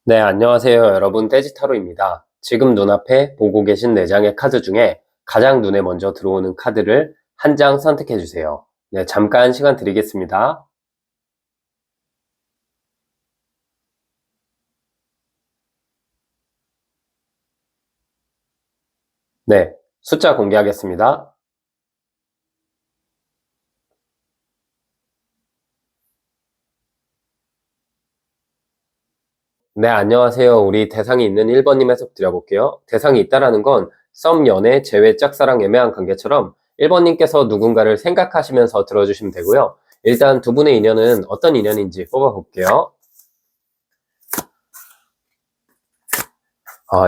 네, 안녕하세요. 여러분. 떼지타로입니다. 지금 눈앞에 보고 계신 4장의 카드 중에 가장 눈에 먼저 들어오는 카드를 한 장 선택해 주세요. 네, 잠깐 시간 드리겠습니다. 네, 숫자 공개하겠습니다. 네, 안녕하세요. 우리 대상이 있는 1번님 해석 드려볼게요. 대상이 있다라는 건 썸, 연애, 재회, 짝사랑, 애매한 관계처럼 1번님께서 누군가를 생각하시면서 들어주시면 되고요. 일단 두 분의 인연은 어떤 인연인지 뽑아볼게요.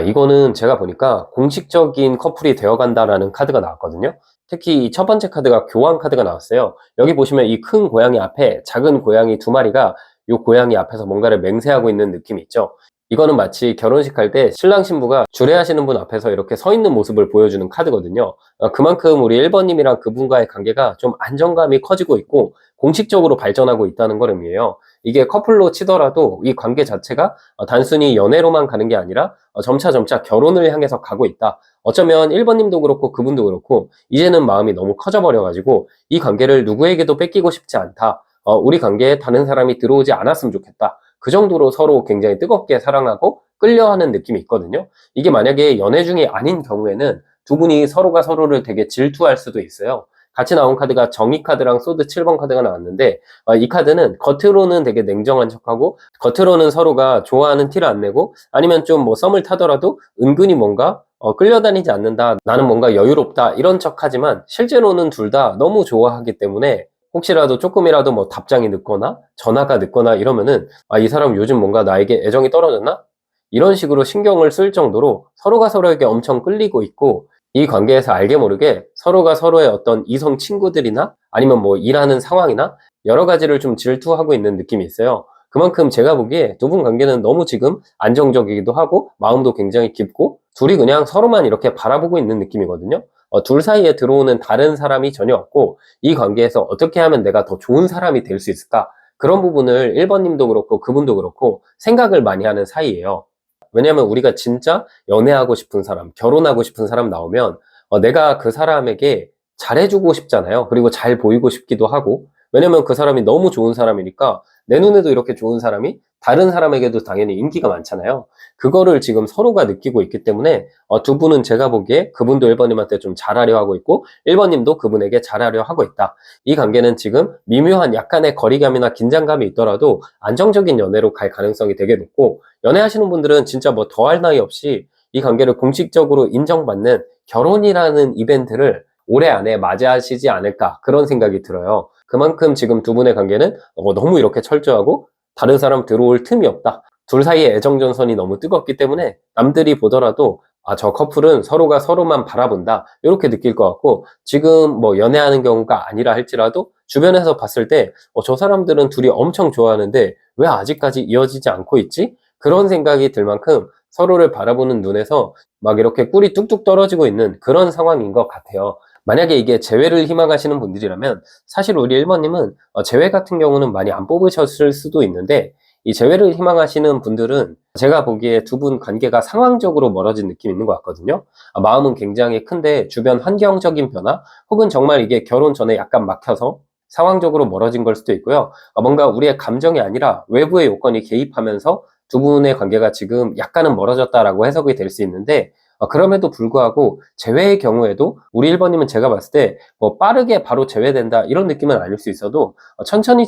이거는 제가 보니까 공식적인 커플이 되어간다라는 카드가 나왔거든요. 특히 이 첫 번째 카드가 교환 카드가 나왔어요. 여기 보시면 이 큰 고양이 앞에 작은 고양이 두 마리가 이 고양이 앞에서 뭔가를 맹세하고 있는 느낌이 있죠. 이거는 마치 결혼식 할 때 신랑 신부가 주례하시는 분 앞에서 이렇게 서 있는 모습을 보여주는 카드거든요. 그만큼 우리 1번님이랑 그분과의 관계가 좀 안정감이 커지고 있고 공식적으로 발전하고 있다는 걸 의미해요. 이게 커플로 치더라도 이 관계 자체가 단순히 연애로만 가는 게 아니라 점차 결혼을 향해서 가고 있다. 어쩌면 1번님도 그렇고 그분도 그렇고 이제는 마음이 너무 커져버려가지고 이 관계를 누구에게도 뺏기고 싶지 않다. 우리 관계에 다른 사람이 들어오지 않았으면 좋겠다. 그 정도로 서로 굉장히 뜨겁게 사랑하고 끌려하는 느낌이 있거든요. 이게 만약에 연애 중이 아닌 경우에는 두 분이 서로가 서로를 되게 질투할 수도 있어요. 같이 나온 카드가 정의 카드랑 소드 7번 카드가 나왔는데 이 카드는 겉으로는 되게 냉정한 척하고 겉으로는 서로가 좋아하는 티를 안 내고 아니면 좀 뭐 썸을 타더라도 은근히 뭔가 끌려다니지 않는다. 나는 뭔가 여유롭다. 이런 척하지만 실제로는 둘 다 너무 좋아하기 때문에 혹시라도 조금이라도 뭐 답장이 늦거나 전화가 늦거나 이러면은 이 사람 요즘 뭔가 나에게 애정이 떨어졌나? 이런 식으로 신경을 쓸 정도로 서로가 서로에게 엄청 끌리고 있고 이 관계에서 알게 모르게 서로가 서로의 어떤 이성 친구들이나 아니면 뭐 일하는 상황이나 여러 가지를 좀 질투하고 있는 느낌이 있어요. 그만큼 제가 보기에 두 분 관계는 너무 지금 안정적이기도 하고 마음도 굉장히 깊고 둘이 그냥 서로만 이렇게 바라보고 있는 느낌이거든요. 둘 사이에 들어오는 다른 사람이 전혀 없고 이 관계에서 어떻게 하면 내가 더 좋은 사람이 될 수 있을까? 그런 부분을 1번님도 그렇고 그분도 그렇고 생각을 많이 하는 사이예요. 왜냐면 우리가 진짜 연애하고 싶은 사람, 결혼하고 싶은 사람 나오면 내가 그 사람에게 잘해주고 싶잖아요. 그리고 잘 보이고 싶기도 하고 왜냐면 그 사람이 너무 좋은 사람이니까 내 눈에도 이렇게 좋은 사람이 다른 사람에게도 당연히 인기가 많잖아요. 그거를 지금 서로가 느끼고 있기 때문에 두 분은 제가 보기에 그분도 1번님한테 좀 잘하려 하고 있고 1번님도 그분에게 잘하려 하고 있다. 이 관계는 지금 미묘한 약간의 거리감이나 긴장감이 있더라도 안정적인 연애로 갈 가능성이 되게 높고 연애하시는 분들은 진짜 뭐 더할 나위 없이 이 관계를 공식적으로 인정받는 결혼이라는 이벤트를 올해 안에 맞이하시지 않을까 그런 생각이 들어요. 그만큼 지금 두 분의 관계는 너무 이렇게 철저하고 다른 사람 들어올 틈이 없다. 둘 사이의 애정전선이 너무 뜨겁기 때문에 남들이 보더라도 저 커플은 서로가 서로만 바라본다. 이렇게 느낄 것 같고 지금 뭐 연애하는 경우가 아니라 할지라도 주변에서 봤을 때 저 사람들은 둘이 엄청 좋아하는데 왜 아직까지 이어지지 않고 있지? 그런 생각이 들 만큼 서로를 바라보는 눈에서 막 이렇게 꿀이 뚝뚝 떨어지고 있는 그런 상황인 것 같아요. 만약에 이게 재회를 희망하시는 분들이라면 사실 우리 1번님은 재회 같은 경우는 많이 안 뽑으셨을 수도 있는데 이 재회를 희망하시는 분들은 제가 보기에 두 분 관계가 상황적으로 멀어진 느낌이 있는 것 같거든요. 마음은 굉장히 큰데 주변 환경적인 변화 혹은 정말 이게 결혼 전에 약간 막혀서 상황적으로 멀어진 걸 수도 있고요. 뭔가 우리의 감정이 아니라 외부의 요건이 개입하면서 두 분의 관계가 지금 약간은 멀어졌다라고 해석이 될 수 있는데 그럼에도 불구하고 재회의 경우에도 우리 1번님은 제가 봤을 때 뭐 빠르게 바로 재회된다 이런 느낌은 아닐 수 있어도 천천히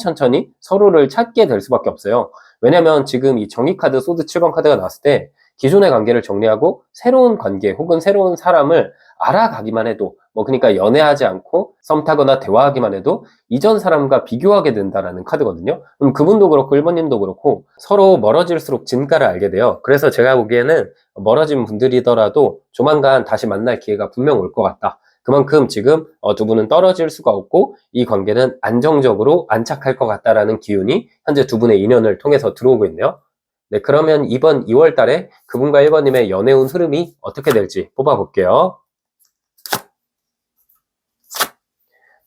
서로를 찾게 될 수밖에 없어요. 왜냐면 지금 이 정의카드 소드 7번 카드가 나왔을 때 기존의 관계를 정리하고 새로운 관계 혹은 새로운 사람을 알아가기만 해도 뭐 그러니까 연애하지 않고 썸 타거나 대화하기만 해도 이전 사람과 비교하게 된다라는 카드거든요. 그럼 그분도 그렇고 1번님도 그렇고 서로 멀어질수록 진가를 알게 돼요. 그래서 제가 보기에는 멀어진 분들이더라도 조만간 다시 만날 기회가 분명 올 것 같다. 그만큼 지금 두 분은 떨어질 수가 없고 이 관계는 안정적으로 안착할 것 같다라는 기운이 현재 두 분의 인연을 통해서 들어오고 있네요. 네, 그러면 이번 2월 달에 그분과 1번님의 연애운 흐름이 어떻게 될지 뽑아볼게요.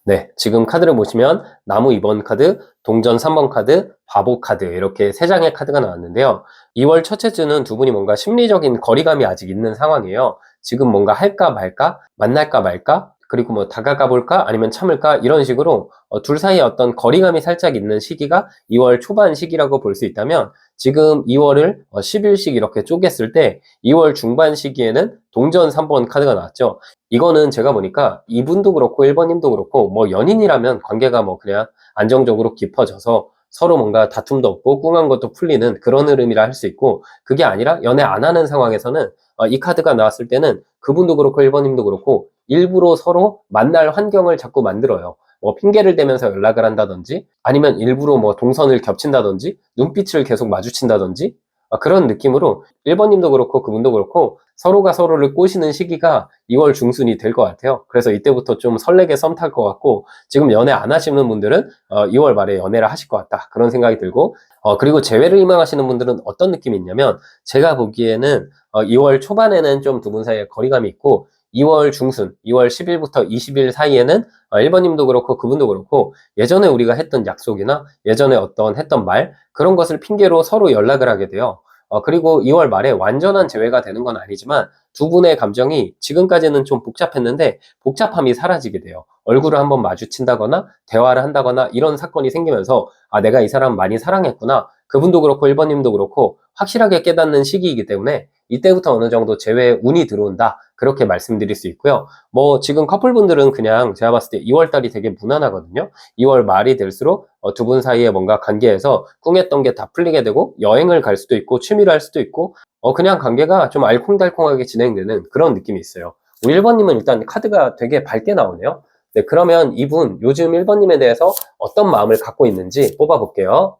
네, 지금 카드를 보시면 나무 2번 카드, 동전 3번 카드, 바보 카드 이렇게 3장의 카드가 나왔는데요. 2월 첫째 주는 두 분이 뭔가 심리적인 거리감이 아직 있는 상황이에요. 지금 뭔가 할까 말까, 만날까 말까, 그리고 뭐 다가가 볼까 아니면 참을까 이런 식으로 둘 사이에 어떤 거리감이 살짝 있는 시기가 2월 초반 시기라고 볼 수 있다면, 지금 2월을 10일씩 이렇게 쪼갰을 때 2월 중반 시기에는 동전 3번 카드가 나왔죠. 이거는 제가 보니까 이분도 그렇고 1번님도 그렇고 뭐 연인이라면 관계가 뭐 그냥 안정적으로 깊어져서 서로 뭔가 다툼도 없고 꿍한 것도 풀리는 그런 흐름이라 할 수 있고, 그게 아니라 연애 안 하는 상황에서는 이 카드가 나왔을 때는 그분도 그렇고 1번님도 그렇고 일부러 서로 만날 환경을 자꾸 만들어요. 뭐 핑계를 대면서 연락을 한다든지 아니면 일부러 뭐 동선을 겹친다든지 눈빛을 계속 마주친다든지 그런 느낌으로 1번님도 그렇고 그분도 그렇고 서로가 서로를 꼬시는 시기가 2월 중순이 될 것 같아요. 그래서 이때부터 좀 설레게 썸 탈 것 같고, 지금 연애 안 하시는 분들은 2월 말에 연애를 하실 것 같다 그런 생각이 들고, 그리고 재회를 희망하시는 분들은 어떤 느낌이 있냐면, 제가 보기에는 2월 초반에는 좀 두 분 사이에 거리감이 있고 2월 중순, 2월 10일부터 20일 사이에는 1번님도 그렇고 그분도 그렇고 예전에 우리가 했던 약속이나 예전에 어떤 했던 말, 그런 것을 핑계로 서로 연락을 하게 돼요. 그리고 2월 말에 완전한 재회가 되는 건 아니지만 두 분의 감정이 지금까지는 좀 복잡했는데 복잡함이 사라지게 돼요. 얼굴을 한번 마주친다거나 대화를 한다거나 이런 사건이 생기면서 내가 이 사람 많이 사랑했구나. 그분도 그렇고 1번님도 그렇고 확실하게 깨닫는 시기이기 때문에 이때부터 어느 정도 재회의 운이 들어온다. 그렇게 말씀드릴 수 있고요. 뭐 지금 커플분들은 그냥 제가 봤을 때 2월 달이 되게 무난하거든요. 2월 말이 될수록 두 분 사이에 뭔가 관계에서 꿍했던 게 다 풀리게 되고 여행을 갈 수도 있고 취미를 할 수도 있고 그냥 관계가 좀 알콩달콩하게 진행되는 그런 느낌이 있어요. 우리 1번님은 일단 카드가 되게 밝게 나오네요. 네, 그러면 이분 요즘 1번님에 대해서 어떤 마음을 갖고 있는지 뽑아볼게요.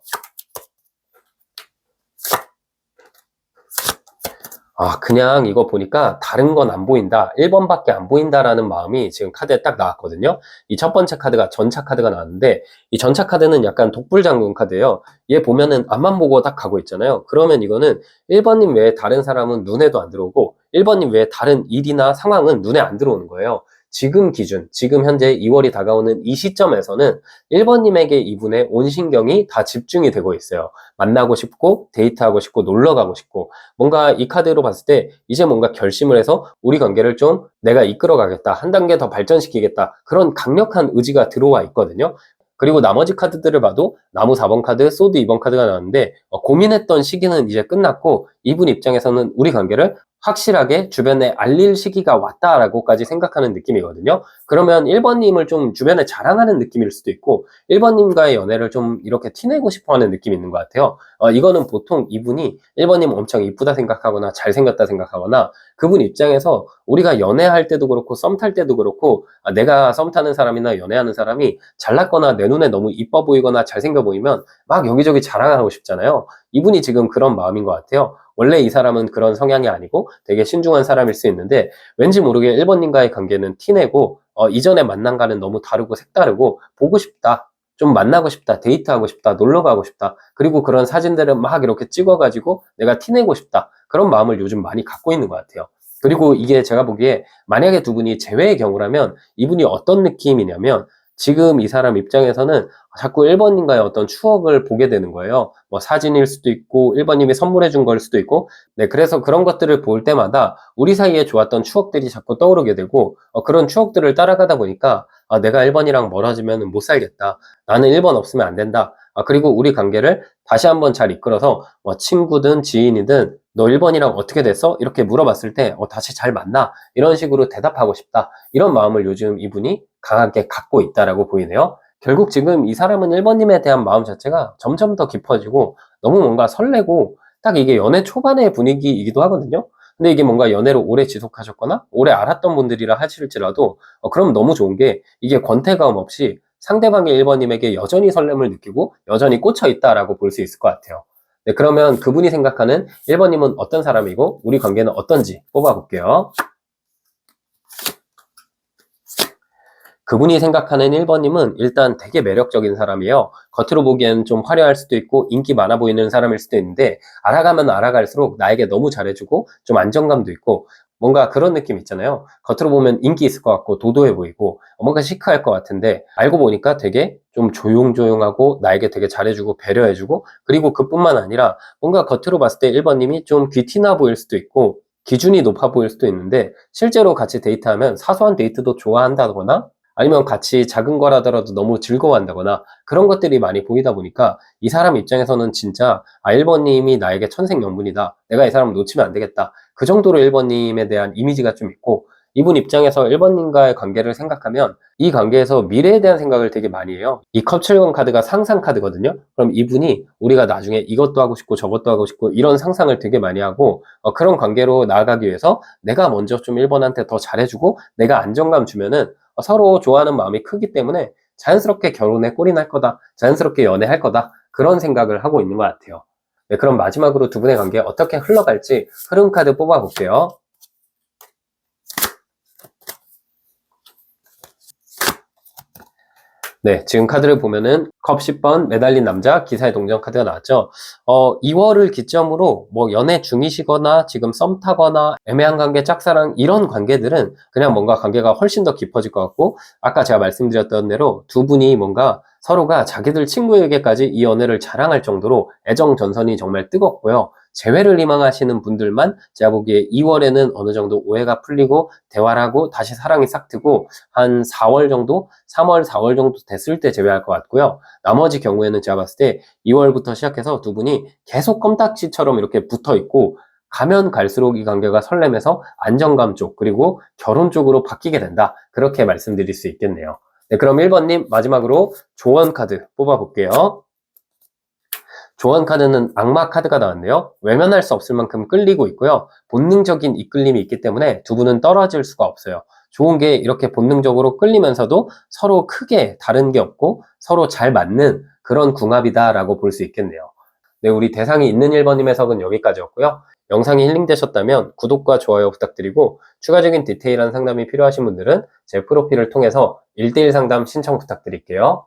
그냥 이거 보니까 다른 건 안 보인다. 1번밖에 안 보인다라는 마음이 지금 카드에 딱 나왔거든요. 이 첫 번째 카드가 전차 카드가 나왔는데, 이 전차 카드는 약간 독불장군 카드예요. 얘 보면은 앞만 보고 딱 가고 있잖아요. 그러면 이거는 1번님 외에 다른 사람은 눈에도 안 들어오고 1번님 외에 다른 일이나 상황은 눈에 안 들어오는 거예요. 지금 기준, 지금 현재 2월이 다가오는 이 시점에서는 1번님에게 이분의 온 신경이 다 집중이 되고 있어요. 만나고 싶고 데이트하고 싶고 놀러 가고 싶고, 뭔가 이 카드로 봤을 때 이제 뭔가 결심을 해서 우리 관계를 좀 내가 이끌어 가겠다, 한 단계 더 발전시키겠다, 그런 강력한 의지가 들어와 있거든요. 그리고 나머지 카드들을 봐도 나무 4번 카드, 소드 2번 카드가 나왔는데 고민했던 시기는 이제 끝났고 이분 입장에서는 우리 관계를 확실하게 주변에 알릴 시기가 왔다라고까지 생각하는 느낌이거든요. 그러면 1번님을 좀 주변에 자랑하는 느낌일 수도 있고 1번님과의 연애를 좀 이렇게 티내고 싶어 하는 느낌이 있는 것 같아요. 이거는 보통 이분이 1번님 엄청 이쁘다 생각하거나 잘생겼다 생각하거나, 그분 입장에서 우리가 연애할 때도 그렇고 썸 탈 때도 그렇고 내가 썸 타는 사람이나 연애하는 사람이 잘났거나 내 눈에 너무 이뻐 보이거나 잘생겨 보이면 막 여기저기 자랑하고 싶잖아요. 이분이 지금 그런 마음인 것 같아요. 원래 이 사람은 그런 성향이 아니고 되게 신중한 사람일 수 있는데 왠지 모르게 1번님과의 관계는 티내고 이전에 만난과는 너무 다르고 색다르고 보고 싶다, 좀 만나고 싶다, 데이트하고 싶다, 놀러 가고 싶다, 그리고 그런 사진들을 막 이렇게 찍어가지고 내가 티내고 싶다, 그런 마음을 요즘 많이 갖고 있는 것 같아요. 그리고 이게 제가 보기에 만약에 두 분이 재회의 경우라면 이분이 어떤 느낌이냐면, 지금 이 사람 입장에서는 자꾸 1번님과의 어떤 추억을 보게 되는 거예요. 뭐 사진일 수도 있고 1번님이 선물해 준 걸 수도 있고, 네, 그래서 그런 것들을 볼 때마다 우리 사이에 좋았던 추억들이 자꾸 떠오르게 되고 그런 추억들을 따라가다 보니까 내가 1번이랑 멀어지면 못 살겠다, 나는 1번 없으면 안 된다, 그리고 우리 관계를 다시 한번 잘 이끌어서 뭐 친구든 지인이든 너 1번이랑 어떻게 됐어? 이렇게 물어봤을 때 다시 잘 만나, 이런 식으로 대답하고 싶다, 이런 마음을 요즘 이분이 강하게 갖고 있다라고 보이네요. 결국 지금 이 사람은 1번님에 대한 마음 자체가 점점 더 깊어지고 너무 뭔가 설레고, 딱 이게 연애 초반의 분위기이기도 하거든요. 근데 이게 뭔가 연애를 오래 지속하셨거나 오래 알았던 분들이라 하실지라도 그럼 너무 좋은 게, 이게 권태감 없이 상대방의 1번님에게 여전히 설렘을 느끼고 여전히 꽂혀 있다라고 볼 수 있을 것 같아요. 네, 그러면 그분이 생각하는 1번님은 어떤 사람이고 우리 관계는 어떤지 뽑아볼게요. 그분이 생각하는 1번님은 일단 되게 매력적인 사람이에요. 겉으로 보기엔 좀 화려할 수도 있고 인기 많아 보이는 사람일 수도 있는데, 알아가면 알아갈수록 나에게 너무 잘해주고 좀 안정감도 있고 뭔가 그런 느낌 있잖아요. 겉으로 보면 인기 있을 것 같고 도도해 보이고 뭔가 시크할 것 같은데 알고 보니까 되게 좀 조용조용하고 나에게 되게 잘해주고 배려해주고, 그리고 그뿐만 아니라 뭔가 겉으로 봤을 때 1번님이 좀 귀티나 보일 수도 있고 기준이 높아 보일 수도 있는데, 실제로 같이 데이트하면 사소한 데이트도 좋아한다거나 아니면 같이 작은 거라더라도 너무 즐거워한다거나 그런 것들이 많이 보이다 보니까 이 사람 입장에서는 진짜 1번님이 나에게 천생연분이다, 내가 이 사람을 놓치면 안 되겠다, 그 정도로 1번님에 대한 이미지가 좀 있고, 이분 입장에서 1번님과의 관계를 생각하면 이 관계에서 미래에 대한 생각을 되게 많이 해요. 이 컵7번 카드가 상상 카드거든요. 그럼 이분이 우리가 나중에 이것도 하고 싶고 저것도 하고 싶고 이런 상상을 되게 많이 하고, 그런 관계로 나아가기 위해서 내가 먼저 좀 1번한테 더 잘해주고 내가 안정감 주면은 서로 좋아하는 마음이 크기 때문에 자연스럽게 결혼에 꼴이 날 거다, 자연스럽게 연애할 거다, 그런 생각을 하고 있는 것 같아요. 네, 그럼 마지막으로 두 분의 관계 어떻게 흘러갈지 흐름 카드 뽑아볼게요. 네, 지금 카드를 보면은 컵 10번, 매달린 남자, 기사의 동전 카드가 나왔죠. 2월을 기점으로 뭐 연애 중이시거나 지금 썸 타거나 애매한 관계, 짝사랑 이런 관계들은 그냥 뭔가 관계가 훨씬 더 깊어질 것 같고, 아까 제가 말씀드렸던 대로 두 분이 뭔가 서로가 자기들 친구에게까지 이 연애를 자랑할 정도로 애정 전선이 정말 뜨겁고요. 재회를 희망하시는 분들만 제가 보기에 2월에는 어느 정도 오해가 풀리고 대화를 하고 다시 사랑이 싹 트고 한 4월 정도, 3월, 4월 정도 됐을 때 제외할 것 같고요. 나머지 경우에는 제가 봤을 때 2월부터 시작해서 두 분이 계속 껌딱지처럼 이렇게 붙어 있고, 가면 갈수록 이 관계가 설렘에서 안정감 쪽 그리고 결혼 쪽으로 바뀌게 된다, 그렇게 말씀드릴 수 있겠네요. 네, 그럼 1번님 마지막으로 조언 카드 뽑아볼게요. 조언 카드는 악마 카드가 나왔네요. 외면할 수 없을 만큼 끌리고 있고요. 본능적인 이끌림이 있기 때문에 두 분은 떨어질 수가 없어요. 좋은 게 이렇게 본능적으로 끌리면서도 서로 크게 다른 게 없고 서로 잘 맞는 그런 궁합이다라고 볼 수 있겠네요. 네, 우리 대상이 있는 1번님 해석은 여기까지였고요. 영상이 힐링되셨다면 구독과 좋아요 부탁드리고, 추가적인 디테일한 상담이 필요하신 분들은 제 프로필을 통해서 1대1 상담 신청 부탁드릴게요.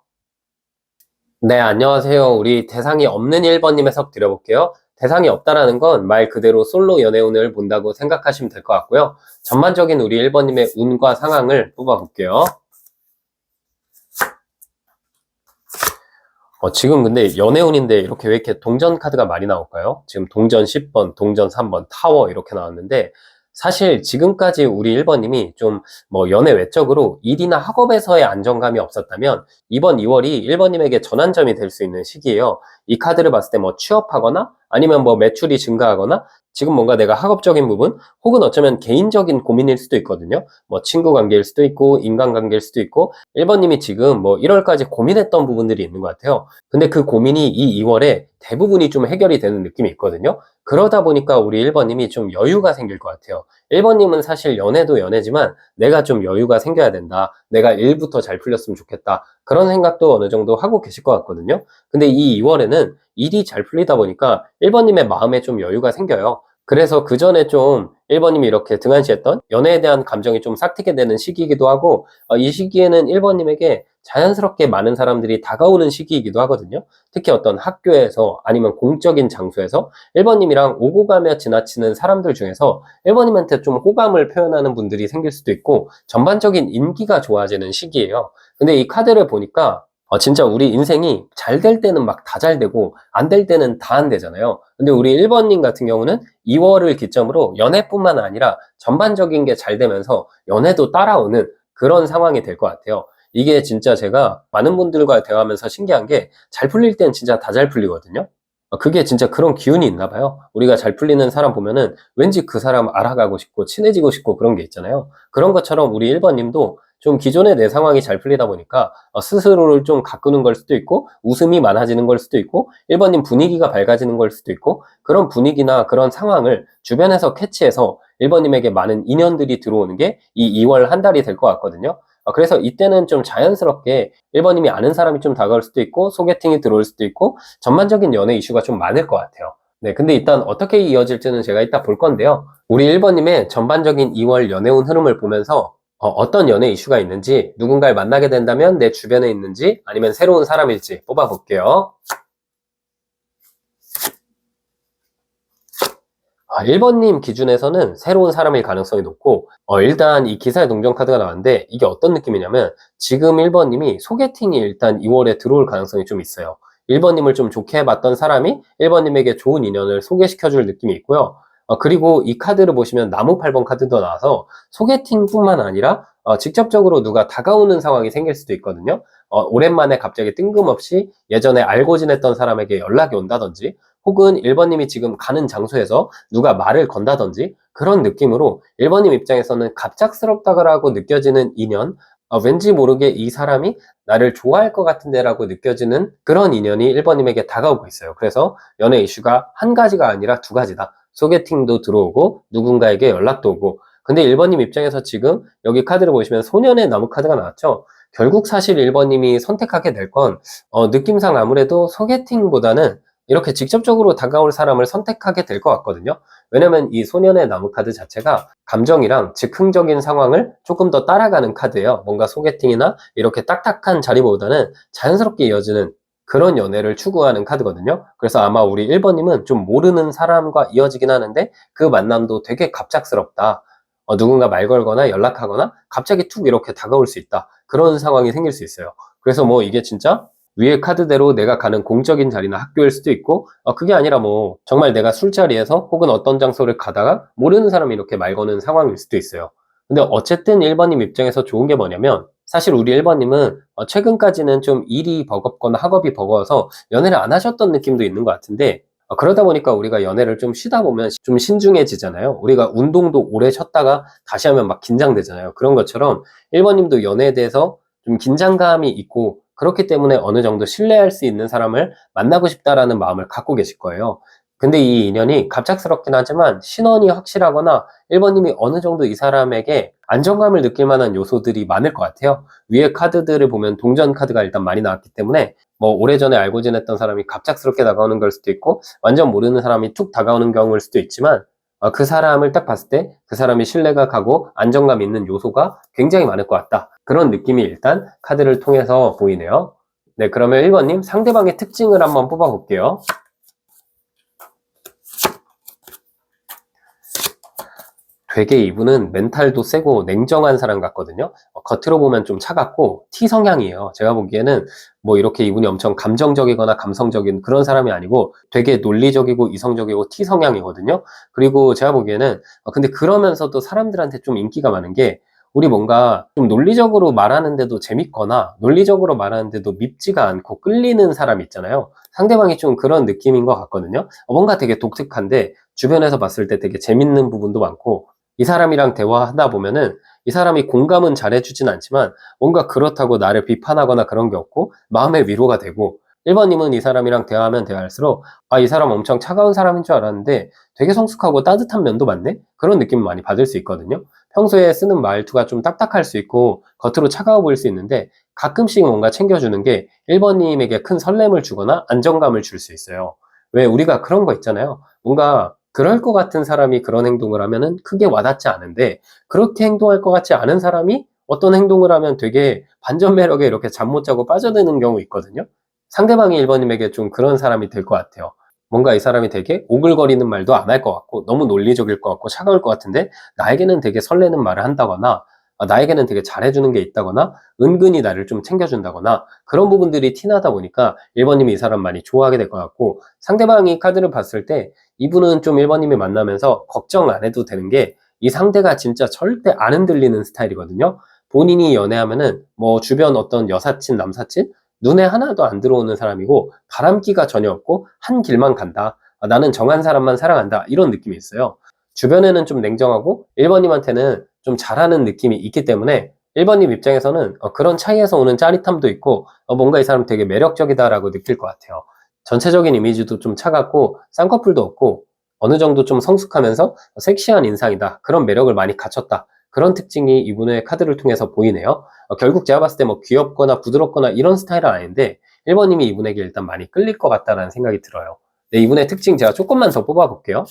네, 안녕하세요. 우리 대상이 없는 1번님 해석 드려볼게요. 대상이 없다라는 건 말 그대로 솔로 연애운을 본다고 생각하시면 될 것 같고요. 전반적인 우리 1번님의 운과 상황을 뽑아볼게요. 지금 근데 연애운인데 이렇게 왜 이렇게 동전 카드가 많이 나올까요? 지금 동전 10번, 동전 3번, 타워 이렇게 나왔는데, 사실 지금까지 우리 1번님이 좀 뭐 연애 외적으로 일이나 학업에서의 안정감이 없었다면 이번 2월이 1번님에게 전환점이 될 수 있는 시기예요. 이 카드를 봤을 때 뭐 취업하거나 아니면 뭐 매출이 증가하거나 지금 뭔가 내가 학업적인 부분 혹은 어쩌면 개인적인 고민일 수도 있거든요. 뭐 친구 관계일 수도 있고 인간관계일 수도 있고, 1번님이 지금 뭐 1월까지 고민했던 부분들이 있는 것 같아요. 근데 그 고민이 이 2월에 대부분이 좀 해결이 되는 느낌이 있거든요. 그러다 보니까 우리 1번님이 좀 여유가 생길 것 같아요. 1번님은 사실 연애도 연애지만 내가 좀 여유가 생겨야 된다, 내가 일부터 잘 풀렸으면 좋겠다, 그런 생각도 어느 정도 하고 계실 것 같거든요. 근데 이 2월에는 일이 잘 풀리다 보니까 1번님의 마음에 좀 여유가 생겨요. 그래서 그 전에 좀 1번님이 이렇게 등한시했던 연애에 대한 감정이 좀 싹트게 되는 시기이기도 하고, 이 시기에는 1번님에게 자연스럽게 많은 사람들이 다가오는 시기이기도 하거든요. 특히 어떤 학교에서 아니면 공적인 장소에서 1번님이랑 오고 가며 지나치는 사람들 중에서 1번님한테 좀 호감을 표현하는 분들이 생길 수도 있고, 전반적인 인기가 좋아지는 시기예요. 근데 이 카드를 보니까 진짜 우리 인생이 잘 될 때는 막 다 잘 되고 안 될 때는 다 안 되잖아요. 근데 우리 1번님 같은 경우는 2월을 기점으로 연애뿐만 아니라 전반적인 게 잘 되면서 연애도 따라오는 그런 상황이 될 것 같아요. 이게 진짜 제가 많은 분들과 대화하면서 신기한 게, 잘 풀릴 땐 진짜 다 잘 풀리거든요. 그게 진짜 그런 기운이 있나 봐요. 우리가 잘 풀리는 사람 보면은 왠지 그 사람 알아가고 싶고 친해지고 싶고 그런 게 있잖아요. 그런 것처럼 우리 1번님도 좀 기존의 내 상황이 잘 풀리다 보니까 스스로를 좀 가꾸는 걸 수도 있고 웃음이 많아지는 걸 수도 있고 1번님 분위기가 밝아지는 걸 수도 있고, 그런 분위기나 그런 상황을 주변에서 캐치해서 1번님에게 많은 인연들이 들어오는 게 이 2월 한 달이 될 것 같거든요. 그래서 이때는 좀 자연스럽게 1번님이 아는 사람이 좀 다가올 수도 있고 소개팅이 들어올 수도 있고 전반적인 연애 이슈가 좀 많을 것 같아요. 네, 근데 일단 어떻게 이어질지는 제가 이따 볼 건데요. 우리 1번님의 전반적인 2월 연애운 흐름을 보면서 어떤 연애 이슈가 있는지, 누군가를 만나게 된다면 내 주변에 있는지 아니면 새로운 사람일지 뽑아볼게요. 1번님 기준에서는 새로운 사람일 가능성이 높고, 일단 이 기사의 동전 카드가 나왔는데, 이게 어떤 느낌이냐면, 지금 1번님이 소개팅이 일단 2월에 들어올 가능성이 좀 있어요. 1번님을 좀 좋게 봤던 사람이 1번님에게 좋은 인연을 소개시켜줄 느낌이 있고요. 그리고 이 카드를 보시면 나무 8번 카드도 나와서 소개팅뿐만 아니라 직접적으로 누가 다가오는 상황이 생길 수도 있거든요. 오랜만에 갑자기 뜬금없이 예전에 알고 지냈던 사람에게 연락이 온다든지, 혹은 1번님이 지금 가는 장소에서 누가 말을 건다든지 그런 느낌으로 1번님 입장에서는 갑작스럽다고 느껴지는 인연, 왠지 모르게 이 사람이 나를 좋아할 것 같은데 라고 느껴지는 그런 인연이 1번님에게 다가오고 있어요. 그래서 연애 이슈가 한 가지가 아니라 두 가지다. 소개팅도 들어오고 누군가에게 연락도 오고. 근데 1번님 입장에서 지금 여기 카드를 보시면 소년의 나무 카드가 나왔죠. 결국 사실 1번님이 선택하게 될 건 느낌상 아무래도 소개팅보다는 이렇게 직접적으로 다가올 사람을 선택하게 될 것 같거든요. 왜냐면 이 소년의 나무 카드 자체가 감정이랑 즉흥적인 상황을 조금 더 따라가는 카드예요. 뭔가 소개팅이나 이렇게 딱딱한 자리보다는 자연스럽게 이어지는 그런 연애를 추구하는 카드거든요. 그래서 아마 우리 1번님은 좀 모르는 사람과 이어지긴 하는데 그 만남도 되게 갑작스럽다. 누군가 말 걸거나 연락하거나 갑자기 툭 이렇게 다가올 수 있다. 그런 상황이 생길 수 있어요. 그래서 뭐 이게 진짜 위에 카드대로 내가 가는 공적인 자리나 학교일 수도 있고, 그게 아니라 뭐 정말 내가 술자리에서 혹은 어떤 장소를 가다가 모르는 사람이 이렇게 말 거는 상황일 수도 있어요. 근데 어쨌든 1번님 입장에서 좋은 게 뭐냐면, 사실 우리 1번님은 최근까지는 좀 일이 버겁거나 학업이 버거워서 연애를 안 하셨던 느낌도 있는 것 같은데, 그러다 보니까 우리가 연애를 좀 쉬다 보면 좀 신중해지잖아요. 우리가 운동도 오래 쉬었다가 다시 하면 막 긴장되잖아요. 그런 것처럼 1번님도 연애에 대해서 좀 긴장감이 있고, 그렇기 때문에 어느 정도 신뢰할 수 있는 사람을 만나고 싶다라는 마음을 갖고 계실 거예요. 근데 이 인연이 갑작스럽긴 하지만 신원이 확실하거나 1번님이 어느 정도 이 사람에게 안정감을 느낄 만한 요소들이 많을 것 같아요. 위에 카드들을 보면 동전 카드가 일단 많이 나왔기 때문에 뭐 오래전에 알고 지냈던 사람이 갑작스럽게 다가오는 걸 수도 있고, 완전 모르는 사람이 툭 다가오는 경우일 수도 있지만, 그 사람을 딱 봤을 때 그 사람이 신뢰가 가고 안정감 있는 요소가 굉장히 많을 것 같다. 그런 느낌이 일단 카드를 통해서 보이네요. 네, 그러면 1번님 상대방의 특징을 한번 뽑아 볼게요. 되게 이분은 멘탈도 세고 냉정한 사람 같거든요. 겉으로 보면 좀 차갑고 T 성향이에요. 제가 보기에는 뭐 이렇게 이분이 엄청 감정적이거나 감성적인 그런 사람이 아니고 되게 논리적이고 이성적이고 T 성향이거든요. 그리고 제가 보기에는 근데 그러면서도 사람들한테 좀 인기가 많은 게, 우리 뭔가 좀 논리적으로 말하는데도 재밌거나 논리적으로 말하는데도 밉지가 않고 끌리는 사람 있잖아요. 상대방이 좀 그런 느낌인 것 같거든요. 뭔가 되게 독특한데 주변에서 봤을 때 되게 재밌는 부분도 많고, 이 사람이랑 대화하다 보면은 이 사람이 공감은 잘해주진 않지만 뭔가 그렇다고 나를 비판하거나 그런 게 없고 마음의 위로가 되고, 1번님은 이 사람이랑 대화하면 대화할수록 이 사람 엄청 차가운 사람인 줄 알았는데 되게 성숙하고 따뜻한 면도 많네? 그런 느낌을 많이 받을 수 있거든요. 평소에 쓰는 말투가 좀 딱딱할 수 있고 겉으로 차가워 보일 수 있는데 가끔씩 뭔가 챙겨주는 게 1번님에게 큰 설렘을 주거나 안정감을 줄 수 있어요. 왜 우리가 그런 거 있잖아요. 뭔가 그럴 것 같은 사람이 그런 행동을 하면은 크게 와닿지 않은데, 그렇게 행동할 것 같지 않은 사람이 어떤 행동을 하면 되게 반전 매력에 이렇게 잠 못 자고 빠져드는 경우 있거든요. 상대방이 1번님에게 좀 그런 사람이 될 것 같아요. 뭔가 이 사람이 되게 오글거리는 말도 안 할 것 같고 너무 논리적일 것 같고 차가울 것 같은데 나에게는 되게 설레는 말을 한다거나, 나에게는 되게 잘해주는 게 있다거나 은근히 나를 좀 챙겨준다거나 그런 부분들이 티나다 보니까 1번님이 이 사람 많이 좋아하게 될 것 같고, 상대방이 카드를 봤을 때 이분은 좀 1번님이 만나면서 걱정 안 해도 되는 게, 이 상대가 진짜 절대 안 흔들리는 스타일이거든요. 본인이 연애하면은 뭐 주변 어떤 여사친, 남사친 눈에 하나도 안 들어오는 사람이고 바람기가 전혀 없고 한 길만 간다. 나는 정한 사람만 사랑한다. 이런 느낌이 있어요. 주변에는 좀 냉정하고 1번님한테는 좀 잘하는 느낌이 있기 때문에 1번님 입장에서는 그런 차이에서 오는 짜릿함도 있고 뭔가 이 사람 되게 매력적이다라고 느낄 것 같아요. 전체적인 이미지도 좀 차갑고 쌍꺼풀도 없고 어느 정도 좀 성숙하면서 섹시한 인상이다. 그런 매력을 많이 갖췄다. 그런 특징이 이분의 카드를 통해서 보이네요. 결국 제가 봤을 때 뭐 귀엽거나 부드럽거나 이런 스타일은 아닌데 1번님이 이분에게 일단 많이 끌릴 것 같다는 생각이 들어요. 네, 이분의 특징 제가 조금만 더 뽑아볼게요.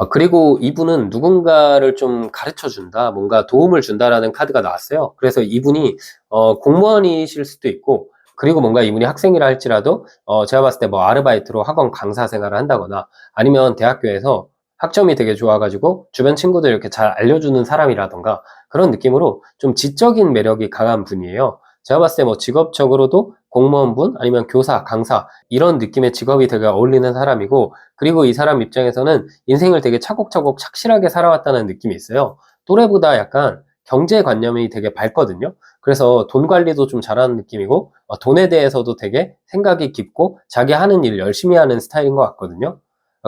그리고 이분은 누군가를 좀 가르쳐 준다, 뭔가 도움을 준다라는 카드가 나왔어요. 그래서 이분이 공무원이실 수도 있고, 그리고 뭔가 이분이 학생이라 할지라도 제가 봤을 때 뭐 아르바이트로 학원 강사 생활을 한다거나 아니면 대학교에서 학점이 되게 좋아가지고 주변 친구들 이렇게 잘 알려주는 사람이라던가 그런 느낌으로 좀 지적인 매력이 강한 분이에요. 제가 봤을 때 뭐 직업적으로도 공무원분 아니면 교사, 강사 이런 느낌의 직업이 되게 어울리는 사람이고, 그리고 이 사람 입장에서는 인생을 되게 차곡차곡 착실하게 살아왔다는 느낌이 있어요. 또래보다 약간 경제관념이 되게 밝거든요. 그래서 돈 관리도 좀 잘하는 느낌이고 돈에 대해서도 되게 생각이 깊고 자기 하는 일 열심히 하는 스타일인 것 같거든요.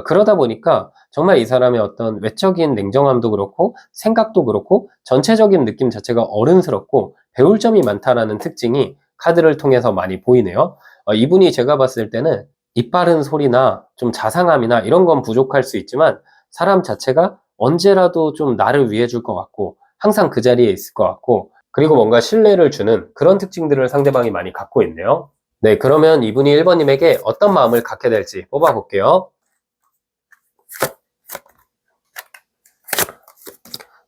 그러다 보니까 정말 이 사람의 어떤 외적인 냉정함도 그렇고 생각도 그렇고 전체적인 느낌 자체가 어른스럽고 배울 점이 많다라는 특징이 카드를 통해서 많이 보이네요. 이분이 제가 봤을 때는 입 바른 소리나 좀 자상함이나 이런 건 부족할 수 있지만 사람 자체가 언제라도 좀 나를 위해 줄 것 같고 항상 그 자리에 있을 것 같고, 그리고 뭔가 신뢰를 주는 그런 특징들을 상대방이 많이 갖고 있네요. 네, 그러면 이분이 1번님에게 어떤 마음을 갖게 될지 뽑아볼게요.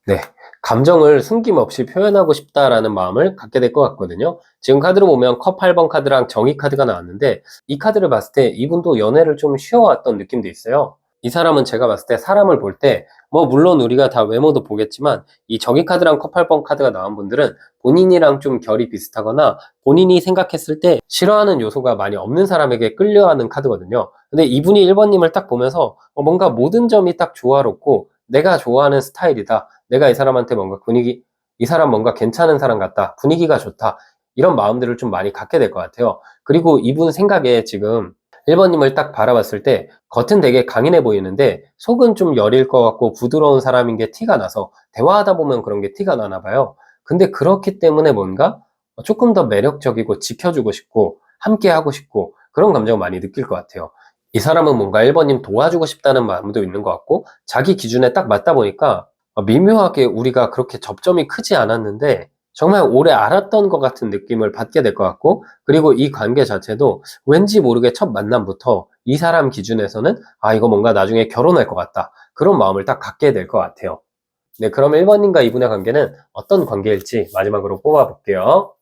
네, 감정을 숨김없이 표현하고 싶다라는 마음을 갖게 될 것 같거든요. 지금 카드로 보면 컵 8번 카드랑 정의 카드가 나왔는데 이 카드를 봤을 때 이분도 연애를 좀 쉬어왔던 느낌도 있어요. 이 사람은 제가 봤을 때 사람을 볼 때 뭐 물론 우리가 다 외모도 보겠지만 이 정의 카드랑 컵 8번 카드가 나온 분들은 본인이랑 좀 결이 비슷하거나 본인이 생각했을 때 싫어하는 요소가 많이 없는 사람에게 끌려하는 카드거든요. 근데 이분이 1번님을 딱 보면서 뭔가 모든 점이 딱 조화롭고 내가 좋아하는 스타일이다, 내가 이 사람한테 뭔가 이 사람 뭔가 괜찮은 사람 같다, 분위기가 좋다, 이런 마음들을 좀 많이 갖게 될 것 같아요. 그리고 이분 생각에 지금 1번님을 딱 바라봤을 때 겉은 되게 강인해 보이는데 속은 좀 여릴 것 같고 부드러운 사람인 게 티가 나서 대화하다 보면 그런 게 티가 나나 봐요. 근데 그렇기 때문에 뭔가 조금 더 매력적이고 지켜주고 싶고 함께 하고 싶고 그런 감정을 많이 느낄 것 같아요. 이 사람은 뭔가 1번님 도와주고 싶다는 마음도 있는 것 같고 자기 기준에 딱 맞다 보니까 미묘하게 우리가 그렇게 접점이 크지 않았는데 정말 오래 알았던 것 같은 느낌을 받게 될 것 같고, 그리고 이 관계 자체도 왠지 모르게 첫 만남부터 이 사람 기준에서는 이거 뭔가 나중에 결혼할 것 같다, 그런 마음을 딱 갖게 될 것 같아요. 네, 그럼 1번님과 이분의 관계는 어떤 관계일지 마지막으로 뽑아볼게요.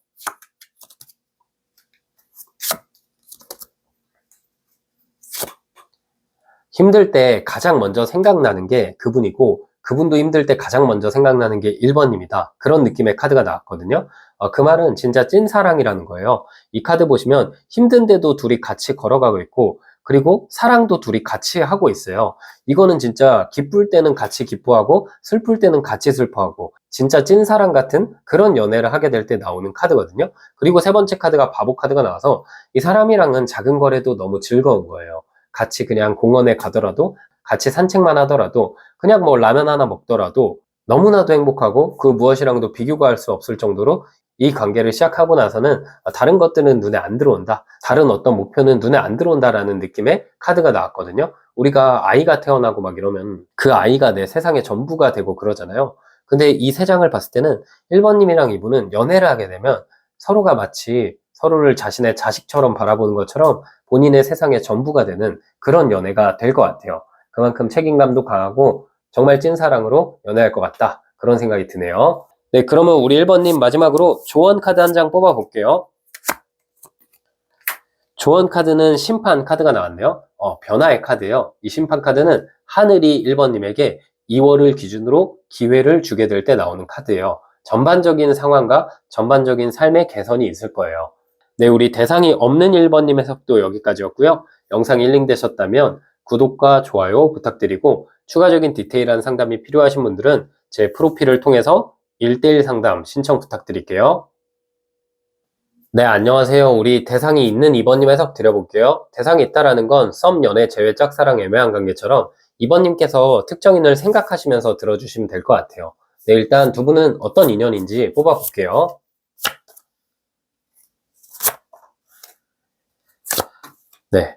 힘들 때 가장 먼저 생각나는 게 그분이고 그분도 힘들 때 가장 먼저 생각나는 게 1번입니다. 그런 느낌의 카드가 나왔거든요. 그 말은 진짜 찐사랑이라는 거예요. 이 카드 보시면 힘든데도 둘이 같이 걸어가고 있고 그리고 사랑도 둘이 같이 하고 있어요. 이거는 진짜 기쁠 때는 같이 기뻐하고 슬플 때는 같이 슬퍼하고 진짜 찐사랑 같은 그런 연애를 하게 될 때 나오는 카드거든요. 그리고 세 번째 카드가 바보 카드가 나와서 이 사람이랑은 작은 거래도 너무 즐거운 거예요. 같이 그냥 공원에 가더라도 같이 산책만 하더라도 그냥 뭐 라면 하나 먹더라도 너무나도 행복하고 그 무엇이랑도 비교가 할 수 없을 정도로 이 관계를 시작하고 나서는 다른 것들은 눈에 안 들어온다, 다른 어떤 목표는 눈에 안 들어온다라는 느낌의 카드가 나왔거든요. 우리가 아이가 태어나고 막 이러면 그 아이가 내 세상의 전부가 되고 그러잖아요. 근데 이 세 장을 봤을 때는 1번님이랑 이분은 연애를 하게 되면 서로가 마치 서로를 자신의 자식처럼 바라보는 것처럼 본인의 세상의 전부가 되는 그런 연애가 될 것 같아요. 그만큼 책임감도 강하고 정말 찐사랑으로 연애할 것 같다, 그런 생각이 드네요. 네, 그러면 우리 1번님 마지막으로 조언 카드 한 장 뽑아 볼게요. 조언 카드는 심판 카드가 나왔네요. 변화의 카드예요. 이 심판 카드는 하늘이 1번님에게 2월을 기준으로 기회를 주게 될 때 나오는 카드예요. 전반적인 상황과 전반적인 삶의 개선이 있을 거예요. 네, 우리 대상이 없는 1번님 해석도 여기까지였고요. 영상이 힐링되셨다면 구독과 좋아요 부탁드리고 추가적인 디테일한 상담이 필요하신 분들은 제 프로필을 통해서 1대1 상담 신청 부탁드릴게요. 네, 안녕하세요. 우리 대상이 있는 2번님 해석 드려볼게요. 대상이 있다라는 건 썸, 연애, 재회, 짝사랑, 애매한 관계처럼 2번님께서 특정인을 생각하시면서 들어주시면 될 것 같아요. 네, 일단 두 분은 어떤 인연인지 뽑아볼게요. 네,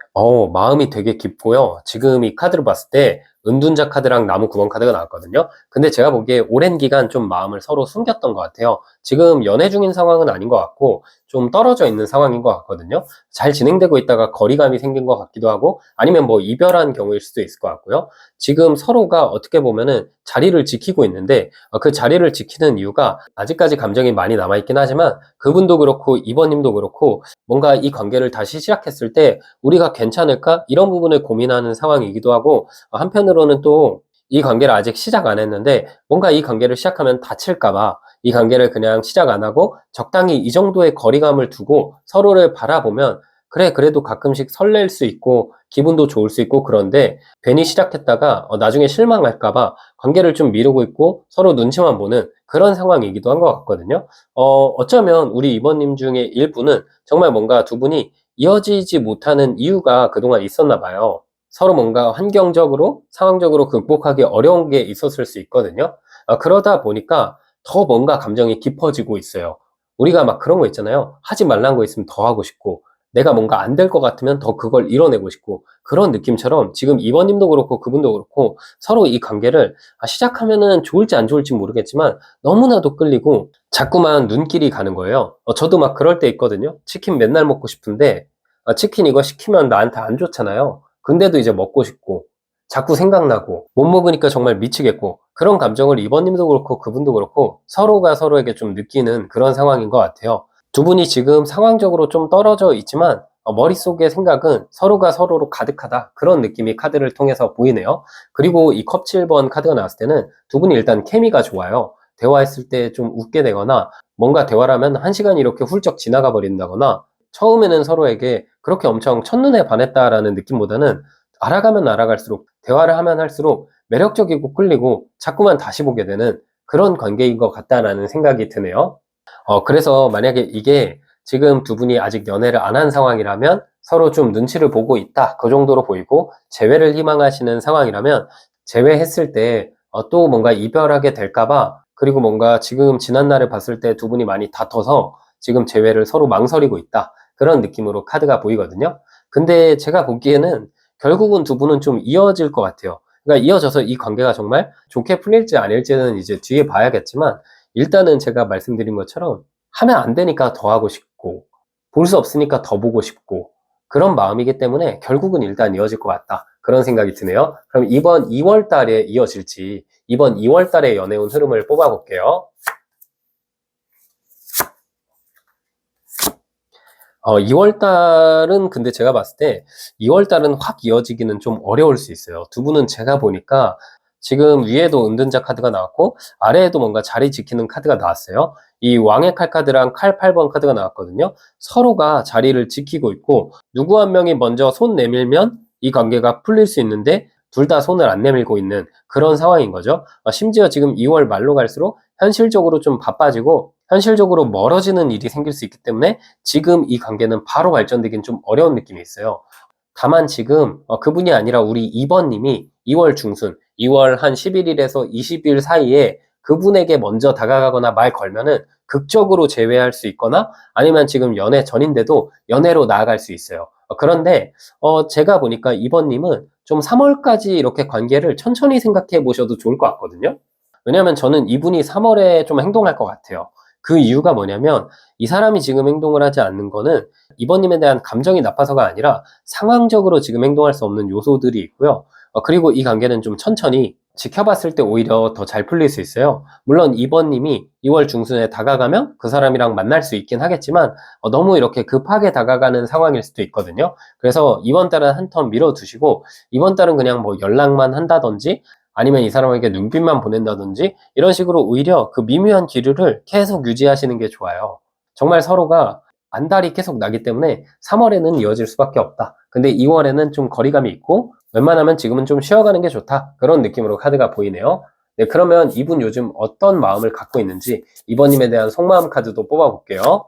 마음이 되게 깊고요. 지금 이 카드를 봤을 때 은둔자 카드랑 나무 9번 카드가 나왔거든요. 근데 제가 보기에 오랜 기간 좀 마음을 서로 숨겼던 것 같아요. 지금 연애 중인 상황은 아닌 것 같고 좀 떨어져 있는 상황인 것 같거든요. 잘 진행되고 있다가 거리감이 생긴 것 같기도 하고 아니면 뭐 이별한 경우일 수도 있을 것 같고요. 지금 서로가 어떻게 보면은 자리를 지키고 있는데 그 자리를 지키는 이유가 아직까지 감정이 많이 남아있긴 하지만 그분도 그렇고 이번님도 그렇고 뭔가 이 관계를 다시 시작했을 때 우리가 괜찮을까? 이런 부분을 고민하는 상황이기도 하고 한편으로는 또 이 관계를 아직 시작 안 했는데 뭔가 이 관계를 시작하면 다칠까 봐 이 관계를 그냥 시작 안 하고 적당히 이 정도의 거리감을 두고 서로를 바라보면 그래 그래도 가끔씩 설렐 수 있고 기분도 좋을 수 있고 그런데 괜히 시작했다가 나중에 실망할까 봐 관계를 좀 미루고 있고 서로 눈치만 보는 그런 상황이기도 한 것 같거든요. 어쩌면 우리 이번님 중에 일부는 정말 뭔가 두 분이 이어지지 못하는 이유가 그동안 있었나 봐요. 서로 뭔가 환경적으로, 상황적으로 극복하기 어려운 게 있었을 수 있거든요. 그러다 보니까 더 뭔가 감정이 깊어지고 있어요. 우리가 막 그런 거 있잖아요. 하지 말란 거 있으면 더 하고 싶고, 내가 뭔가 안 될 것 같으면 더 그걸 이뤄내고 싶고, 그런 느낌처럼 지금 이번님도 그렇고 그분도 그렇고 서로 이 관계를 시작하면은 좋을지 안 좋을지 모르겠지만 너무나도 끌리고 자꾸만 눈길이 가는 거예요. 저도 막 그럴 때 있거든요. 치킨 맨날 먹고 싶은데 치킨 이거 시키면 나한테 안 좋잖아요. 근데도 이제 먹고 싶고 자꾸 생각나고 못 먹으니까 정말 미치겠고 그런 감정을 이번님도 그렇고 그분도 그렇고 서로가 서로에게 좀 느끼는 그런 상황인 것 같아요. 두 분이 지금 상황적으로 좀 떨어져 있지만 머릿속의 생각은 서로가 서로로 가득하다 그런 느낌이 카드를 통해서 보이네요. 그리고 이 컵 7번 카드가 나왔을 때는 두 분이 일단 케미가 좋아요. 대화했을 때 좀 웃게 되거나 뭔가 대화를 하면 한 시간이 이렇게 훌쩍 지나가 버린다거나 처음에는 서로에게 그렇게 엄청 첫눈에 반했다라는 느낌보다는 알아가면 알아갈수록 대화를 하면 할수록 매력적이고 끌리고 자꾸만 다시 보게 되는 그런 관계인 것 같다라는 생각이 드네요. 그래서 만약에 이게 지금 두 분이 아직 연애를 안 한 상황이라면 서로 좀 눈치를 보고 있다. 그 정도로 보이고 재회를 희망하시는 상황이라면 재회했을 때 또 뭔가 이별하게 될까 봐 그리고 뭔가 지금 지난 날을 봤을 때 두 분이 많이 다퉈서 지금 재회를 서로 망설이고 있다. 그런 느낌으로 카드가 보이거든요. 근데 제가 보기에는 결국은 두 분은 좀 이어질 것 같아요. 그러니까 이어져서 이 관계가 정말 좋게 풀릴지 아닐지는 이제 뒤에 봐야겠지만 일단은 제가 말씀드린 것처럼 하면 안 되니까 더 하고 싶고 볼 수 없으니까 더 보고 싶고 그런 마음이기 때문에 결국은 일단 이어질 것 같다. 그런 생각이 드네요. 그럼 이번 2월 달에 이어질지 이번 2월 달에 연애운 흐름을 뽑아 볼게요. 2월 달은 근데 제가 봤을 때 2월 달은 확 이어지기는 좀 어려울 수 있어요. 두 분은 제가 보니까 지금 위에도 은둔자 카드가 나왔고 아래에도 뭔가 자리 지키는 카드가 나왔어요. 이 왕의 칼 카드랑 칼 8번 카드가 나왔거든요. 서로가 자리를 지키고 있고 누구 한 명이 먼저 손 내밀면 이 관계가 풀릴 수 있는데 둘 다 손을 안 내밀고 있는 그런 상황인 거죠. 심지어 지금 2월 말로 갈수록 현실적으로 좀 바빠지고 현실적으로 멀어지는 일이 생길 수 있기 때문에 지금 이 관계는 바로 발전되긴 좀 어려운 느낌이 있어요. 다만 지금 그분이 아니라 우리 2번님이 2월 중순, 2월 한 11일에서 20일 사이에 그분에게 먼저 다가가거나 말 걸면은 극적으로 재회할 수 있거나 아니면 지금 연애 전인데도 연애로 나아갈 수 있어요. 그런데 제가 보니까 2번님은 좀 3월까지 이렇게 관계를 천천히 생각해 보셔도 좋을 것 같거든요. 왜냐하면 저는 이분이 3월에 좀 행동할 것 같아요. 그 이유가 뭐냐면 이 사람이 지금 행동을 하지 않는 거는 이번님에 대한 감정이 나빠서가 아니라 상황적으로 지금 행동할 수 없는 요소들이 있고요. 그리고 이 관계는 좀 천천히 지켜봤을 때 오히려 더 잘 풀릴 수 있어요. 물론 이번님이 2월 중순에 다가가면 그 사람이랑 만날 수 있긴 하겠지만 너무 이렇게 급하게 다가가는 상황일 수도 있거든요. 그래서 이번 달은 한 턴 밀어두시고 이번 달은 그냥 뭐 연락만 한다든지 아니면 이 사람에게 눈빛만 보낸다든지 이런 식으로 오히려 그 미묘한 기류를 계속 유지하시는 게 좋아요. 정말 서로가 안달이 계속 나기 때문에 3월에는 이어질 수밖에 없다. 근데 2월에는 좀 거리감이 있고 웬만하면 지금은 좀 쉬어가는 게 좋다. 그런 느낌으로 카드가 보이네요. 네, 그러면 이분 요즘 어떤 마음을 갖고 있는지 이번님에 대한 속마음 카드도 뽑아볼게요.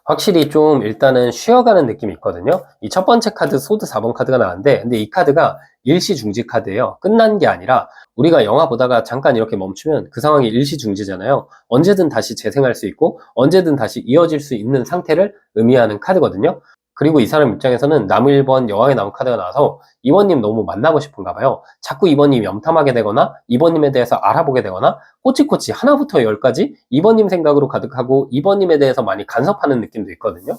확실히 좀 일단은 쉬어가는 느낌이 있거든요. 이 첫 번째 카드 소드 4번 카드가 나왔는데 근데 이 카드가 일시중지 카드예요. 끝난 게 아니라 우리가 영화 보다가 잠깐 이렇게 멈추면 그 상황이 일시중지잖아요. 언제든 다시 재생할 수 있고 언제든 다시 이어질 수 있는 상태를 의미하는 카드거든요. 그리고 이 사람 입장에서는 나무 1번, 여왕의 나무 카드가 나와서 2번님 너무 만나고 싶은가 봐요. 자꾸 2번님 염탐하게 되거나 2번님에 대해서 알아보게 되거나 꼬치꼬치 하나부터 열까지 2번님 생각으로 가득하고 2번님에 대해서 많이 간섭하는 느낌도 있거든요.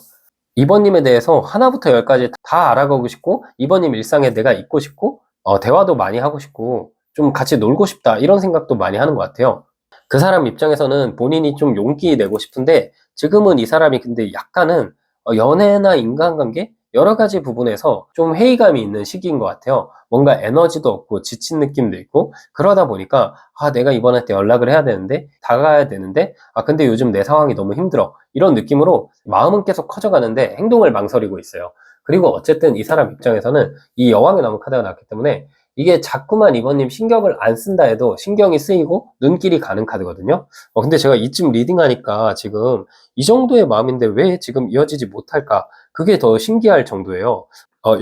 2번님에 대해서 하나부터 열까지 다 알아가고 싶고 2번님 일상에 내가 있고 싶고 대화도 많이 하고 싶고 좀 같이 놀고 싶다 이런 생각도 많이 하는 것 같아요. 그 사람 입장에서는 본인이 좀 용기 내고 싶은데 지금은 이 사람이 근데 약간은 연애나 인간관계 여러 가지 부분에서 좀 회의감이 있는 시기인 것 같아요. 뭔가 에너지도 없고 지친 느낌도 있고 그러다 보니까 내가 이번한테 연락을 해야 되는데 다가가야 되는데 근데 요즘 내 상황이 너무 힘들어 이런 느낌으로 마음은 계속 커져가는데 행동을 망설이고 있어요. 그리고 어쨌든 이 사람 입장에서는 이 여왕의 나무 카드가 나왔기 때문에 이게 자꾸만 이번님 신경을 안 쓴다 해도 신경이 쓰이고 눈길이 가는 카드거든요. 근데 제가 이쯤 리딩하니까 지금 이 정도의 마음인데 왜 지금 이어지지 못할까? 그게 더 신기할 정도예요.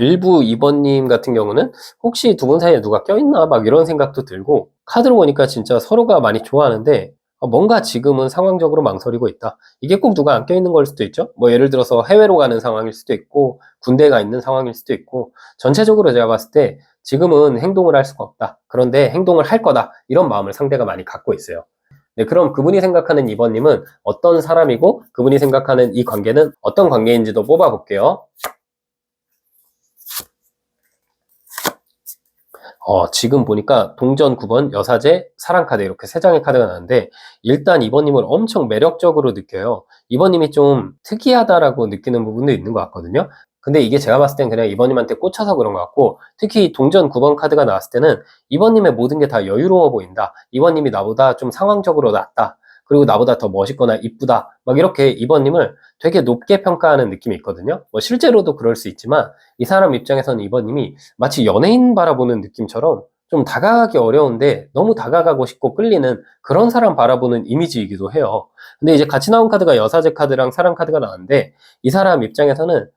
일부 2번님 같은 경우는 혹시 두 분 사이에 누가 껴있나? 막 이런 생각도 들고 카드로 보니까 진짜 서로가 많이 좋아하는데 뭔가 지금은 상황적으로 망설이고 있다. 이게 꼭 누가 안 껴있는 걸 수도 있죠. 뭐 예를 들어서 해외로 가는 상황일 수도 있고 군대가 있는 상황일 수도 있고 전체적으로 제가 봤을 때 지금은 행동을 할 수가 없다. 그런데 행동을 할 거다. 이런 마음을 상대가 많이 갖고 있어요. 네, 그럼 그분이 생각하는 2번님은 어떤 사람이고 그분이 생각하는 이 관계는 어떤 관계인지도 뽑아볼게요. 지금 보니까 동전 9번, 여사제, 사랑카드 이렇게 세 장의 카드가 나는데 일단 2번님을 엄청 매력적으로 느껴요. 2번님이 좀 특이하다라고 느끼는 부분도 있는 것 같거든요. 근데 이게 제가 봤을 땐 그냥 2번님한테 꽂혀서 그런 것 같고 특히 동전 9번 카드가 나왔을 때는 2번님의 모든 게 다 여유로워 보인다. 2번님이 나보다 좀 상황적으로 낫다. 그리고 나보다 더 멋있거나 이쁘다. 막 이렇게 2번님을 되게 높게 평가하는 느낌이 있거든요. 뭐 실제로도 그럴 수 있지만 이 사람 입장에서는 2번님이 마치 연예인 바라보는 느낌처럼 좀 다가가기 어려운데 너무 다가가고 싶고 끌리는 그런 사람 바라보는 이미지이기도 해요. 근데 이제 같이 나온 카드가 여사제 카드랑 사랑 카드가 나왔는데 이 사람 입장에서는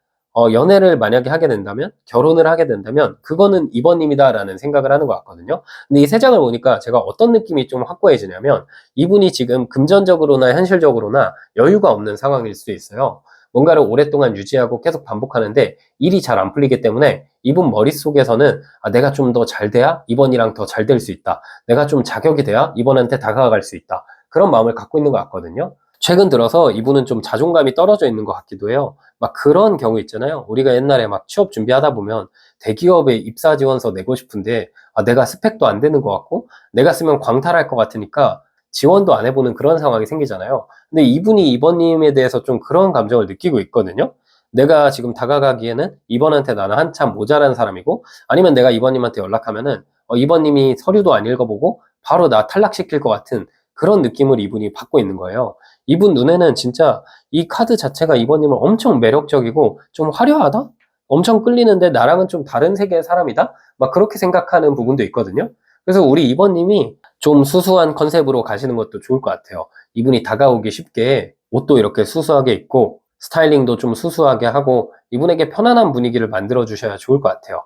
연애를 만약에 하게 된다면 결혼을 하게 된다면 그거는 2번님이다라는 생각을 하는 것 같거든요. 근데 이 세 장을 보니까 제가 어떤 느낌이 좀 확고해지냐면 이분이 지금 금전적으로나 현실적으로나 여유가 없는 상황일 수도 있어요. 뭔가를 오랫동안 유지하고 계속 반복하는데 일이 잘 안 풀리기 때문에 이분 머릿속에서는 내가 좀 더 잘 돼야 이번이랑 더 잘 될 수 있다. 내가 좀 자격이 돼야 이번한테 다가갈 수 있다. 그런 마음을 갖고 있는 것 같거든요. 최근 들어서 이분은 좀 자존감이 떨어져 있는 것 같기도 해요. 막 그런 경우 있잖아요. 우리가 옛날에 막 취업 준비하다 보면 대기업에 입사 지원서 내고 싶은데 내가 스펙도 안 되는 것 같고 내가 쓰면 광탈할 것 같으니까 지원도 안 해보는 그런 상황이 생기잖아요. 근데 이분이 이번님에 대해서 좀 그런 감정을 느끼고 있거든요. 내가 지금 다가가기에는 이번한테 나는 한참 모자란 사람이고 아니면 내가 이번님한테 연락하면은 이번님이 서류도 안 읽어보고 바로 나 탈락시킬 것 같은 그런 느낌을 이분이 받고 있는 거예요. 이분 눈에는 진짜 이 카드 자체가 이번님은 엄청 매력적이고 좀 화려하다? 엄청 끌리는데 나랑은 좀 다른 세계의 사람이다? 막 그렇게 생각하는 부분도 있거든요. 그래서 우리 이번님이 좀 수수한 컨셉으로 가시는 것도 좋을 것 같아요. 이분이 다가오기 쉽게 옷도 이렇게 수수하게 입고 스타일링도 좀 수수하게 하고 이분에게 편안한 분위기를 만들어 주셔야 좋을 것 같아요.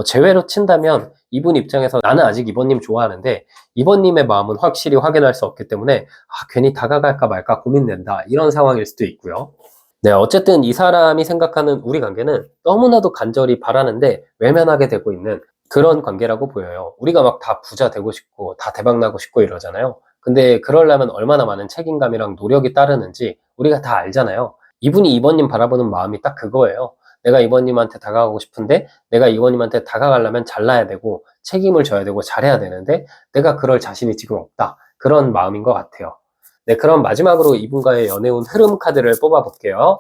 제외로 친다면 이분 입장에서 나는 아직 이번님 좋아하는데 이번님의 마음은 확실히 확인할 수 없기 때문에 괜히 다가갈까 말까 고민된다 이런 상황일 수도 있고요. 네, 어쨌든 이 사람이 생각하는 우리 관계는 너무나도 간절히 바라는데 외면하게 되고 있는 그런 관계라고 보여요. 우리가 막 다 부자 되고 싶고 다 대박 나고 싶고 이러잖아요. 근데 그러려면 얼마나 많은 책임감이랑 노력이 따르는지 우리가 다 알잖아요. 이분이 이번님 바라보는 마음이 딱 그거예요. 내가 이번님한테 다가가고 싶은데 내가 이번님한테 다가가려면 잘나야 되고 책임을 져야 되고 잘해야 되는데 내가 그럴 자신이 지금 없다. 그런 마음인 것 같아요. 네, 그럼 마지막으로 이분과의 연애운 흐름 카드를 뽑아볼게요.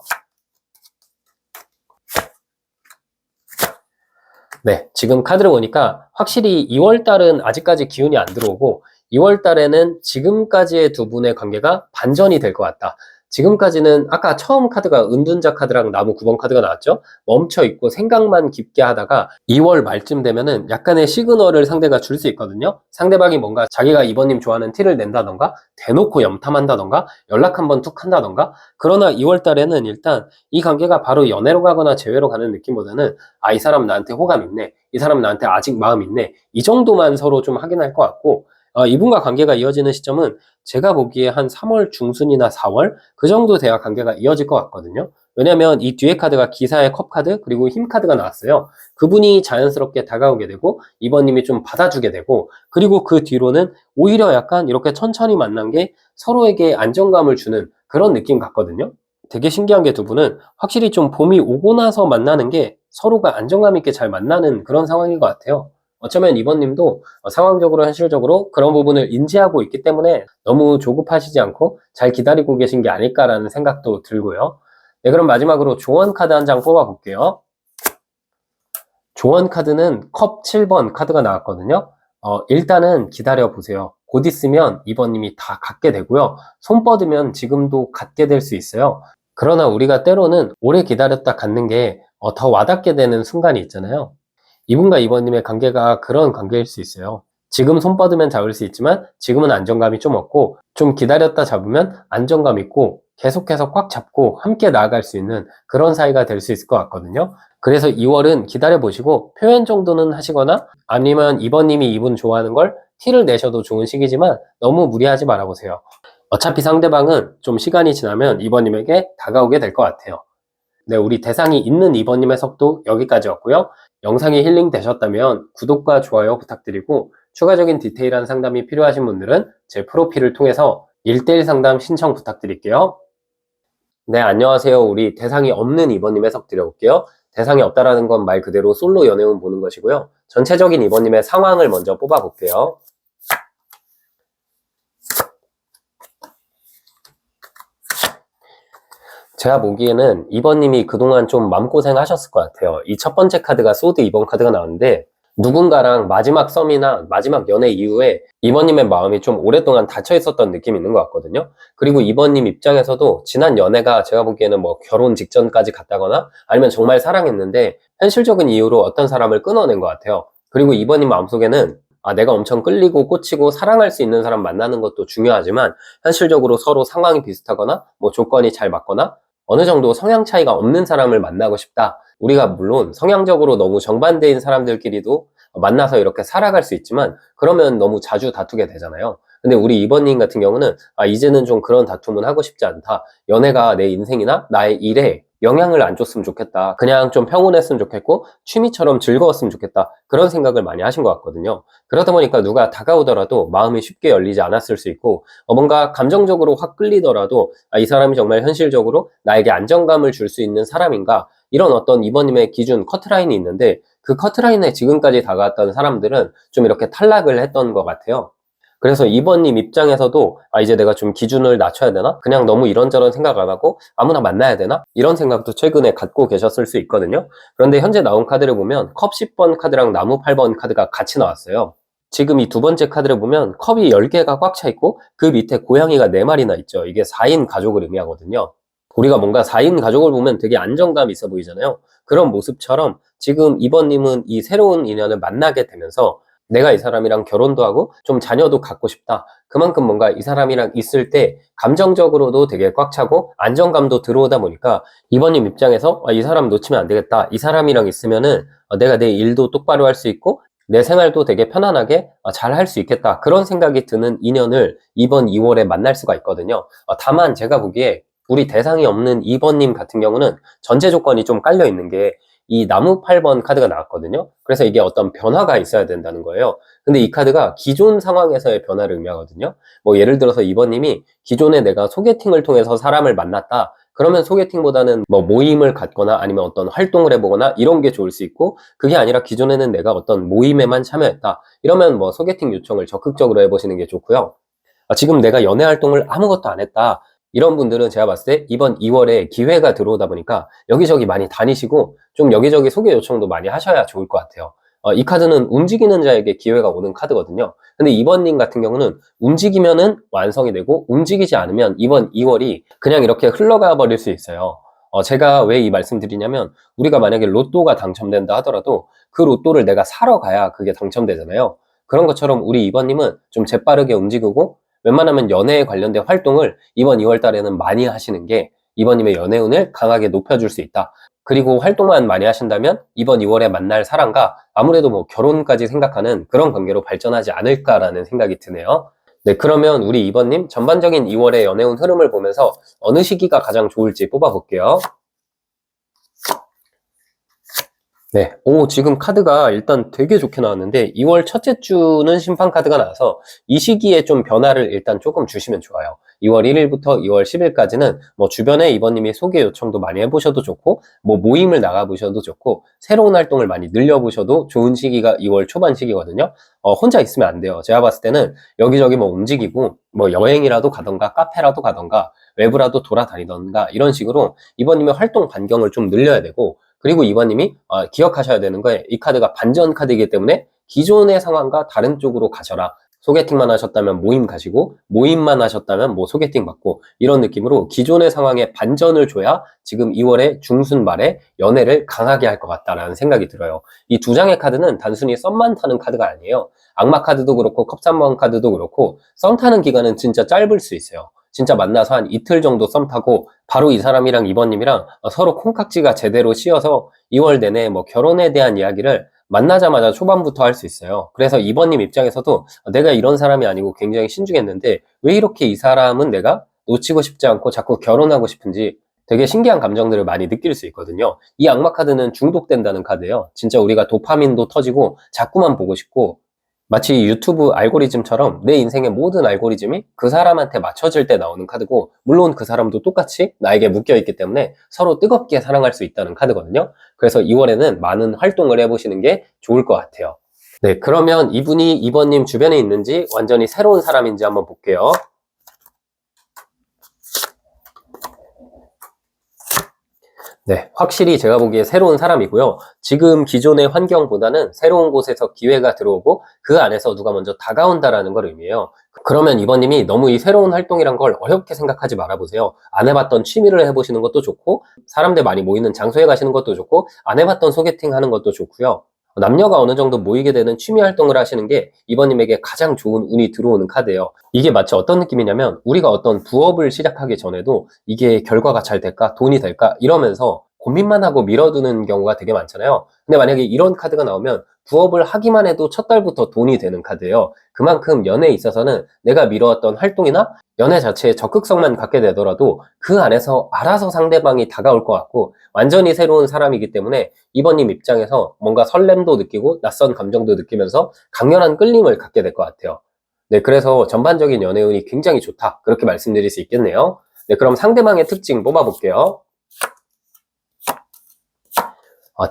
네, 지금 카드를 보니까 확실히 2월달은 아직까지 기운이 안 들어오고 2월달에는 지금까지의 두 분의 관계가 반전이 될 것 같다. 지금까지는 아까 처음 카드가 은둔자 카드랑 나무 9번 카드가 나왔죠? 멈춰있고 생각만 깊게 하다가 2월 말쯤 되면은 약간의 시그널을 상대가 줄 수 있거든요? 상대방이 뭔가 자기가 이번님 좋아하는 티를 낸다던가 대놓고 염탐한다던가 연락 한번 툭 한다던가 그러나 2월 달에는 일단 이 관계가 바로 연애로 가거나 재회로 가는 느낌보다는 이 사람 나한테 호감 있네. 이 사람 나한테 아직 마음 있네. 이 정도만 서로 좀 확인할 것 같고 이분과 관계가 이어지는 시점은 제가 보기에 한 3월 중순이나 4월 그 정도 돼야 관계가 이어질 것 같거든요. 왜냐면 이 뒤에 카드가 기사의 컵 카드 그리고 힘 카드가 나왔어요. 그분이 자연스럽게 다가오게 되고 이번님이 좀 받아주게 되고 그리고 그 뒤로는 오히려 약간 이렇게 천천히 만난 게 서로에게 안정감을 주는 그런 느낌 같거든요. 되게 신기한 게 두 분은 확실히 좀 봄이 오고 나서 만나는 게 서로가 안정감 있게 잘 만나는 그런 상황인 것 같아요. 어쩌면 이번님도 상황적으로 현실적으로 그런 부분을 인지하고 있기 때문에 너무 조급하시지 않고 잘 기다리고 계신 게 아닐까라는 생각도 들고요. 네, 그럼 마지막으로 조언 카드 한 장 뽑아 볼게요. 조언 카드는 컵 7번 카드가 나왔거든요. 일단은 기다려 보세요. 곧 있으면 이번님이 다 갖게 되고요. 손 뻗으면 지금도 갖게 될 수 있어요. 그러나 우리가 때로는 오래 기다렸다 갖는 게 더 와닿게 되는 순간이 있잖아요. 이분과 이번님의 관계가 그런 관계일 수 있어요. 지금 손 뻗으면 잡을 수 있지만 지금은 안정감이 좀 없고 좀 기다렸다 잡으면 안정감 있고 계속해서 꽉 잡고 함께 나아갈 수 있는 그런 사이가 될 수 있을 것 같거든요. 그래서 2월은 기다려 보시고 표현 정도는 하시거나 아니면 이번님이 이분 좋아하는 걸 티를 내셔도 좋은 시기지만 너무 무리하지 말아 보세요. 어차피 상대방은 좀 시간이 지나면 이번님에게 다가오게 될 것 같아요. 네, 우리 대상이 있는 이번님의 속도 여기까지였고요. 영상이 힐링 되셨다면 구독과 좋아요 부탁드리고 추가적인 디테일한 상담이 필요하신 분들은 제 프로필을 통해서 1대1 상담 신청 부탁드릴게요. 네, 안녕하세요. 우리 대상이 없는 이번님 해석 드려볼게요. 대상이 없다라는 건 말 그대로 솔로 연애운 보는 것이고요. 전체적인 이번님의 상황을 먼저 뽑아볼게요. 제가 보기에는 이번님이 그동안 좀 마음고생 하셨을 것 같아요. 이 첫 번째 카드가 소드 2번 카드가 나왔는데 누군가랑 마지막 썸이나 마지막 연애 이후에 이번님의 마음이 좀 오랫동안 닫혀 있었던 느낌이 있는 것 같거든요. 그리고 이번님 입장에서도 지난 연애가 제가 보기에는 뭐 결혼 직전까지 갔다거나 아니면 정말 사랑했는데 현실적인 이유로 어떤 사람을 끊어낸 것 같아요. 그리고 이번님 마음속에는 내가 엄청 끌리고 꽂히고 사랑할 수 있는 사람 만나는 것도 중요하지만 현실적으로 서로 상황이 비슷하거나 뭐 조건이 잘 맞거나 어느 정도 성향 차이가 없는 사람을 만나고 싶다. 우리가 물론 성향적으로 너무 정반대인 사람들끼리도 만나서 이렇게 살아갈 수 있지만 그러면 너무 자주 다투게 되잖아요. 근데 우리 이번님 같은 경우는 이제는 좀 그런 다툼은 하고 싶지 않다. 연애가 내 인생이나 나의 일에 영향을 안 줬으면 좋겠다. 그냥 좀 평온했으면 좋겠고 취미처럼 즐거웠으면 좋겠다. 그런 생각을 많이 하신 것 같거든요. 그러다 보니까 누가 다가오더라도 마음이 쉽게 열리지 않았을 수 있고 뭔가 감정적으로 확 끌리더라도 이 사람이 정말 현실적으로 나에게 안정감을 줄 수 있는 사람인가 이런 어떤 이번님의 기준 커트라인이 있는데 그 커트라인에 지금까지 다가왔던 사람들은 좀 이렇게 탈락을 했던 것 같아요. 그래서 이번님 입장에서도 이제 내가 좀 기준을 낮춰야 되나? 그냥 너무 이런저런 생각 안 하고 아무나 만나야 되나? 이런 생각도 최근에 갖고 계셨을 수 있거든요. 그런데 현재 나온 카드를 보면 컵 10번 카드랑 나무 8번 카드가 같이 나왔어요. 지금 이 두 번째 카드를 보면 컵이 10개가 꽉 차 있고 그 밑에 고양이가 4마리나 있죠. 이게 4인 가족을 의미하거든요. 우리가 뭔가 4인 가족을 보면 되게 안정감 있어 보이잖아요. 그런 모습처럼 지금 이번님은 이 새로운 인연을 만나게 되면서 내가 이 사람이랑 결혼도 하고 좀 자녀도 갖고 싶다. 그만큼 뭔가 이 사람이랑 있을 때 감정적으로도 되게 꽉 차고 안정감도 들어오다 보니까 이번님 입장에서 이 사람 놓치면 안 되겠다. 이 사람이랑 있으면은 내가 내 일도 똑바로 할 수 있고 내 생활도 되게 편안하게 잘 할 수 있겠다. 그런 생각이 드는 인연을 이번 2월에 만날 수가 있거든요. 다만 제가 보기에 우리 대상이 없는 2번님 같은 경우는 전제 조건이 좀 깔려 있는 게 이 나무 8번 카드가 나왔거든요. 그래서 이게 어떤 변화가 있어야 된다는 거예요. 근데 이 카드가 기존 상황에서의 변화를 의미하거든요. 뭐 예를 들어서 2번님이 기존에 내가 소개팅을 통해서 사람을 만났다. 그러면 소개팅보다는 뭐 모임을 갖거나 아니면 어떤 활동을 해보거나 이런 게 좋을 수 있고 그게 아니라 기존에는 내가 어떤 모임에만 참여했다. 이러면 뭐 소개팅 요청을 적극적으로 해보시는 게 좋고요. 지금 내가 연애 활동을 아무것도 안 했다. 이런 분들은 제가 봤을 때 이번 2월에 기회가 들어오다 보니까 여기저기 많이 다니시고 좀 여기저기 소개 요청도 많이 하셔야 좋을 것 같아요. 이 카드는 움직이는 자에게 기회가 오는 카드거든요. 근데 이번님 같은 경우는 움직이면은 완성이 되고 움직이지 않으면 이번 2월이 그냥 이렇게 흘러가 버릴 수 있어요. 제가 왜 이 말씀 드리냐면 우리가 만약에 로또가 당첨된다 하더라도 그 로또를 내가 사러 가야 그게 당첨되잖아요. 그런 것처럼 우리 이번님은 좀 재빠르게 움직이고 웬만하면 연애에 관련된 활동을 이번 2월 달에는 많이 하시는 게 이번님의 연애운을 강하게 높여줄 수 있다. 그리고 활동만 많이 하신다면 이번 2월에 만날 사람과 아무래도 뭐 결혼까지 생각하는 그런 관계로 발전하지 않을까라는 생각이 드네요. 네, 그러면 우리 이번님 전반적인 2월의 연애운 흐름을 보면서 어느 시기가 가장 좋을지 뽑아볼게요. 네. 지금 카드가 일단 되게 좋게 나왔는데 2월 첫째 주는 심판 카드가 나와서 이 시기에 좀 변화를 일단 조금 주시면 좋아요. 2월 1일부터 2월 10일까지는 뭐 주변에 이번님이 소개 요청도 많이 해보셔도 좋고 뭐 모임을 나가보셔도 좋고 새로운 활동을 많이 늘려보셔도 좋은 시기가 2월 초반 시기거든요. 혼자 있으면 안 돼요. 제가 봤을 때는 여기저기 뭐 움직이고 뭐 여행이라도 가던가 카페라도 가던가 외부라도 돌아다니던가 이런 식으로 이번님의 활동 반경을 좀 늘려야 되고 그리고 이번님이 기억하셔야 되는 거에 이 카드가 반전 카드이기 때문에 기존의 상황과 다른 쪽으로 가셔라. 소개팅만 하셨다면 모임 가시고 모임만 하셨다면 뭐 소개팅 받고 이런 느낌으로 기존의 상황에 반전을 줘야 지금 2월의 중순 말에 연애를 강하게 할 것 같다라는 생각이 들어요. 이 두 장의 카드는 단순히 썸만 타는 카드가 아니에요. 악마 카드도 그렇고 컵 3번 카드도 그렇고 썸 타는 기간은 진짜 짧을 수 있어요. 진짜 만나서 한 이틀 정도 썸 타고 바로 이 사람이랑 이번님이랑 서로 콩깍지가 제대로 씌어서 2월 내내 뭐 결혼에 대한 이야기를 만나자마자 초반부터 할 수 있어요. 그래서 이번님 입장에서도 내가 이런 사람이 아니고 굉장히 신중했는데 왜 이렇게 이 사람은 내가 놓치고 싶지 않고 자꾸 결혼하고 싶은지 되게 신기한 감정들을 많이 느낄 수 있거든요. 이 악마 카드는 중독된다는 카드예요. 진짜 우리가 도파민도 터지고 자꾸만 보고 싶고 마치 유튜브 알고리즘처럼 내 인생의 모든 알고리즘이 그 사람한테 맞춰질 때 나오는 카드고 물론 그 사람도 똑같이 나에게 묶여있기 때문에 서로 뜨겁게 사랑할 수 있다는 카드거든요. 그래서 2월에는 많은 활동을 해보시는 게 좋을 것 같아요. 네, 그러면 이분이 이번님 주변에 있는지 완전히 새로운 사람인지 한번 볼게요. 네, 확실히 제가 보기에 새로운 사람이고요. 지금 기존의 환경보다는 새로운 곳에서 기회가 들어오고 그 안에서 누가 먼저 다가온다라는 걸 의미해요. 그러면 이번님이 너무 이 새로운 활동이란 걸 어렵게 생각하지 말아보세요. 안 해봤던 취미를 해보시는 것도 좋고 사람들 많이 모이는 장소에 가시는 것도 좋고 안 해봤던 소개팅 하는 것도 좋고요. 남녀가 어느 정도 모이게 되는 취미 활동을 하시는 게 이번님에게 가장 좋은 운이 들어오는 카드예요. 이게 마치 어떤 느낌이냐면 우리가 어떤 부업을 시작하기 전에도 이게 결과가 잘 될까? 돈이 될까? 이러면서 고민만 하고 미뤄두는 경우가 되게 많잖아요. 근데 만약에 이런 카드가 나오면 부업을 하기만 해도 첫 달부터 돈이 되는 카드예요. 그만큼 연애에 있어서는 내가 미뤄왔던 활동이나 연애 자체에 적극성만 갖게 되더라도 그 안에서 알아서 상대방이 다가올 것 같고 완전히 새로운 사람이기 때문에 이번님 입장에서 뭔가 설렘도 느끼고 낯선 감정도 느끼면서 강렬한 끌림을 갖게 될 것 같아요. 네, 그래서 전반적인 연애운이 굉장히 좋다. 그렇게 말씀드릴 수 있겠네요. 네, 그럼 상대방의 특징 뽑아볼게요.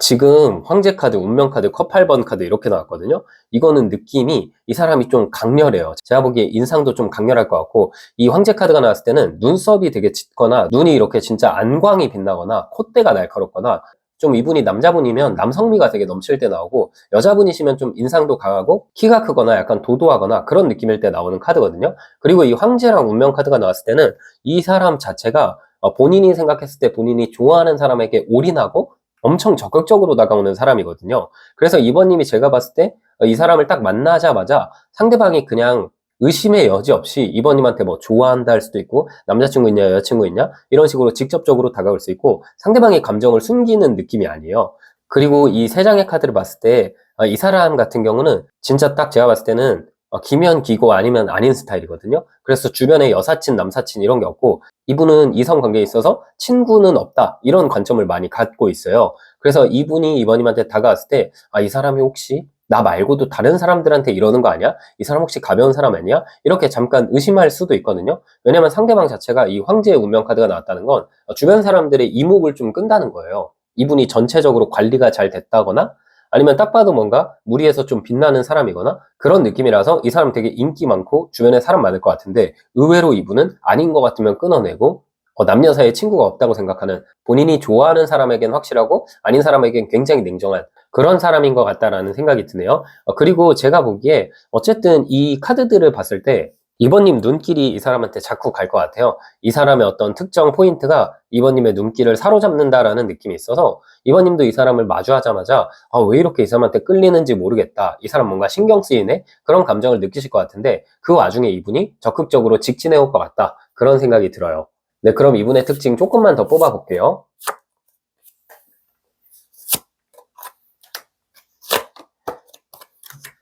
지금 황제 카드, 운명 카드, 컵 8번 카드 이렇게 나왔거든요. 이거는 느낌이 이 사람이 좀 강렬해요. 제가 보기에 인상도 좀 강렬할 것 같고 이 황제 카드가 나왔을 때는 눈썹이 되게 짙거나 눈이 이렇게 진짜 안광이 빛나거나 콧대가 날카롭거나 좀 이분이 남자분이면 남성미가 되게 넘칠 때 나오고 여자분이시면 좀 인상도 강하고 키가 크거나 약간 도도하거나 그런 느낌일 때 나오는 카드거든요. 그리고 이 황제랑 운명 카드가 나왔을 때는 이 사람 자체가 본인이 생각했을 때 본인이 좋아하는 사람에게 올인하고 엄청 적극적으로 다가오는 사람이거든요. 그래서 이번님이 제가 봤을 때 이 사람을 딱 만나자마자 상대방이 그냥 의심의 여지 없이 이번님한테 뭐 좋아한다 할 수도 있고 남자친구 있냐 여자친구 있냐 이런 식으로 직접적으로 다가올 수 있고 상대방의 감정을 숨기는 느낌이 아니에요. 그리고 이 세 장의 카드를 봤을 때 이 사람 같은 경우는 진짜 딱 제가 봤을 때는 기면 기고 아니면 아닌 스타일이거든요. 그래서 주변에 여사친 남사친 이런 게 없고 이분은 이성 관계에 있어서 친구는 없다 이런 관점을 많이 갖고 있어요. 그래서 이분이 이번님한테 다가왔을 때 이 사람이 혹시 나 말고도 다른 사람들한테 이러는 거 아니야? 이 사람 혹시 가벼운 사람 아니야? 이렇게 잠깐 의심할 수도 있거든요. 왜냐면 상대방 자체가 이 황제의 운명 카드가 나왔다는 건 주변 사람들의 이목을 좀 끈다는 거예요. 이분이 전체적으로 관리가 잘 됐다거나 아니면 딱 봐도 뭔가 무리해서 좀 빛나는 사람이거나 그런 느낌이라서 이 사람 되게 인기 많고 주변에 사람 많을 것 같은데 의외로 이분은 아닌 것 같으면 끊어내고 남녀 사이에 친구가 없다고 생각하는 본인이 좋아하는 사람에겐 확실하고 아닌 사람에겐 굉장히 냉정한 그런 사람인 것 같다라는 생각이 드네요. 그리고 제가 보기에 어쨌든 이 카드들을 봤을 때 이번님 눈길이 이 사람한테 자꾸 갈 것 같아요. 이 사람의 어떤 특정 포인트가 이번님의 눈길을 사로잡는다라는 느낌이 있어서 이번님도 이 사람을 마주하자마자 왜 이렇게 이 사람한테 끌리는지 모르겠다. 이 사람 뭔가 신경 쓰이네? 그런 감정을 느끼실 것 같은데 그 와중에 이분이 적극적으로 직진해 올 것 같다. 그런 생각이 들어요. 네, 그럼 이분의 특징 조금만 더 뽑아볼게요.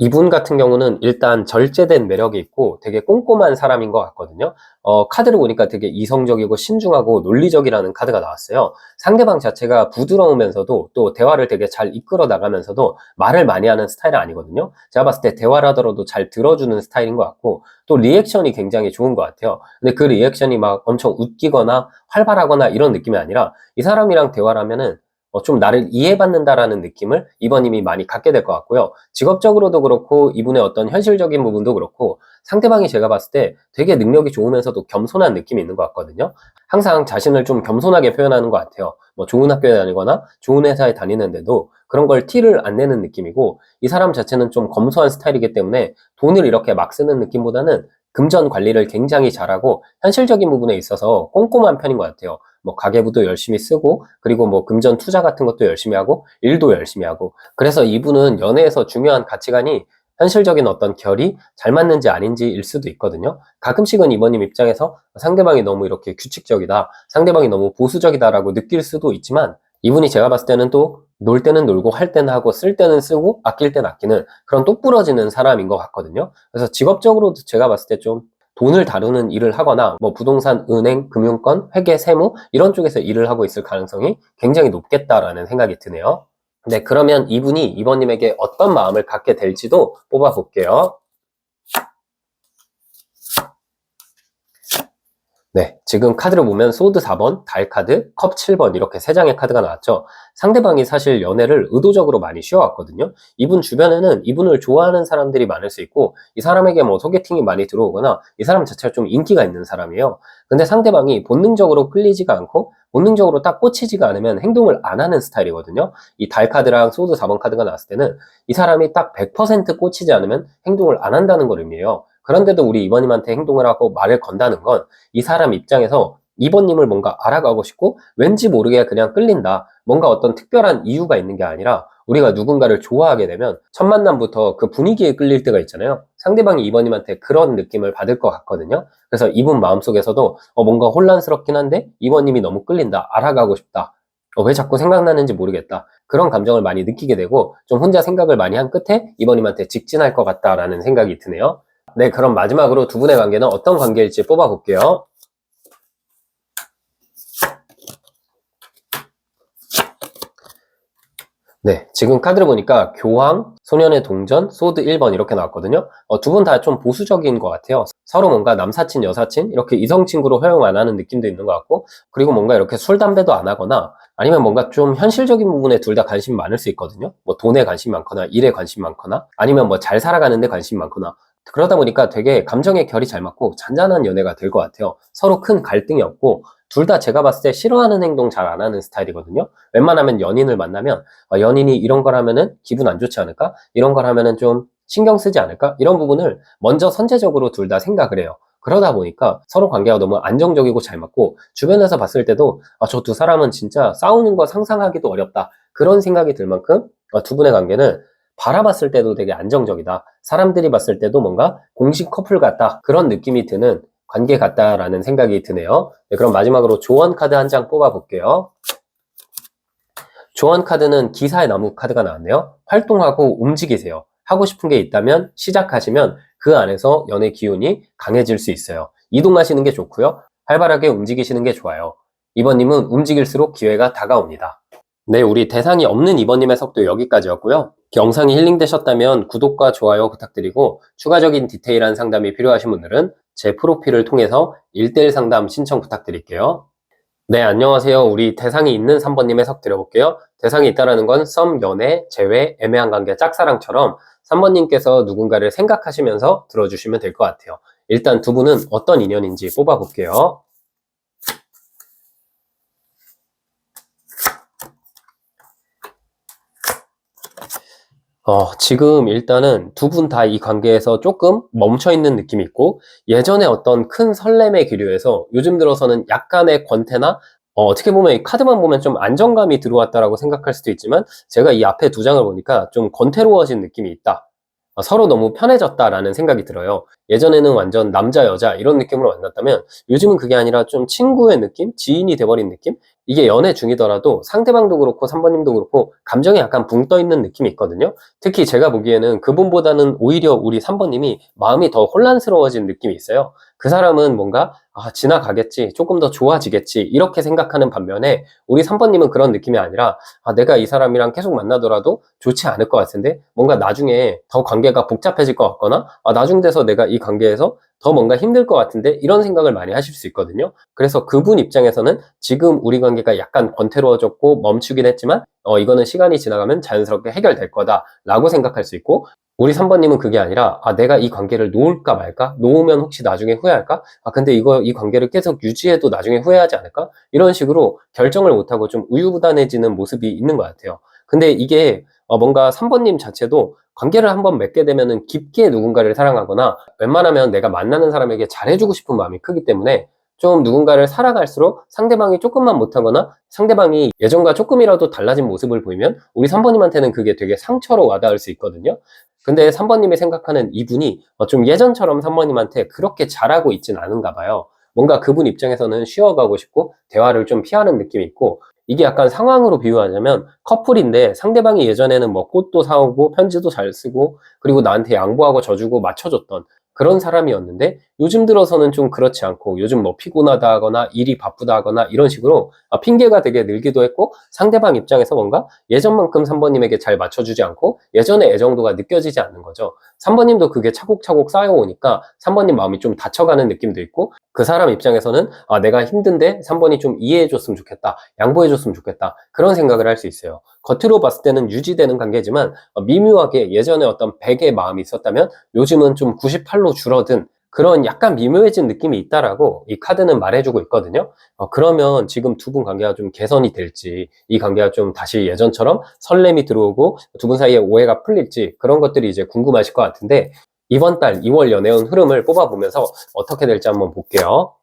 이분 같은 경우는 일단 절제된 매력이 있고 되게 꼼꼼한 사람인 것 같거든요. 카드를 보니까 되게 이성적이고 신중하고 논리적이라는 카드가 나왔어요. 상대방 자체가 부드러우면서도 또 대화를 되게 잘 이끌어 나가면서도 말을 많이 하는 스타일은 아니거든요. 제가 봤을 때 대화를 하더라도 잘 들어주는 스타일인 것 같고 또 리액션이 굉장히 좋은 것 같아요. 근데 그 리액션이 막 엄청 웃기거나 활발하거나 이런 느낌이 아니라 이 사람이랑 대화를 하면은 좀 나를 이해받는다라는 느낌을 이번님이 많이 갖게 될 것 같고요. 직업적으로도 그렇고 이분의 어떤 현실적인 부분도 그렇고 상대방이 제가 봤을 때 되게 능력이 좋으면서도 겸손한 느낌이 있는 것 같거든요. 항상 자신을 좀 겸손하게 표현하는 것 같아요. 뭐 좋은 학교에 다니거나 좋은 회사에 다니는데도 그런 걸 티를 안 내는 느낌이고 이 사람 자체는 좀 검소한 스타일이기 때문에 돈을 이렇게 막 쓰는 느낌보다는 금전 관리를 굉장히 잘하고 현실적인 부분에 있어서 꼼꼼한 편인 것 같아요. 뭐 가계부도 열심히 쓰고 그리고 뭐 금전 투자 같은 것도 열심히 하고 일도 열심히 하고 그래서 이분은 연애에서 중요한 가치관이 현실적인 어떤 결이 잘 맞는지 아닌지일 수도 있거든요. 가끔씩은 이번님 입장에서 상대방이 너무 이렇게 규칙적이다, 상대방이 너무 보수적이다라고 느낄 수도 있지만 이분이 제가 봤을 때는 또 놀 때는 놀고 할 때는 하고 쓸 때는 쓰고 아낄 때는 아끼는 그런 똑부러지는 사람인 것 같거든요. 그래서 직업적으로도 제가 봤을 때 좀 돈을 다루는 일을 하거나 뭐 부동산, 은행, 금융권, 회계, 세무 이런 쪽에서 일을 하고 있을 가능성이 굉장히 높겠다라는 생각이 드네요. 네, 그러면 이분이 이번님에게 어떤 마음을 갖게 될지도 뽑아볼게요. 네, 지금 카드를 보면 소드 4번, 달 카드, 컵 7번 이렇게 3장의 카드가 나왔죠. 상대방이 사실 연애를 의도적으로 많이 쉬어왔거든요. 이분 주변에는 이분을 좋아하는 사람들이 많을 수 있고 이 사람에게 뭐 소개팅이 많이 들어오거나 이 사람 자체가 좀 인기가 있는 사람이에요. 근데 상대방이 본능적으로 끌리지가 않고 본능적으로 딱 꽂히지가 않으면 행동을 안 하는 스타일이거든요. 이 달 카드랑 소드 4번 카드가 나왔을 때는 이 사람이 딱 100% 꽂히지 않으면 행동을 안 한다는 걸 의미해요. 그런데도 우리 이번님한테 행동을 하고 말을 건다는 건 이 사람 입장에서 이번님을 뭔가 알아가고 싶고 왠지 모르게 그냥 끌린다. 뭔가 어떤 특별한 이유가 있는 게 아니라 우리가 누군가를 좋아하게 되면 첫 만남부터 그 분위기에 끌릴 때가 있잖아요. 상대방이 이번님한테 그런 느낌을 받을 것 같거든요. 그래서 이분 마음속에서도 뭔가 혼란스럽긴 한데 이번님이 너무 끌린다. 알아가고 싶다. 왜 자꾸 생각나는지 모르겠다. 그런 감정을 많이 느끼게 되고 좀 혼자 생각을 많이 한 끝에 이번님한테 직진할 것 같다라는 생각이 드네요. 네, 그럼 마지막으로 두 분의 관계는 어떤 관계일지 뽑아볼게요. 네, 지금 카드를 보니까 교황, 소년의 동전, 소드 1번 이렇게 나왔거든요. 두 분 다 좀 보수적인 것 같아요. 서로 뭔가 남사친, 여사친 이렇게 이성친구로 허용 안 하는 느낌도 있는 것 같고 그리고 뭔가 이렇게 술, 담배도 안 하거나 아니면 뭔가 좀 현실적인 부분에 둘 다 관심이 많을 수 있거든요. 뭐 돈에 관심이 많거나 일에 관심이 많거나 아니면 뭐 잘 살아가는 데 관심이 많거나 그러다 보니까 되게 감정의 결이 잘 맞고 잔잔한 연애가 될 것 같아요. 서로 큰 갈등이 없고 둘 다 제가 봤을 때 싫어하는 행동 잘 안 하는 스타일이거든요. 웬만하면 연인을 만나면 연인이 이런 걸 하면은 기분 안 좋지 않을까? 이런 걸 하면은 좀 신경 쓰지 않을까? 이런 부분을 먼저 선제적으로 둘 다 생각을 해요. 그러다 보니까 서로 관계가 너무 안정적이고 잘 맞고 주변에서 봤을 때도 저 두 사람은 진짜 싸우는 거 상상하기도 어렵다. 그런 생각이 들 만큼 두 분의 관계는 바라봤을 때도 되게 안정적이다. 사람들이 봤을 때도 뭔가 공식 커플 같다. 그런 느낌이 드는 관계 같다라는 생각이 드네요. 네, 그럼 마지막으로 조언 카드 한 장 뽑아볼게요. 조언 카드는 기사의 나무 카드가 나왔네요. 활동하고 움직이세요. 하고 싶은 게 있다면 시작하시면 그 안에서 연애 기운이 강해질 수 있어요. 이동하시는 게 좋고요. 활발하게 움직이시는 게 좋아요. 이번님은 움직일수록 기회가 다가옵니다. 네, 우리 대상이 없는 이번님 해석도 여기까지였고요. 영상이 힐링되셨다면 구독과 좋아요 부탁드리고 추가적인 디테일한 상담이 필요하신 분들은 제 프로필을 통해서 1대1 상담 신청 부탁드릴게요. 네, 안녕하세요. 우리 대상이 있는 3번님 해석 드려볼게요. 대상이 있다라는 건 썸, 연애, 재회, 애매한 관계, 짝사랑처럼 3번님께서 누군가를 생각하시면서 들어주시면 될 것 같아요. 일단 두 분은 어떤 인연인지 뽑아볼게요. 지금 일단은 두 분 다 이 관계에서 조금 멈춰있는 느낌이 있고 예전에 어떤 큰 설렘의 기류에서 요즘 들어서는 약간의 권태나 어떻게 보면 이 카드만 보면 좀 안정감이 들어왔다라고 생각할 수도 있지만 제가 이 앞에 두 장을 보니까 좀 권태로워진 느낌이 있다. 서로 너무 편해졌다라는 생각이 들어요. 예전에는 완전 남자, 여자 이런 느낌으로 만났다면 요즘은 그게 아니라 좀 친구의 느낌? 지인이 돼버린 느낌? 이게 연애 중이더라도 상대방도 그렇고 3번님도 그렇고 감정이 약간 붕 떠 있는 느낌이 있거든요. 특히 제가 보기에는 그분보다는 오히려 우리 3번님이 마음이 더 혼란스러워진 느낌이 있어요. 그 사람은 뭔가 지나가겠지, 조금 더 좋아지겠지 이렇게 생각하는 반면에 우리 3번님은 그런 느낌이 아니라 내가 이 사람이랑 계속 만나더라도 좋지 않을 것 같은데 뭔가 나중에 더 관계가 복잡해질 것 같거나 나중 돼서 내가 이 관계에서 더 뭔가 힘들 것 같은데 이런 생각을 많이 하실 수 있거든요. 그래서 그분 입장에서는 지금 우리 관계가 약간 권태로워졌고 멈추긴 했지만 이거는 시간이 지나가면 자연스럽게 해결될 거다 라고 생각할 수 있고, 우리 3번님은 그게 아니라 내가 이 관계를 놓을까 말까? 놓으면 혹시 나중에 후회할까? 근데 이 관계를 계속 유지해도 나중에 후회하지 않을까? 이런 식으로 결정을 못하고 좀 우유부단해지는 모습이 있는 것 같아요. 근데 이게 뭔가 3번님 자체도 관계를 한번 맺게 되면은 깊게 누군가를 사랑하거나 웬만하면 내가 만나는 사람에게 잘해주고 싶은 마음이 크기 때문에 좀 누군가를 살아갈수록 상대방이 조금만 못하거나 상대방이 예전과 조금이라도 달라진 모습을 보이면 우리 3번님한테는 그게 되게 상처로 와닿을 수 있거든요. 근데 3번님이 생각하는 이분이 좀 예전처럼 3번님한테 그렇게 잘하고 있진 않은가 봐요. 뭔가 그분 입장에서는 쉬어가고 싶고 대화를 좀 피하는 느낌이 있고, 이게 약간 상황으로 비유하자면 커플인데 상대방이 예전에는 뭐 꽃도 사오고 편지도 잘 쓰고 그리고 나한테 양보하고 져주고 맞춰줬던 그런 사람이었는데 요즘 들어서는 좀 그렇지 않고 요즘 뭐 피곤하다 하거나 일이 바쁘다 하거나 이런 식으로 핑계가 되게 늘기도 했고, 상대방 입장에서 뭔가 예전만큼 3번님에게 잘 맞춰주지 않고 예전의 애정도가 느껴지지 않는 거죠. 3번님도 그게 차곡차곡 쌓여오니까 3번님 마음이 좀 다쳐가는 느낌도 있고, 그 사람 입장에서는 내가 힘든데 3번이 좀 이해해줬으면 좋겠다, 양보해줬으면 좋겠다, 그런 생각을 할 수 있어요. 겉으로 봤을 때는 유지되는 관계지만 미묘하게 예전에 어떤 100의 마음이 있었다면 요즘은 좀 98로 줄어든 그런 약간 미묘해진 느낌이 있다라고 이 카드는 말해주고 있거든요. 그러면 지금 두 분 관계가 좀 개선이 될지, 이 관계가 좀 다시 예전처럼 설렘이 들어오고 두 분 사이에 오해가 풀릴지 그런 것들이 이제 궁금하실 것 같은데, 이번 달 2월 연애운 흐름을 뽑아보면서 어떻게 될지 한번 볼게요.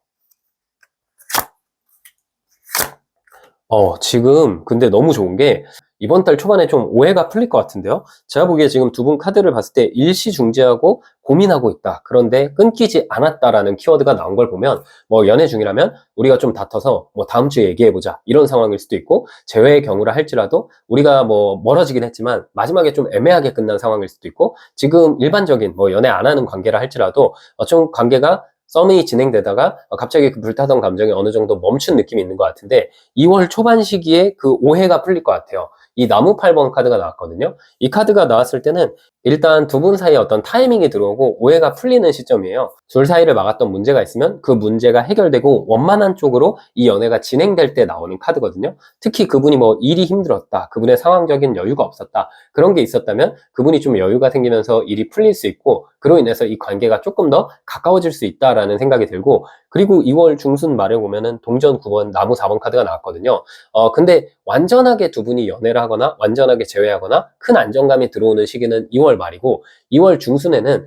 지금 근데 너무 좋은 게 이번 달 초반에 좀 오해가 풀릴 것 같은데요. 제가 보기에 지금 두 분 카드를 봤을 때 일시중지하고 고민하고 있다, 그런데 끊기지 않았다라는 키워드가 나온 걸 보면 뭐 연애 중이라면 우리가 좀 다퉈서 뭐 다음 주에 얘기해보자 이런 상황일 수도 있고, 재회의 경우라 할지라도 우리가 뭐 멀어지긴 했지만 마지막에 좀 애매하게 끝난 상황일 수도 있고, 지금 일반적인 뭐 연애 안 하는 관계라 할지라도 좀 관계가 썸이 진행되다가 갑자기 그 불타던 감정이 어느 정도 멈춘 느낌이 있는 것 같은데 2월 초반 시기에 그 오해가 풀릴 것 같아요. 이 나무 8번 카드가 나왔거든요. 이 카드가 나왔을 때는 일단 두 분 사이에 어떤 타이밍이 들어오고 오해가 풀리는 시점이에요. 둘 사이를 막았던 문제가 있으면 그 문제가 해결되고 원만한 쪽으로 이 연애가 진행될 때 나오는 카드거든요. 특히 그분이 뭐 일이 힘들었다, 그분의 상황적인 여유가 없었다, 그런 게 있었다면 그분이 좀 여유가 생기면서 일이 풀릴 수 있고 그로 인해서 이 관계가 조금 더 가까워질 수 있다라는 생각이 들고, 그리고 2월 중순 말에 보면은 동전 9번 나무 4번 카드가 나왔거든요. 근데 완전하게 두 분이 연애를 하거나 완전하게 재회하거나 큰 안정감이 들어오는 시기는 2월 말이고, 2월 중순에는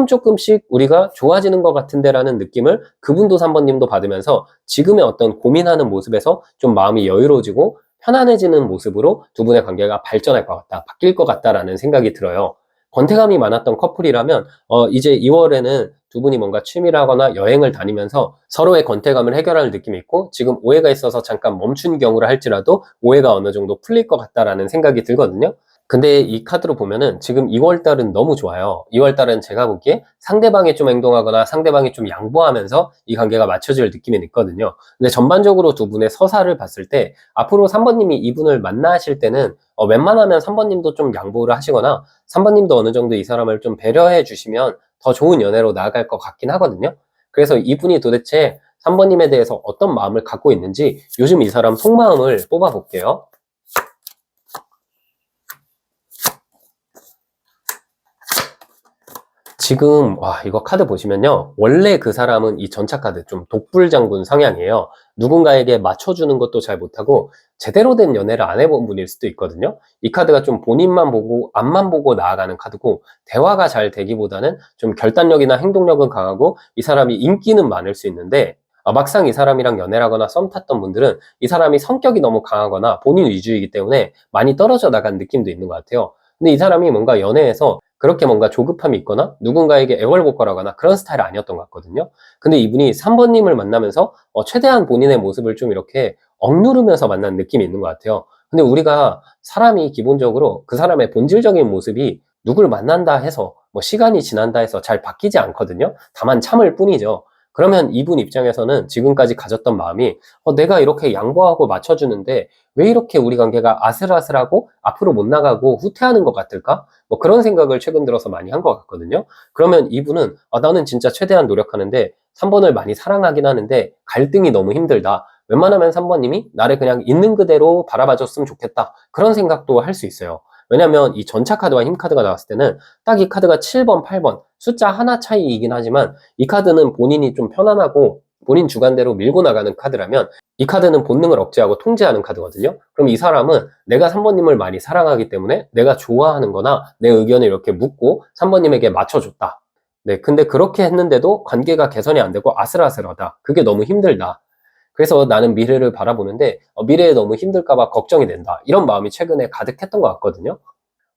조금씩 우리가 좋아지는 것 같은데라는 느낌을 그분도 3번님도 받으면서 지금의 어떤 고민하는 모습에서 좀 마음이 여유로워지고 편안해지는 모습으로 두 분의 관계가 발전할 것 같다, 바뀔 것 같다라는 생각이 들어요. 권태감이 많았던 커플이라면 이제 2월에는 두 분이 뭔가 취미를 하거나 여행을 다니면서 서로의 권태감을 해결하는 느낌이 있고, 지금 오해가 있어서 잠깐 멈춘 경우라 할지라도 오해가 어느 정도 풀릴 것 같다라는 생각이 들거든요. 근데 이 카드로 보면은 지금 2월 달은 너무 좋아요. 2월 달은 제가 보기에 상대방이 좀 행동하거나 상대방이 좀 양보하면서 이 관계가 맞춰질 느낌이 있거든요. 근데 전반적으로 두 분의 서사를 봤을 때 앞으로 3번님이 이분을 만나실 때는 웬만하면 3번님도 좀 양보를 하시거나 3번님도 어느 정도 이 사람을 좀 배려해 주시면 더 좋은 연애로 나아갈 것 같긴 하거든요. 그래서 이분이 도대체 3번님에 대해서 어떤 마음을 갖고 있는지 요즘 이 사람 속마음을 뽑아볼게요. 지금 이거 카드 보시면요, 원래 그 사람은 이 전차 카드 좀 독불장군 성향이에요. 누군가에게 맞춰주는 것도 잘 못하고 제대로 된 연애를 안 해본 분일 수도 있거든요. 이 카드가 좀 본인만 보고 앞만 보고 나아가는 카드고, 대화가 잘 되기보다는 좀 결단력이나 행동력은 강하고 이 사람이 인기는 많을 수 있는데, 막상 이 사람이랑 연애를 하거나 썸 탔던 분들은 이 사람이 성격이 너무 강하거나 본인 위주이기 때문에 많이 떨어져 나간 느낌도 있는 것 같아요. 근데 이 사람이 뭔가 연애에서 그렇게 뭔가 조급함이 있거나 누군가에게 애월복걸하거나 그런 스타일 아니었던 것 같거든요. 근데 이분이 3번님을 만나면서 최대한 본인의 모습을 좀 이렇게 억누르면서 만난 느낌이 있는 것 같아요. 근데 우리가 사람이 기본적으로 그 사람의 본질적인 모습이 누굴 만난다 해서 뭐 시간이 지난다 해서 잘 바뀌지 않거든요. 다만 참을 뿐이죠. 그러면 이분 입장에서는 지금까지 가졌던 마음이 내가 이렇게 양보하고 맞춰주는데 왜 이렇게 우리 관계가 아슬아슬하고 앞으로 못 나가고 후퇴하는 것 같을까? 뭐 그런 생각을 최근 들어서 많이 한 것 같거든요. 그러면 이분은 나는 진짜 최대한 노력하는데 3번을 많이 사랑하긴 하는데 갈등이 너무 힘들다. 웬만하면 3번님이 나를 그냥 있는 그대로 바라봐줬으면 좋겠다. 그런 생각도 할 수 있어요. 왜냐면 이 전차 카드와 힘 카드가 나왔을 때는 딱 이 카드가 7번, 8번 숫자 하나 차이이긴 하지만 이 카드는 본인이 좀 편안하고 본인 주관대로 밀고 나가는 카드라면 이 카드는 본능을 억제하고 통제하는 카드거든요. 그럼 이 사람은 내가 3번님을 많이 사랑하기 때문에 내가 좋아하는 거나 내 의견을 이렇게 묻고 3번님에게 맞춰줬다. 네, 근데 그렇게 했는데도 관계가 개선이 안 되고 아슬아슬하다. 그게 너무 힘들다. 그래서 나는 미래를 바라보는데 미래에 너무 힘들까봐 걱정이 된다. 이런 마음이 최근에 가득했던 것 같거든요.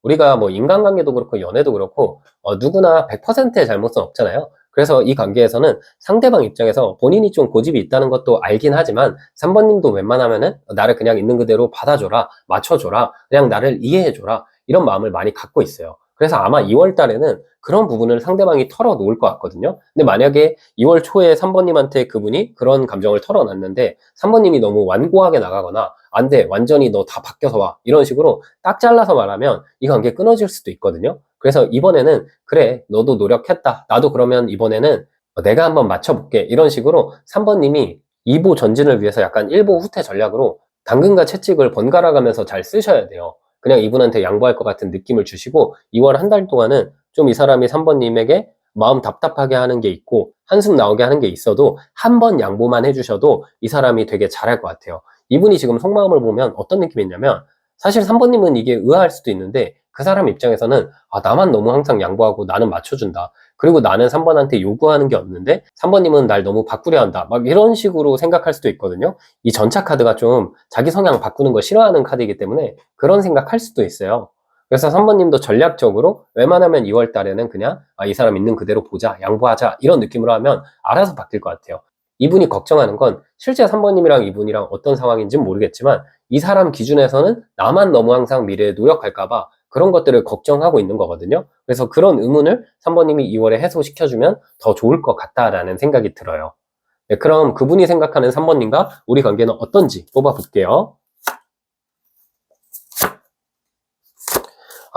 우리가 뭐 인간관계도 그렇고 연애도 그렇고 누구나 100%의 잘못은 없잖아요. 그래서 이 관계에서는 상대방 입장에서 본인이 좀 고집이 있다는 것도 알긴 하지만 3번님도 웬만하면은 나를 그냥 있는 그대로 받아줘라, 맞춰줘라, 그냥 나를 이해해줘라 이런 마음을 많이 갖고 있어요. 그래서 아마 2월 달에는 그런 부분을 상대방이 털어놓을 것 같거든요. 근데 만약에 2월 초에 3번님한테 그분이 그런 감정을 털어놨는데 3번님이 너무 완고하게 나가거나 안 돼, 완전히 너 다 바뀌어서 와 이런 식으로 딱 잘라서 말하면 이 관계 끊어질 수도 있거든요. 그래서 이번에는 그래, 너도 노력했다. 나도 그러면 이번에는 내가 한번 맞춰볼게. 이런 식으로 3번님이 2보 전진을 위해서 약간 1보 후퇴 전략으로 당근과 채찍을 번갈아 가면서 잘 쓰셔야 돼요. 그냥 이분한테 양보할 것 같은 느낌을 주시고 2월 한 달 동안은 좀 이 사람이 3번님에게 마음 답답하게 하는 게 있고 한숨 나오게 하는 게 있어도 한 번 양보만 해주셔도 이 사람이 되게 잘할 것 같아요. 이분이 지금 속마음을 보면 어떤 느낌이 있냐면 사실 3번님은 이게 의아할 수도 있는데 그 사람 입장에서는 나만 너무 항상 양보하고 나는 맞춰준다. 그리고 나는 3번한테 요구하는 게 없는데 3번님은 날 너무 바꾸려 한다. 막 이런 식으로 생각할 수도 있거든요. 이 전차 카드가 좀 자기 성향 바꾸는 거 싫어하는 카드이기 때문에 그런 생각할 수도 있어요. 그래서 3번님도 전략적으로 웬만하면 2월 달에는 그냥 이 사람 있는 그대로 보자, 양보하자 이런 느낌으로 하면 알아서 바뀔 것 같아요. 이분이 걱정하는 건 실제 3번님이랑 이분이랑 어떤 상황인지는 모르겠지만 이 사람 기준에서는 나만 너무 항상 미래에 노력할까봐 그런 것들을 걱정하고 있는 거거든요. 그래서 그런 의문을 3번님이 2월에 해소시켜주면 더 좋을 것 같다라는 생각이 들어요. 네, 그럼 그분이 생각하는 3번님과 우리 관계는 어떤지 뽑아볼게요.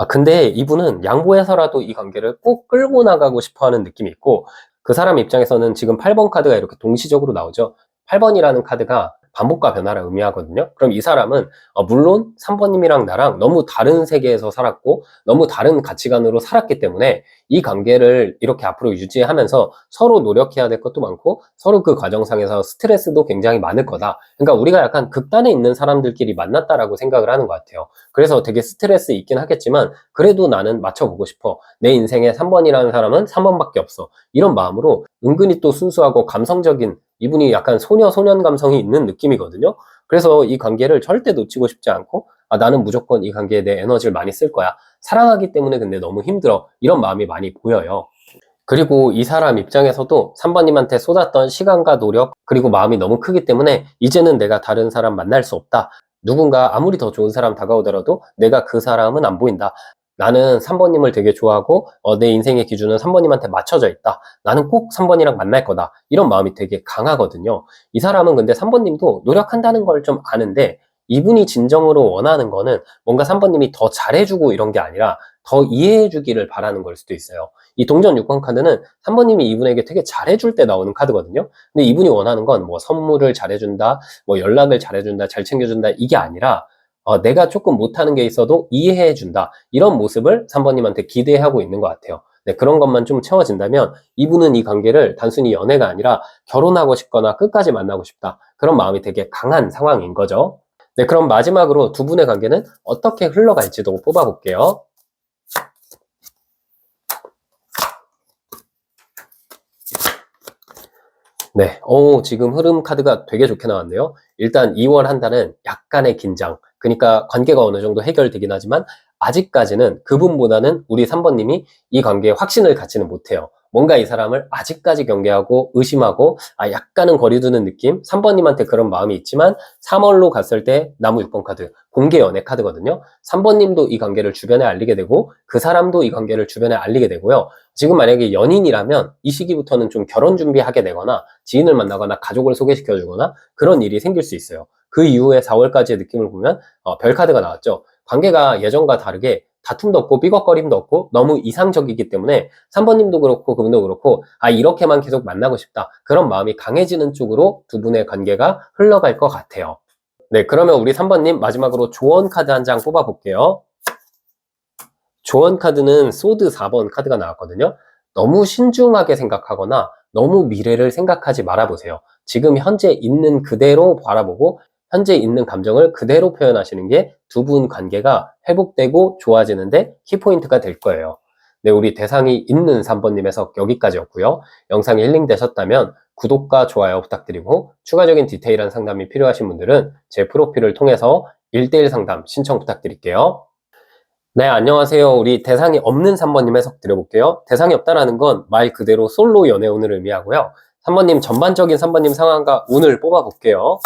근데 이분은 양보해서라도 이 관계를 꼭 끌고 나가고 싶어 하는 느낌이 있고 그 사람 입장에서는 지금 8번 카드가 이렇게 동시적으로 나오죠. 8번이라는 카드가 반복과 변화를 의미하거든요. 그럼 이 사람은 물론 3번님이랑 나랑 너무 다른 세계에서 살았고 너무 다른 가치관으로 살았기 때문에 이 관계를 이렇게 앞으로 유지하면서 서로 노력해야 될 것도 많고 서로 그 과정상에서 스트레스도 굉장히 많을 거다. 그러니까 우리가 약간 극단에 있는 사람들끼리 만났다라고 생각을 하는 것 같아요. 그래서 되게 스트레스 있긴 하겠지만 그래도 나는 맞춰보고 싶어. 내 인생에 3번이라는 사람은 3번밖에 없어. 이런 마음으로 은근히 또 순수하고 감성적인 이분이 약간 소년 감성이 있는 느낌이거든요. 그래서 이 관계를 절대 놓치고 싶지 않고 나는 무조건 이 관계에 내 에너지를 많이 쓸 거야. 사랑하기 때문에 근데 너무 힘들어. 이런 마음이 많이 보여요. 그리고 이 사람 입장에서도 3번님한테 쏟았던 시간과 노력 그리고 마음이 너무 크기 때문에 이제는 내가 다른 사람 만날 수 없다. 누군가 아무리 더 좋은 사람 다가오더라도 내가 그 사람은 안 보인다. 나는 3번님을 되게 좋아하고 내 인생의 기준은 3번님한테 맞춰져 있다. 나는 꼭 3번이랑 만날 거다. 이런 마음이 되게 강하거든요. 이 사람은 근데 3번님도 노력한다는 걸 좀 아는데 이분이 진정으로 원하는 거는 뭔가 3번님이 더 잘해주고 이런 게 아니라 더 이해해주기를 바라는 걸 수도 있어요. 이 동전 6번 카드는 3번님이 이분에게 되게 잘해줄 때 나오는 카드거든요. 근데 이분이 원하는 건 뭐 선물을 잘해준다, 뭐 연락을 잘해준다, 잘 챙겨준다 이게 아니라 내가 조금 못하는 게 있어도 이해해준다. 이런 모습을 3번님한테 기대하고 있는 것 같아요. 네, 그런 것만 좀 채워진다면 이분은 이 관계를 단순히 연애가 아니라 결혼하고 싶거나 끝까지 만나고 싶다. 그런 마음이 되게 강한 상황인 거죠. 네, 그럼 마지막으로 두 분의 관계는 어떻게 흘러갈지도 뽑아볼게요. 네, 지금 흐름 카드가 되게 좋게 나왔네요. 일단 2월 한 달은 약간의 긴장, 그러니까 관계가 어느 정도 해결되긴 하지만 아직까지는 그분보다는 우리 3번님이 이 관계에 확신을 갖지는 못해요. 뭔가 이 사람을 아직까지 경계하고 의심하고 약간은 거리두는 느낌. 3번님한테 그런 마음이 있지만 3월로 갔을 때 나무 6번 카드 공개 연애 카드거든요. 3번님도 이 관계를 주변에 알리게 되고 그 사람도 이 관계를 주변에 알리게 되고요. 지금 만약에 연인이라면 이 시기부터는 좀 결혼 준비하게 되거나 지인을 만나거나 가족을 소개시켜 주거나 그런 일이 생길 수 있어요. 그 이후에 4월까지의 느낌을 보면 별 카드가 나왔죠. 관계가 예전과 다르게 다툼도 없고 삐걱거림도 없고 너무 이상적이기 때문에 3번님도 그렇고 그분도 그렇고 이렇게만 계속 만나고 싶다. 그런 마음이 강해지는 쪽으로 두 분의 관계가 흘러갈 것 같아요. 네, 그러면 우리 3번님 마지막으로 조언 카드 한 장 뽑아 볼게요. 조언 카드는 소드 4번 카드가 나왔거든요. 너무 신중하게 생각하거나 너무 미래를 생각하지 말아보세요. 지금 현재 있는 그대로 바라보고 현재 있는 감정을 그대로 표현하시는 게 두 분 관계가 회복되고 좋아지는데 키포인트가 될 거예요. 네, 우리 대상이 있는 3번님 해석 여기까지였고요. 영상이 힐링되셨다면 구독과 좋아요 부탁드리고 추가적인 디테일한 상담이 필요하신 분들은 제 프로필을 통해서 1대1 상담 신청 부탁드릴게요. 네, 안녕하세요. 우리 대상이 없는 3번님 해석 드려볼게요. 대상이 없다라는 건 말 그대로 솔로 연애운을 의미하고요. 3번님 전반적인 3번님 상황과 운을 뽑아볼게요.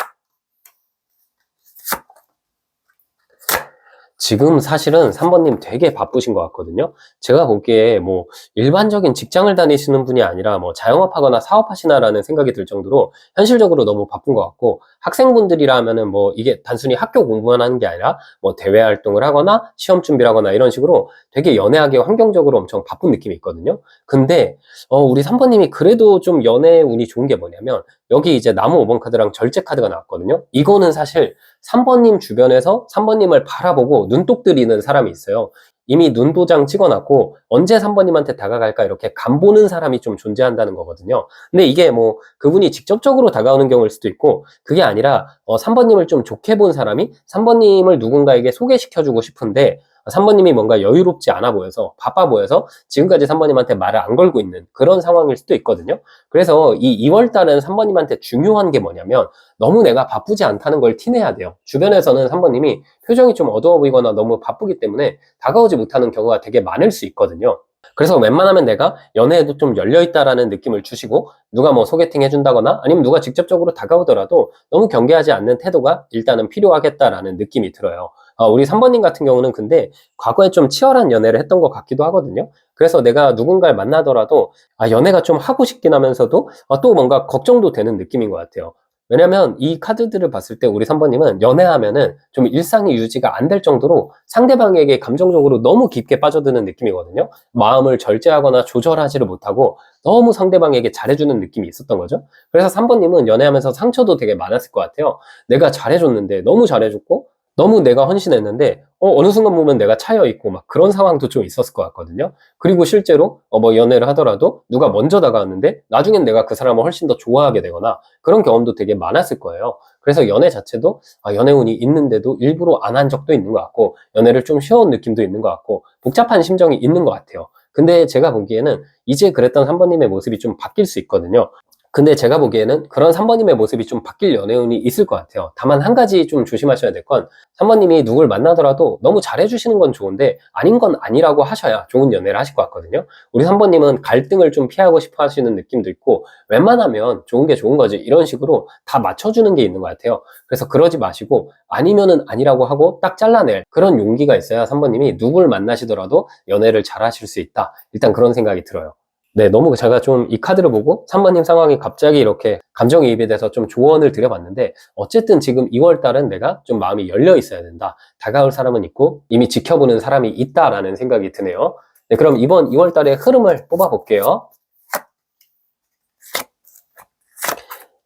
지금 사실은 3번님 되게 바쁘신 것 같거든요. 제가 보기에 뭐 일반적인 직장을 다니시는 분이 아니라 뭐 자영업하거나 사업하시나라는 생각이 들 정도로 현실적으로 너무 바쁜 것 같고 학생분들이라면은 뭐 이게 단순히 학교 공부만 하는 게 아니라 뭐 대외 활동을 하거나 시험 준비를 하거나 이런 식으로 되게 연애하기 환경적으로 엄청 바쁜 느낌이 있거든요. 근데 우리 3번님이 그래도 좀 연애 운이 좋은 게 뭐냐면 여기 이제 나무 5번 카드랑 절제 카드가 나왔거든요. 이거는 사실 3번님 주변에서 3번님을 바라보고 눈독 들이는 사람이 있어요. 이미 눈도장 찍어놨고 언제 3번님한테 다가갈까 이렇게 간보는 사람이 좀 존재한다는 거거든요. 근데 이게 뭐 그분이 직접적으로 다가오는 경우일 수도 있고 그게 아니라 3번님을 좀 좋게 본 사람이 3번님을 누군가에게 소개시켜주고 싶은데 3번님이 뭔가 여유롭지 않아 보여서 바빠 보여서 지금까지 3번님한테 말을 안 걸고 있는 그런 상황일 수도 있거든요. 그래서 이 2월 달은 3번님한테 중요한 게 뭐냐면 너무 내가 바쁘지 않다는 걸 티내야 돼요. 주변에서는 3번님이 표정이 좀 어두워 보이거나 너무 바쁘기 때문에 다가오지 못하는 경우가 되게 많을 수 있거든요. 그래서 웬만하면 내가 연애에도 좀 열려있다라는 느낌을 주시고 누가 뭐 소개팅 해준다거나 아니면 누가 직접적으로 다가오더라도 너무 경계하지 않는 태도가 일단은 필요하겠다라는 느낌이 들어요. 우리 3번님 같은 경우는 근데 과거에 좀 치열한 연애를 했던 것 같기도 하거든요. 그래서 내가 누군가를 만나더라도 연애가 좀 하고 싶긴 하면서도 또 뭔가 걱정도 되는 느낌인 것 같아요. 왜냐면 이 카드들을 봤을 때 우리 3번님은 연애하면은 좀 일상이 유지가 안 될 정도로 상대방에게 감정적으로 너무 깊게 빠져드는 느낌이거든요. 마음을 절제하거나 조절하지를 못하고 너무 상대방에게 잘해주는 느낌이 있었던 거죠. 그래서 3번님은 연애하면서 상처도 되게 많았을 것 같아요. 내가 잘해줬는데 너무 잘해줬고 너무 내가 헌신했는데 어느 순간 보면 내가 차여있고 막 그런 상황도 좀 있었을 것 같거든요. 그리고 실제로 뭐 연애를 하더라도 누가 먼저 다가왔는데 나중엔 내가 그 사람을 훨씬 더 좋아하게 되거나 그런 경험도 되게 많았을 거예요. 그래서 연애 자체도 연애운이 있는데도 일부러 안 한 적도 있는 것 같고 연애를 좀 쉬어온 느낌도 있는 것 같고 복잡한 심정이 있는 것 같아요. 근데 제가 보기에는 이제 그랬던 3번님의 모습이 좀 바뀔 수 있거든요. 근데 제가 보기에는 그런 3번님의 모습이 좀 바뀔 연애운이 있을 것 같아요. 다만 한 가지 좀 조심하셔야 될 건 3번님이 누굴 만나더라도 너무 잘해주시는 건 좋은데 아닌 건 아니라고 하셔야 좋은 연애를 하실 것 같거든요. 우리 3번님은 갈등을 좀 피하고 싶어 하시는 느낌도 있고 웬만하면 좋은 게 좋은 거지 이런 식으로 다 맞춰주는 게 있는 것 같아요. 그래서 그러지 마시고 아니면은 아니라고 하고 딱 잘라낼 그런 용기가 있어야 3번님이 누굴 만나시더라도 연애를 잘 하실 수 있다. 일단 그런 생각이 들어요. 네, 너무 제가 좀 이 카드를 보고 3번님 상황이 갑자기 이렇게 감정이입에 대해서 좀 조언을 드려봤는데 어쨌든 지금 2월 달은 내가 좀 마음이 열려 있어야 된다. 다가올 사람은 있고 이미 지켜보는 사람이 있다라는 생각이 드네요. 네, 그럼 이번 2월 달의 흐름을 뽑아볼게요.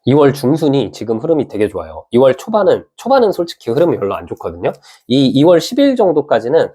2월 중순이 지금 흐름이 되게 좋아요. 2월 초반은 솔직히 흐름이 별로 안 좋거든요. 이 2월 10일 정도까지는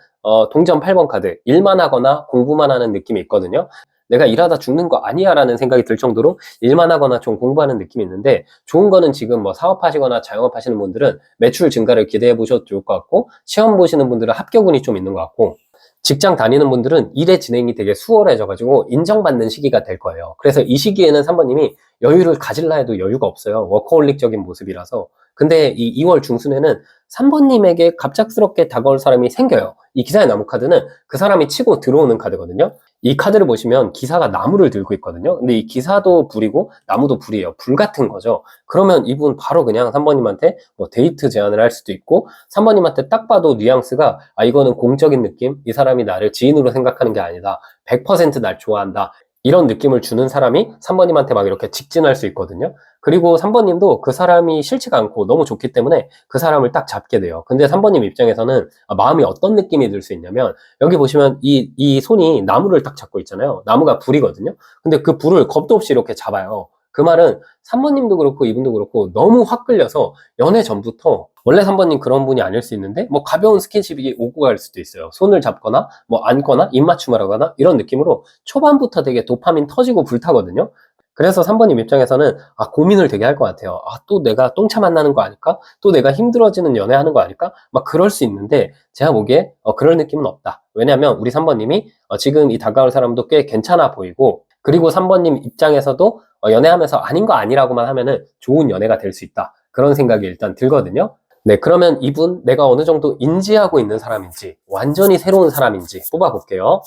동전 8번 카드, 일만 하거나 공부만 하는 느낌이 있거든요. 내가 일하다 죽는 거 아니야 라는 생각이 들 정도로 일만 하거나 좀 공부하는 느낌이 있는데 좋은 거는 지금 뭐 사업하시거나 자영업하시는 분들은 매출 증가를 기대해 보셔도 좋을 것 같고 시험 보시는 분들은 합격운이 좀 있는 것 같고 직장 다니는 분들은 일의 진행이 되게 수월해져가지고 인정받는 시기가 될 거예요. 그래서 이 시기에는 3번님이 여유를 가질라 해도 여유가 없어요. 워커홀릭적인 모습이라서. 근데 이 2월 중순에는 3번님에게 갑작스럽게 다가올 사람이 생겨요. 이 기사의 나무 카드는 그 사람이 치고 들어오는 카드거든요. 이 카드를 보시면 기사가 나무를 들고 있거든요. 근데 이 기사도 불이고 나무도 불이에요. 불 같은 거죠. 그러면 이분 바로 그냥 3번님한테 뭐 데이트 제안을 할 수도 있고, 3번님한테 딱 봐도 뉘앙스가 이거는 공적인 느낌, 이 사람이 나를 지인으로 생각하는 게 아니다, 100% 날 좋아한다, 이런 느낌을 주는 사람이 3번님한테 막 이렇게 직진할 수 있거든요. 그리고 3번님도 그 사람이 싫지가 않고 너무 좋기 때문에 그 사람을 딱 잡게 돼요. 근데 3번님 입장에서는 마음이 어떤 느낌이 들 수 있냐면, 여기 보시면 이 손이 나무를 딱 잡고 있잖아요. 나무가 불이거든요. 근데 그 불을 겁도 없이 이렇게 잡아요. 그 말은 3번님도 그렇고 이분도 그렇고 너무 확 끌려서 연애 전부터, 원래 3번님 그런 분이 아닐 수 있는데 뭐 가벼운 스킨십이 오고 갈 수도 있어요. 손을 잡거나 뭐 안거나 입맞춤을 하거나 이런 느낌으로 초반부터 되게 도파민 터지고 불타거든요. 그래서 3번님 입장에서는 고민을 되게 할 것 같아요. 또 내가 똥차 만나는 거 아닐까? 또 내가 힘들어지는 연애하는 거 아닐까? 막 그럴 수 있는데, 제가 보기에 그럴 느낌은 없다. 왜냐면 우리 3번님이 지금 이 다가올 사람도 꽤 괜찮아 보이고, 그리고 3번님 입장에서도 연애하면서 아닌 거 아니라고만 하면은 좋은 연애가 될 수 있다, 그런 생각이 일단 들거든요. 네, 그러면 이분 내가 어느 정도 인지하고 있는 사람인지, 완전히 새로운 사람인지 뽑아볼게요.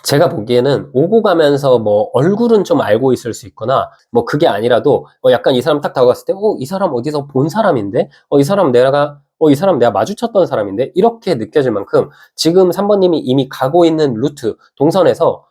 제가 보기에는 오고 가면서 뭐 얼굴은 좀 알고 있을 수 있거나, 뭐 그게 아니라도 약간 이 사람 딱 다가갔을 때 이 사람 어디서 본 사람인데, 이 사람 내가 마주쳤던 사람인데, 이렇게 느껴질 만큼 지금 3번님이 이미 가고 있는 루트, 동선에서,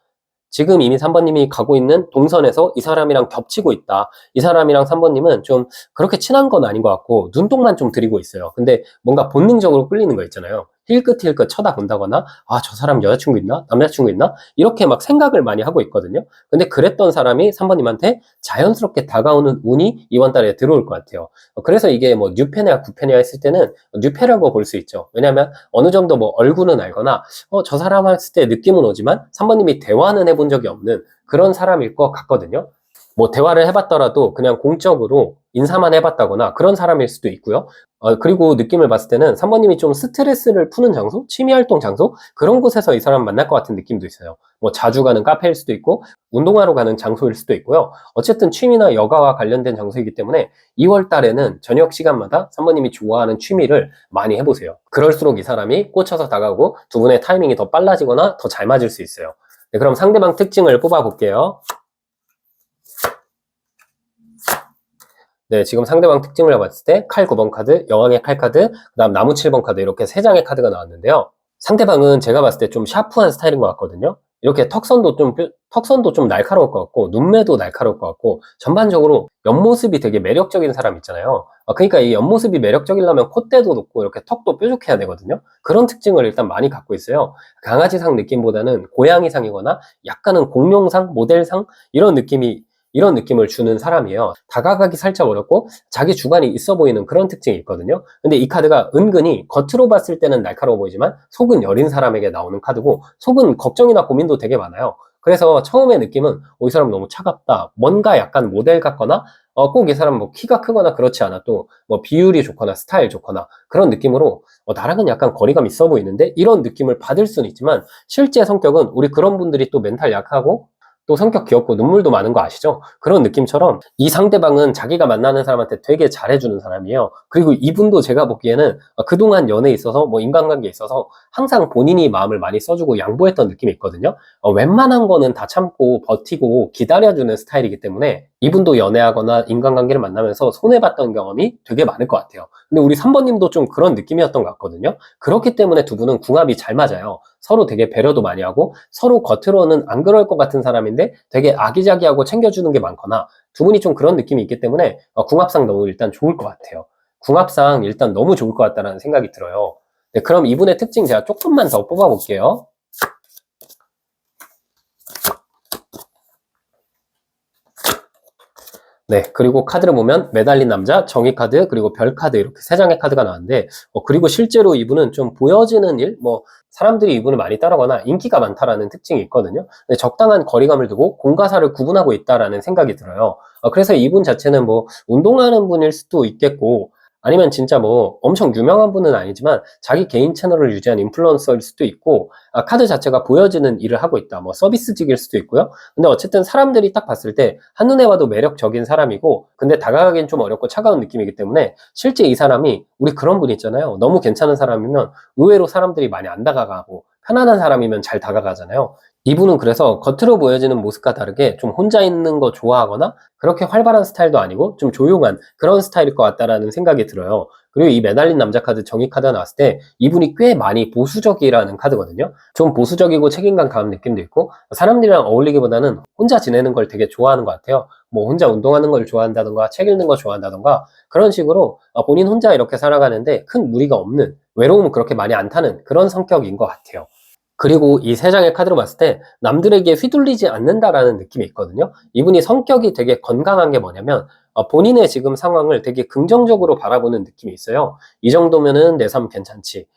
지금 이미 3번님이 가고 있는 동선에서 이 사람이랑 겹치고 있다. 이 사람이랑 3번님은 좀 그렇게 친한 건 아닌 것 같고 눈동만 좀 들이고 있어요. 근데 뭔가 본능적으로 끌리는 거 있잖아요. 힐끗힐끗 쳐다본다거나, 저 사람 여자친구 있나? 남자친구 있나? 이렇게 막 생각을 많이 하고 있거든요. 근데 그랬던 사람이 3번님한테 자연스럽게 다가오는 운이 이번 달에 들어올 것 같아요. 그래서 이게 뭐 뉴페냐 구페냐 했을 때는 뉴페라고 볼 수 있죠. 왜냐하면 어느 정도 뭐 얼굴은 알거나 저 사람 했을 때 느낌은 오지만 3번님이 대화는 해본 적이 없는 그런 사람일 것 같거든요. 뭐 대화를 해봤더라도 그냥 공적으로 인사만 해봤다거나 그런 사람일 수도 있고요. 그리고 느낌을 봤을 때는 3번님이 좀 스트레스를 푸는 장소, 취미활동 장소, 그런 곳에서 이 사람 만날 것 같은 느낌도 있어요. 뭐 자주 가는 카페일 수도 있고 운동하러 가는 장소일 수도 있고요. 어쨌든 취미나 여가와 관련된 장소이기 때문에 2월 달에는 저녁 시간마다 3번님이 좋아하는 취미를 많이 해보세요. 그럴수록 이 사람이 꽂혀서 다가오고 두 분의 타이밍이 더 빨라지거나 더 잘 맞을 수 있어요. 네, 그럼 상대방 특징을 뽑아볼게요. 네, 지금 상대방 특징을 봤을 때 칼 9번 카드, 여왕의 칼 카드, 그 다음 나무 7번 카드, 이렇게 3장의 카드가 나왔는데요. 상대방은 제가 봤을 때 좀 샤프한 스타일인 것 같거든요. 이렇게 턱선도 좀 날카로울 것 같고, 눈매도 날카로울 것 같고, 전반적으로 옆모습이 되게 매력적인 사람 있잖아요. 그러니까 이 옆모습이 매력적이려면 콧대도 높고 이렇게 턱도 뾰족해야 되거든요. 그런 특징을 일단 많이 갖고 있어요. 강아지상 느낌보다는 고양이상이거나 약간은 공룡상, 모델상, 이런 느낌을 주는 사람이에요. 다가가기 살짝 어렵고 자기 주관이 있어 보이는 그런 특징이 있거든요. 근데 이 카드가 은근히 겉으로 봤을 때는 날카로워 보이지만 속은 여린 사람에게 나오는 카드고, 속은 걱정이나 고민도 되게 많아요. 그래서 처음에 느낌은 이 사람 너무 차갑다, 뭔가 약간 모델 같거나 꼭 이 사람 뭐 키가 크거나 그렇지 않아도 뭐 비율이 좋거나 스타일 좋거나 그런 느낌으로 나랑은 약간 거리감 있어 보이는데, 이런 느낌을 받을 수는 있지만 실제 성격은, 우리 그런 분들이 또 멘탈 약하고 또 성격 귀엽고 눈물도 많은 거 아시죠? 그런 느낌처럼 이 상대방은 자기가 만나는 사람한테 되게 잘해주는 사람이에요. 그리고 이분도 제가 보기에는 그동안 연애에 있어서 뭐 인간관계에 있어서 항상 본인이 마음을 많이 써주고 양보했던 느낌이 있거든요. 웬만한 거는 다 참고 버티고 기다려주는 스타일이기 때문에 이분도 연애하거나 인간관계를 만나면서 손해봤던 경험이 되게 많을 것 같아요. 근데 우리 3번님도 좀 그런 느낌이었던 것 같거든요. 그렇기 때문에 두 분은 궁합이 잘 맞아요. 서로 되게 배려도 많이 하고, 서로 겉으로는 안 그럴 것 같은 사람인데 되게 아기자기하고 챙겨주는 게 많거나, 두 분이 좀 그런 느낌이 있기 때문에 궁합상 너무 일단 좋을 것 같아요. 궁합상 일단 너무 좋을 것 같다는 생각이 들어요. 네, 그럼 이분의 특징 제가 조금만 더 뽑아볼게요. 네, 그리고 카드를 보면 매달린 남자, 정의 카드, 그리고 별 카드, 이렇게 3장의 카드가 나왔는데, 그리고 실제로 이분은 좀 보여지는 일, 뭐 사람들이 이분을 많이 따르거나 인기가 많다라는 특징이 있거든요. 근데 적당한 거리감을 두고 공과사를 구분하고 있다라는 생각이 들어요. 그래서 이분 자체는 뭐 운동하는 분일 수도 있겠고, 아니면 진짜 뭐 엄청 유명한 분은 아니지만 자기 개인 채널을 유지한 인플루언서일 수도 있고, 카드 자체가 보여지는 일을 하고 있다, 뭐 서비스직일 수도 있고요. 근데 어쨌든 사람들이 딱 봤을 때 한눈에 봐도 매력적인 사람이고, 근데 다가가긴 좀 어렵고 차가운 느낌이기 때문에 실제 이 사람이, 우리 그런 분 있잖아요. 너무 괜찮은 사람이면 의외로 사람들이 많이 안 다가가고, 편안한 사람이면 잘 다가가잖아요. 이분은 그래서 겉으로 보여지는 모습과 다르게 좀 혼자 있는 거 좋아하거나 그렇게 활발한 스타일도 아니고 좀 조용한 그런 스타일일 것 같다라는 생각이 들어요. 그리고 이 매달린 남자 카드 정의 카드가 나왔을 때 이분이 꽤 많이 보수적이라는 카드거든요. 좀 보수적이고 책임감 강한 느낌도 있고, 사람들이랑 어울리기보다는 혼자 지내는 걸 되게 좋아하는 것 같아요. 뭐 혼자 운동하는 걸 좋아한다던가 책 읽는 거 좋아한다던가 그런 식으로 본인 혼자 이렇게 살아가는데 큰 무리가 없는, 외로움을 그렇게 많이 안 타는 그런 성격인 것 같아요. 그리고 이 세 장의 카드로 봤을 때 남들에게 휘둘리지 않는다라는 느낌이 있거든요. 이분이 성격이 되게 건강한 게 뭐냐면, 본인의 지금 상황을 되게 긍정적으로 바라보는 느낌이 있어요. 이 정도면은 내 삶 괜찮지,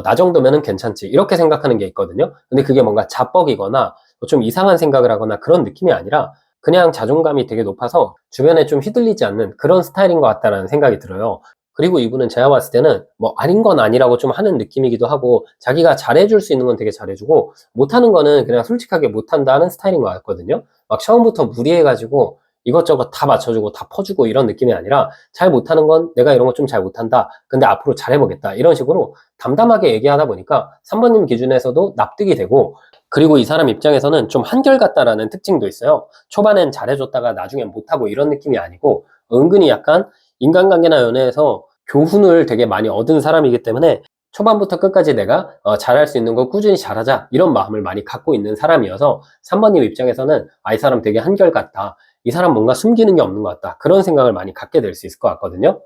나 정도면은 괜찮지, 이렇게 생각하는 게 있거든요. 근데 그게 뭔가 자뻑이거나 좀 이상한 생각을 하거나 그런 느낌이 아니라 그냥 자존감이 되게 높아서 주변에 좀 휘둘리지 않는 그런 스타일인 것 같다라는 생각이 들어요. 그리고 이분은 제가 봤을 때는 뭐 아닌 건 아니라고 좀 하는 느낌이기도 하고, 자기가 잘해줄 수 있는 건 되게 잘해주고 못하는 거는 그냥 솔직하게 못한다 하는 스타일인 것 같거든요. 막 처음부터 무리해가지고 이것저것 다 맞춰주고 다 퍼주고 이런 느낌이 아니라, 잘 못하는 건 내가 이런 거 좀 잘 못한다, 근데 앞으로 잘해보겠다, 이런 식으로 담담하게 얘기하다 보니까 3번님 기준에서도 납득이 되고, 그리고 이 사람 입장에서는 좀 한결같다라는 특징도 있어요. 초반엔 잘해줬다가 나중엔 못하고 이런 느낌이 아니고, 은근히 약간 인간관계나 연애에서 교훈을 되게 많이 얻은 사람이기 때문에 초반부터 끝까지 내가 잘할 수 있는 거 꾸준히 잘하자, 이런 마음을 많이 갖고 있는 사람이어서 3번님 입장에서는 이 사람 되게 한결같다, 이 사람 뭔가 숨기는 게 없는 것 같다, 그런 생각을 많이 갖게 될 수 있을 것 같거든요.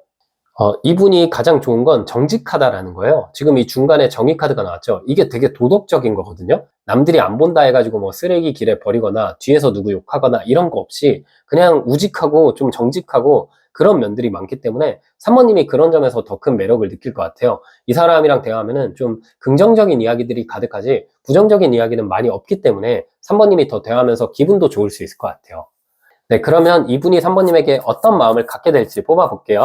이분이 가장 좋은 건 정직하다라는 거예요. 지금 이 중간에 정의 카드가 나왔죠. 이게 되게 도덕적인 거거든요. 남들이 안 본다 해가지고 뭐 쓰레기 길에 버리거나 뒤에서 누구 욕하거나 이런 거 없이 그냥 우직하고 좀 정직하고 그런 면들이 많기 때문에 3번님이 그런 점에서 더 큰 매력을 느낄 것 같아요. 이 사람이랑 대화하면은 좀 긍정적인 이야기들이 가득하지 부정적인 이야기는 많이 없기 때문에 3번님이 더 대화하면서 기분도 좋을 수 있을 것 같아요. 네, 그러면 이분이 3번님에게 어떤 마음을 갖게 될지 뽑아볼게요.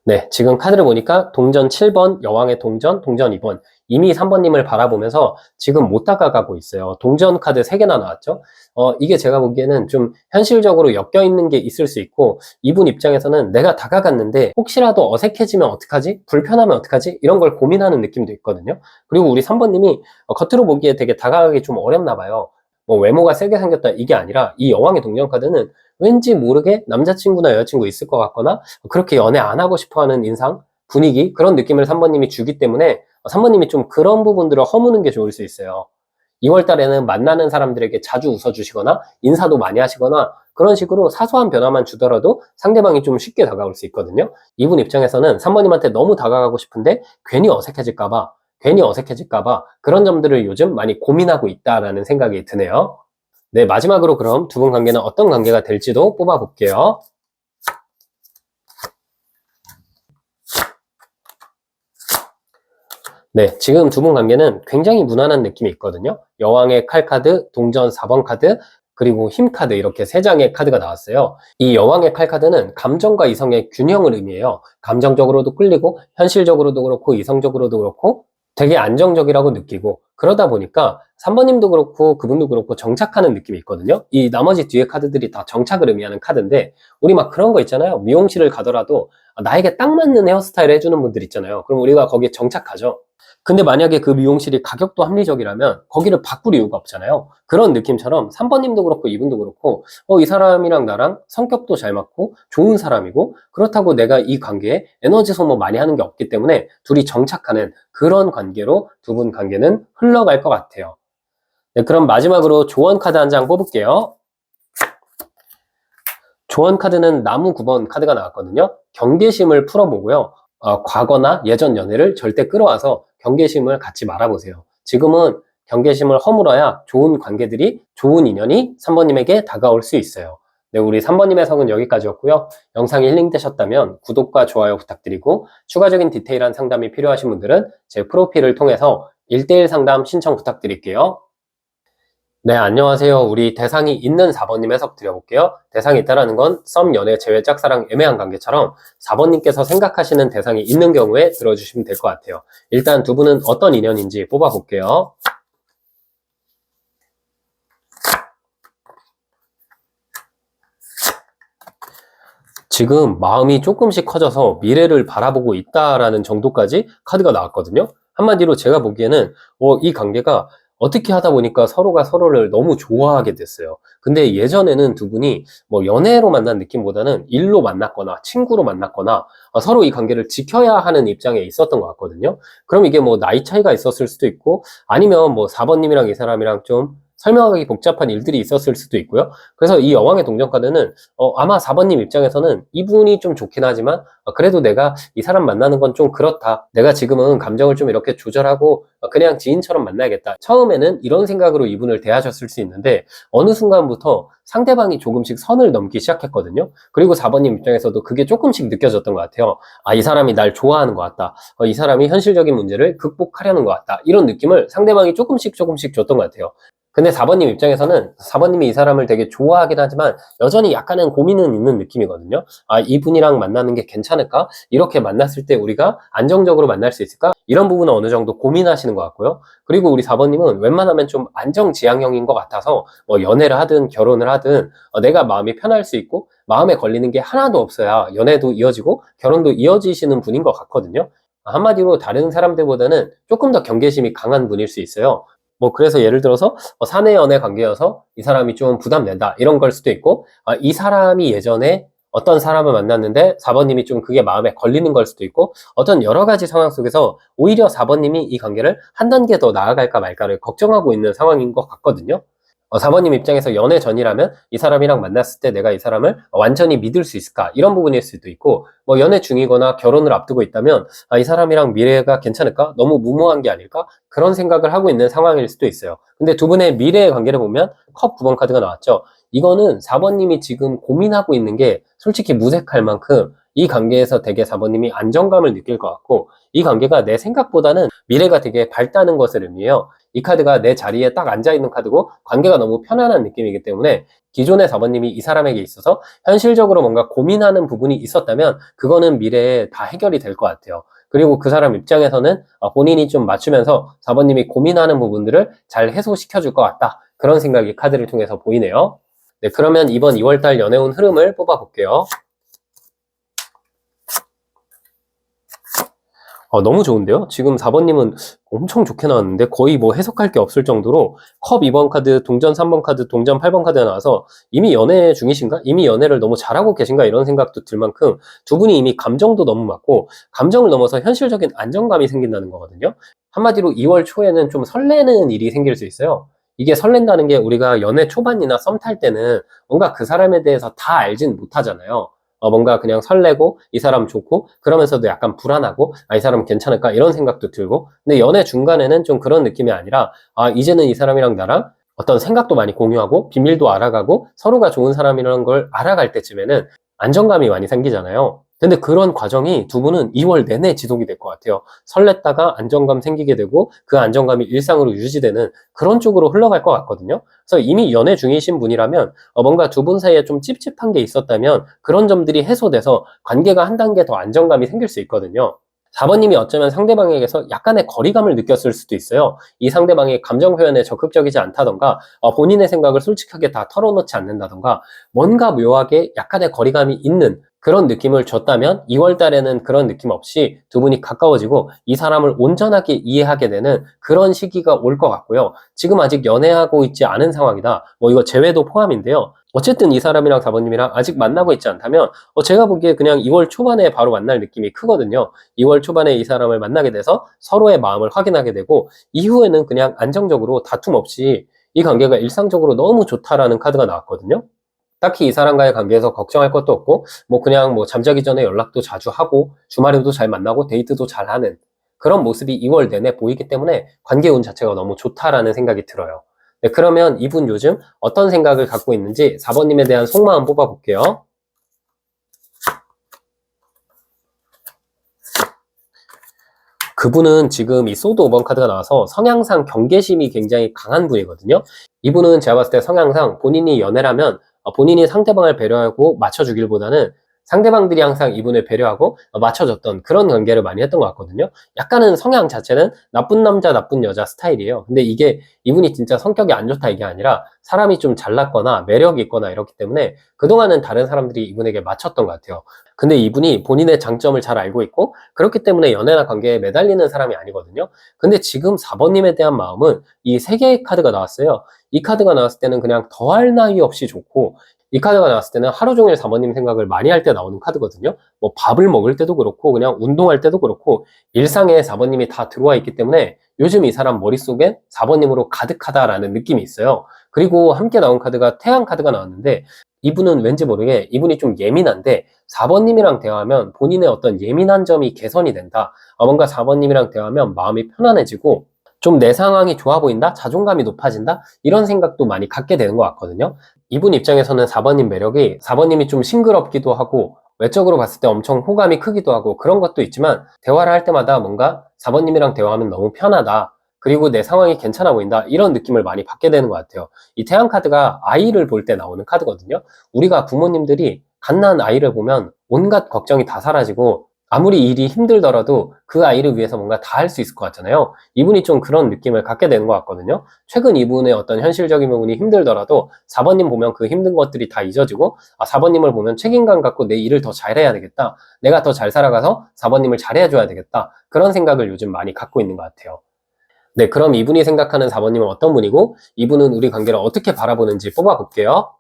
네, 지금 카드를 보니까 동전 7번, 여왕의 동전, 동전 2번. 이미 3번님을 바라보면서 지금 못 다가가고 있어요. 동전 카드 3개나 나왔죠? 이게 제가 보기에는 좀 현실적으로 엮여있는 게 있을 수 있고, 이분 입장에서는 내가 다가갔는데 혹시라도 어색해지면 어떡하지? 불편하면 어떡하지? 이런 걸 고민하는 느낌도 있거든요. 그리고 우리 3번님이 겉으로 보기에 되게 다가가기 좀 어렵나 봐요. 뭐 외모가 세게 생겼다 이게 아니라, 이 여왕의 동전 카드는 왠지 모르게 남자친구나 여자친구 있을 것 같거나 그렇게 연애 안 하고 싶어 하는 인상, 분위기, 그런 느낌을 3번님이 주기 때문에 3번님이 좀 그런 부분들을 허무는 게 좋을 수 있어요. 2월 달에는 만나는 사람들에게 자주 웃어주시거나 인사도 많이 하시거나 그런 식으로 사소한 변화만 주더라도 상대방이 좀 쉽게 다가올 수 있거든요. 이분 입장에서는 3번님한테 너무 다가가고 싶은데 괜히 어색해질까봐 그런 점들을 요즘 많이 고민하고 있다라는 생각이 드네요. 네, 마지막으로 그럼 두 분 관계는 어떤 관계가 될지도 뽑아볼게요. 네, 지금 두 분 관계는 굉장히 무난한 느낌이 있거든요. 여왕의 칼 카드, 동전 4번 카드, 그리고 힘 카드, 이렇게 세 장의 카드가 나왔어요. 이 여왕의 칼 카드는 감정과 이성의 균형을 의미해요. 감정적으로도 끌리고 현실적으로도 그렇고 이성적으로도 그렇고 되게 안정적이라고 느끼고, 그러다 보니까 3번님도 그렇고 그분도 그렇고 정착하는 느낌이 있거든요. 이 나머지 뒤에 카드들이 다 정착을 의미하는 카드인데, 우리 막 그런 거 있잖아요. 미용실을 가더라도 나에게 딱 맞는 헤어스타일 해주는 분들 있잖아요. 그럼 우리가 거기에 정착하죠. 근데 만약에 그 미용실이 가격도 합리적이라면 거기를 바꿀 이유가 없잖아요. 그런 느낌처럼 3번님도 그렇고 이분도 그렇고, 이 사람이랑 나랑 성격도 잘 맞고 좋은 사람이고, 그렇다고 내가 이 관계에 에너지 소모 많이 하는 게 없기 때문에 둘이 정착하는 그런 관계로 두 분 관계는 흘러갈 것 같아요. 네, 그럼 마지막으로 조언 카드 한 장 뽑을게요. 조언 카드는 나무 9번 카드가 나왔거든요. 경계심을 풀어보고요. 과거나 예전 연애를 절대 끌어와서 경계심을 갖지 말아보세요. 지금은 경계심을 허물어야 좋은 관계들이, 좋은 인연이 3번님에게 다가올 수 있어요. 네, 우리 3번님의 성은 여기까지였고요. 영상이 힐링되셨다면 구독과 좋아요 부탁드리고, 추가적인 디테일한 상담이 필요하신 분들은 제 프로필을 통해서 1대1 상담 신청 부탁드릴게요. 네, 안녕하세요. 우리 대상이 있는 4번님 해석 드려볼게요. 대상이 있다라는 건 썸, 연애, 재회, 짝사랑, 애매한 관계처럼 4번님께서 생각하시는 대상이 있는 경우에 들어주시면 될 것 같아요. 일단 두 분은 어떤 인연인지 뽑아볼게요. 지금 마음이 조금씩 커져서 미래를 바라보고 있다라는 정도까지 카드가 나왔거든요. 한마디로 제가 보기에는 이 관계가 어떻게 하다 보니까 서로가 서로를 너무 좋아하게 됐어요. 근데 예전에는 두 분이 뭐 연애로 만난 느낌보다는 일로 만났거나 친구로 만났거나 서로 이 관계를 지켜야 하는 입장에 있었던 것 같거든요. 그럼 이게 뭐 나이 차이가 있었을 수도 있고 아니면 뭐 4번님이랑 이 사람이랑 좀 설명하기 복잡한 일들이 있었을 수도 있고요. 그래서 이 여왕의 동전 카드는 아마 4번님 입장에서는 이분이 좀 좋긴 하지만 그래도 내가 이 사람 만나는 건 좀 그렇다. 내가 지금은 감정을 좀 이렇게 조절하고 그냥 지인처럼 만나야겠다. 처음에는 이런 생각으로 이분을 대하셨을 수 있는데 어느 순간부터 상대방이 조금씩 선을 넘기 시작했거든요. 그리고 4번님 입장에서도 그게 조금씩 느껴졌던 것 같아요. 이 사람이 날 좋아하는 것 같다. 이 사람이 현실적인 문제를 극복하려는 것 같다. 이런 느낌을 상대방이 조금씩 줬던 것 같아요. 근데 4번님 입장에서는 4번님이 이 사람을 되게 좋아하긴 하지만 여전히 약간은 고민은 있는 느낌이거든요. 이분이랑 만나는 게 괜찮을까? 이렇게 만났을 때 우리가 안정적으로 만날 수 있을까? 이런 부분은 어느 정도 고민하시는 것 같고요. 그리고 우리 4번님은 웬만하면 좀 안정지향형인 것 같아서 뭐 연애를 하든 결혼을 하든 내가 마음이 편할 수 있고 마음에 걸리는 게 하나도 없어야 연애도 이어지고 결혼도 이어지시는 분인 것 같거든요. 한마디로 다른 사람들보다는 조금 더 경계심이 강한 분일 수 있어요. 뭐 그래서 예를 들어서 사내 연애 관계여서 이 사람이 좀 부담된다 이런 걸 수도 있고 이 사람이 예전에 어떤 사람을 만났는데 4번님이 좀 그게 마음에 걸리는 걸 수도 있고 어떤 여러 가지 상황 속에서 오히려 4번님이 이 관계를 한 단계 더 나아갈까 말까를 걱정하고 있는 상황인 것 같거든요. 4번님 입장에서 연애 전이라면 이 사람이랑 만났을 때 내가 이 사람을 완전히 믿을 수 있을까? 이런 부분일 수도 있고, 뭐 연애 중이거나 결혼을 앞두고 있다면, 이 사람이랑 미래가 괜찮을까? 너무 무모한 게 아닐까? 그런 생각을 하고 있는 상황일 수도 있어요. 근데 두 분의 미래의 관계를 보면 컵 9번 카드가 나왔죠. 이거는 4번님이 지금 고민하고 있는 게 솔직히 무색할 만큼 이 관계에서 되게 4번님이 안정감을 느낄 것 같고, 이 관계가 내 생각보다는 미래가 되게 밝다는 것을 의미해요. 이 카드가 내 자리에 딱 앉아있는 카드고 관계가 너무 편안한 느낌이기 때문에 기존의 4번님이 이 사람에게 있어서 현실적으로 뭔가 고민하는 부분이 있었다면 그거는 미래에 다 해결이 될 것 같아요. 그리고 그 사람 입장에서는 본인이 좀 맞추면서 4번님이 고민하는 부분들을 잘 해소시켜 줄 것 같다. 그런 생각이 카드를 통해서 보이네요. 네, 그러면 이번 2월달 연애운 흐름을 뽑아볼게요. 너무 좋은데요? 지금 4번님은 엄청 좋게 나왔는데 거의 뭐 해석할 게 없을 정도로 컵 2번 카드, 동전 3번 카드, 동전 8번 카드가 나와서 이미 연애 중이신가? 이미 연애를 너무 잘하고 계신가? 이런 생각도 들 만큼 두 분이 이미 감정도 너무 맞고 감정을 넘어서 현실적인 안정감이 생긴다는 거거든요. 한마디로 2월 초에는 좀 설레는 일이 생길 수 있어요. 이게 설렌다는 게 우리가 연애 초반이나 썸 탈 때는 뭔가 그 사람에 대해서 다 알진 못하잖아요. 뭔가 그냥 설레고 이 사람 좋고 그러면서도 약간 불안하고 이 사람 괜찮을까 이런 생각도 들고 근데 연애 중간에는 좀 그런 느낌이 아니라 이제는 이 사람이랑 나랑 어떤 생각도 많이 공유하고 비밀도 알아가고 서로가 좋은 사람이라는 걸 알아갈 때쯤에는 안정감이 많이 생기잖아요. 근데 그런 과정이 두 분은 2월 내내 지속이 될 것 같아요. 설렜다가 안정감 생기게 되고 그 안정감이 일상으로 유지되는 그런 쪽으로 흘러갈 것 같거든요. 그래서 이미 연애 중이신 분이라면 뭔가 두 분 사이에 좀 찝찝한 게 있었다면 그런 점들이 해소돼서 관계가 한 단계 더 안정감이 생길 수 있거든요. 4번님이 어쩌면 상대방에게서 약간의 거리감을 느꼈을 수도 있어요. 이 상대방이 감정 표현에 적극적이지 않다던가 본인의 생각을 솔직하게 다 털어놓지 않는다던가 뭔가 묘하게 약간의 거리감이 있는 그런 느낌을 줬다면 2월 달에는 그런 느낌 없이 두 분이 가까워지고 이 사람을 온전하게 이해하게 되는 그런 시기가 올 것 같고요. 지금 아직 연애하고 있지 않은 상황이다. 뭐 이거 재회도 포함인데요. 어쨌든 이 사람이랑 4번님이랑 아직 만나고 있지 않다면 제가 보기에 그냥 2월 초반에 바로 만날 느낌이 크거든요. 2월 초반에 이 사람을 만나게 돼서 서로의 마음을 확인하게 되고 이후에는 그냥 안정적으로 다툼 없이 이 관계가 일상적으로 너무 좋다라는 카드가 나왔거든요. 딱히 이 사람과의 관계에서 걱정할 것도 없고 뭐 그냥 뭐 잠자기 전에 연락도 자주 하고 주말에도 잘 만나고 데이트도 잘 하는 그런 모습이 2월 내내 보이기 때문에 관계 운 자체가 너무 좋다라는 생각이 들어요. 네, 그러면 이분 요즘 어떤 생각을 갖고 있는지 4번님에 대한 속마음 뽑아볼게요. 그분은 지금 이 소드 5번 카드가 나와서 성향상 경계심이 굉장히 강한 분이거든요. 이분은 제가 봤을 때 성향상 본인이 연애라면 본인이 상대방을 배려하고 맞춰주길보다는 상대방들이 항상 이분을 배려하고 맞춰줬던 그런 관계를 많이 했던 것 같거든요. 약간은 성향 자체는 나쁜 남자, 나쁜 여자 스타일이에요. 근데 이게 이분이 진짜 성격이 안 좋다 이게 아니라 사람이 좀 잘났거나 매력이 있거나 이렇기 때문에 그동안은 다른 사람들이 이분에게 맞췄던 것 같아요. 근데 이분이 본인의 장점을 잘 알고 있고 그렇기 때문에 연애나 관계에 매달리는 사람이 아니거든요. 근데 지금 4번님에 대한 마음은 이 3개의 카드가 나왔어요. 이 카드가 나왔을 때는 그냥 더할 나위 없이 좋고, 이 카드가 나왔을 때는 하루 종일 4번님 생각을 많이 할 때 나오는 카드거든요. 뭐 밥을 먹을 때도 그렇고 그냥 운동할 때도 그렇고 일상에 4번님이 다 들어와 있기 때문에 요즘 이 사람 머릿속엔 4번님으로 가득하다라는 느낌이 있어요. 그리고 함께 나온 카드가 태양 카드가 나왔는데, 이분은 왠지 모르게 이분이 좀 예민한데 4번님이랑 대화하면 본인의 어떤 예민한 점이 개선이 된다. 뭔가 4번님이랑 대화하면 마음이 편안해지고 좀 내 상황이 좋아 보인다? 자존감이 높아진다? 이런 생각도 많이 갖게 되는 것 같거든요. 이분 입장에서는 4번님 매력이 4번님이 좀 싱그럽기도 하고 외적으로 봤을 때 엄청 호감이 크기도 하고 그런 것도 있지만 대화를 할 때마다 뭔가 4번님이랑 대화하면 너무 편하다. 그리고 내 상황이 괜찮아 보인다. 이런 느낌을 많이 받게 되는 것 같아요. 이 태양 카드가 아이를 볼 때 나오는 카드거든요. 우리가 부모님들이 갓난 아이를 보면 온갖 걱정이 다 사라지고 아무리 일이 힘들더라도 그 아이를 위해서 뭔가 다 할 수 있을 것 같잖아요. 이분이 좀 그런 느낌을 갖게 되는 것 같거든요. 최근 이분의 어떤 현실적인 부분이 힘들더라도 4번님 보면 그 힘든 것들이 다 잊어지고 4번님을 보면 책임감 갖고 내 일을 더 잘해야 되겠다. 내가 더 잘 살아가서 4번님을 잘해줘야 되겠다. 그런 생각을 요즘 많이 갖고 있는 것 같아요. 네, 그럼 이분이 생각하는 4번님은 어떤 분이고 이분은 우리 관계를 어떻게 바라보는지 뽑아볼게요.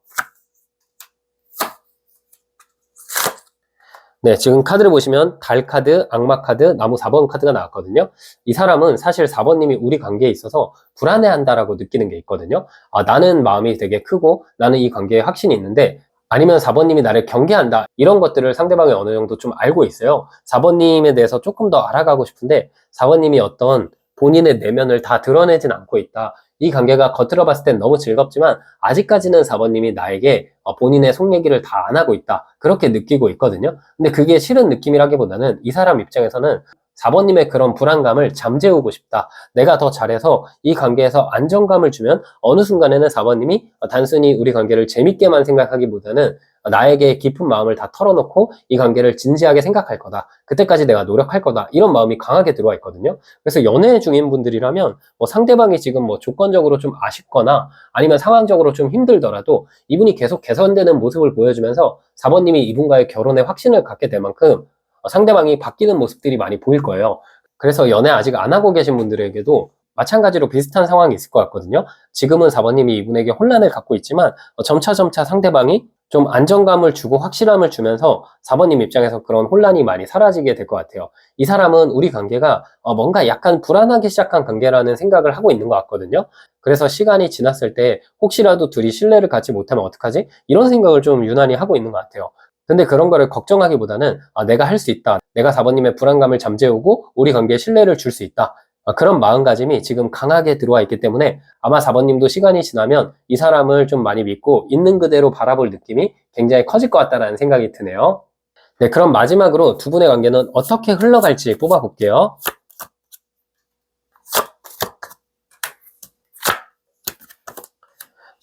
네, 지금 카드를 보시면 달 카드, 악마 카드, 나무 4번 카드가 나왔거든요. 이 사람은 사실 4번님이 우리 관계에 있어서 불안해한다라고 느끼는 게 있거든요. 나는 마음이 되게 크고 나는 이 관계에 확신이 있는데, 아니면 4번님이 나를 경계한다, 이런 것들을 상대방이 어느 정도 좀 알고 있어요. 4번님에 대해서 조금 더 알아가고 싶은데 4번님이 어떤 본인의 내면을 다 드러내진 않고 있다. 이 관계가 겉으로 봤을 땐 너무 즐겁지만 아직까지는 4번님이 나에게 본인의 속 얘기를 다 안 하고 있다. 그렇게 느끼고 있거든요. 근데 그게 싫은 느낌이라기보다는 이 사람 입장에서는 4번님의 그런 불안감을 잠재우고 싶다. 내가 더 잘해서 이 관계에서 안정감을 주면 어느 순간에는 4번님이 단순히 우리 관계를 재밌게만 생각하기보다는 나에게 깊은 마음을 다 털어놓고 이 관계를 진지하게 생각할 거다. 그때까지 내가 노력할 거다. 이런 마음이 강하게 들어와 있거든요. 그래서 연애 중인 분들이라면 상대방이 지금 조건적으로 좀 아쉽거나 아니면 상황적으로 좀 힘들더라도 이분이 계속 개선되는 모습을 보여주면서 4번님이 이분과의 결혼에 확신을 갖게 될 만큼 상대방이 바뀌는 모습들이 많이 보일 거예요. 그래서 연애 아직 안 하고 계신 분들에게도 마찬가지로 비슷한 상황이 있을 것 같거든요. 지금은 4번님이 이분에게 혼란을 갖고 있지만 점차 상대방이 좀 안정감을 주고 확실함을 주면서 4번님 입장에서 그런 혼란이 많이 사라지게 될 것 같아요. 이 사람은 우리 관계가 뭔가 약간 불안하게 시작한 관계라는 생각을 하고 있는 것 같거든요. 그래서 시간이 지났을 때 혹시라도 둘이 신뢰를 갖지 못하면 어떡하지? 이런 생각을 좀 유난히 하고 있는 것 같아요. 근데 그런 거를 걱정하기보다는 내가 할 수 있다. 내가 4번님의 불안감을 잠재우고 우리 관계에 신뢰를 줄 수 있다. 그런 마음가짐이 지금 강하게 들어와 있기 때문에 아마 4번님도 시간이 지나면 이 사람을 좀 많이 믿고 있는 그대로 바라볼 느낌이 굉장히 커질 것 같다는 생각이 드네요. 네, 그럼 마지막으로 두 분의 관계는 어떻게 흘러갈지 뽑아볼게요.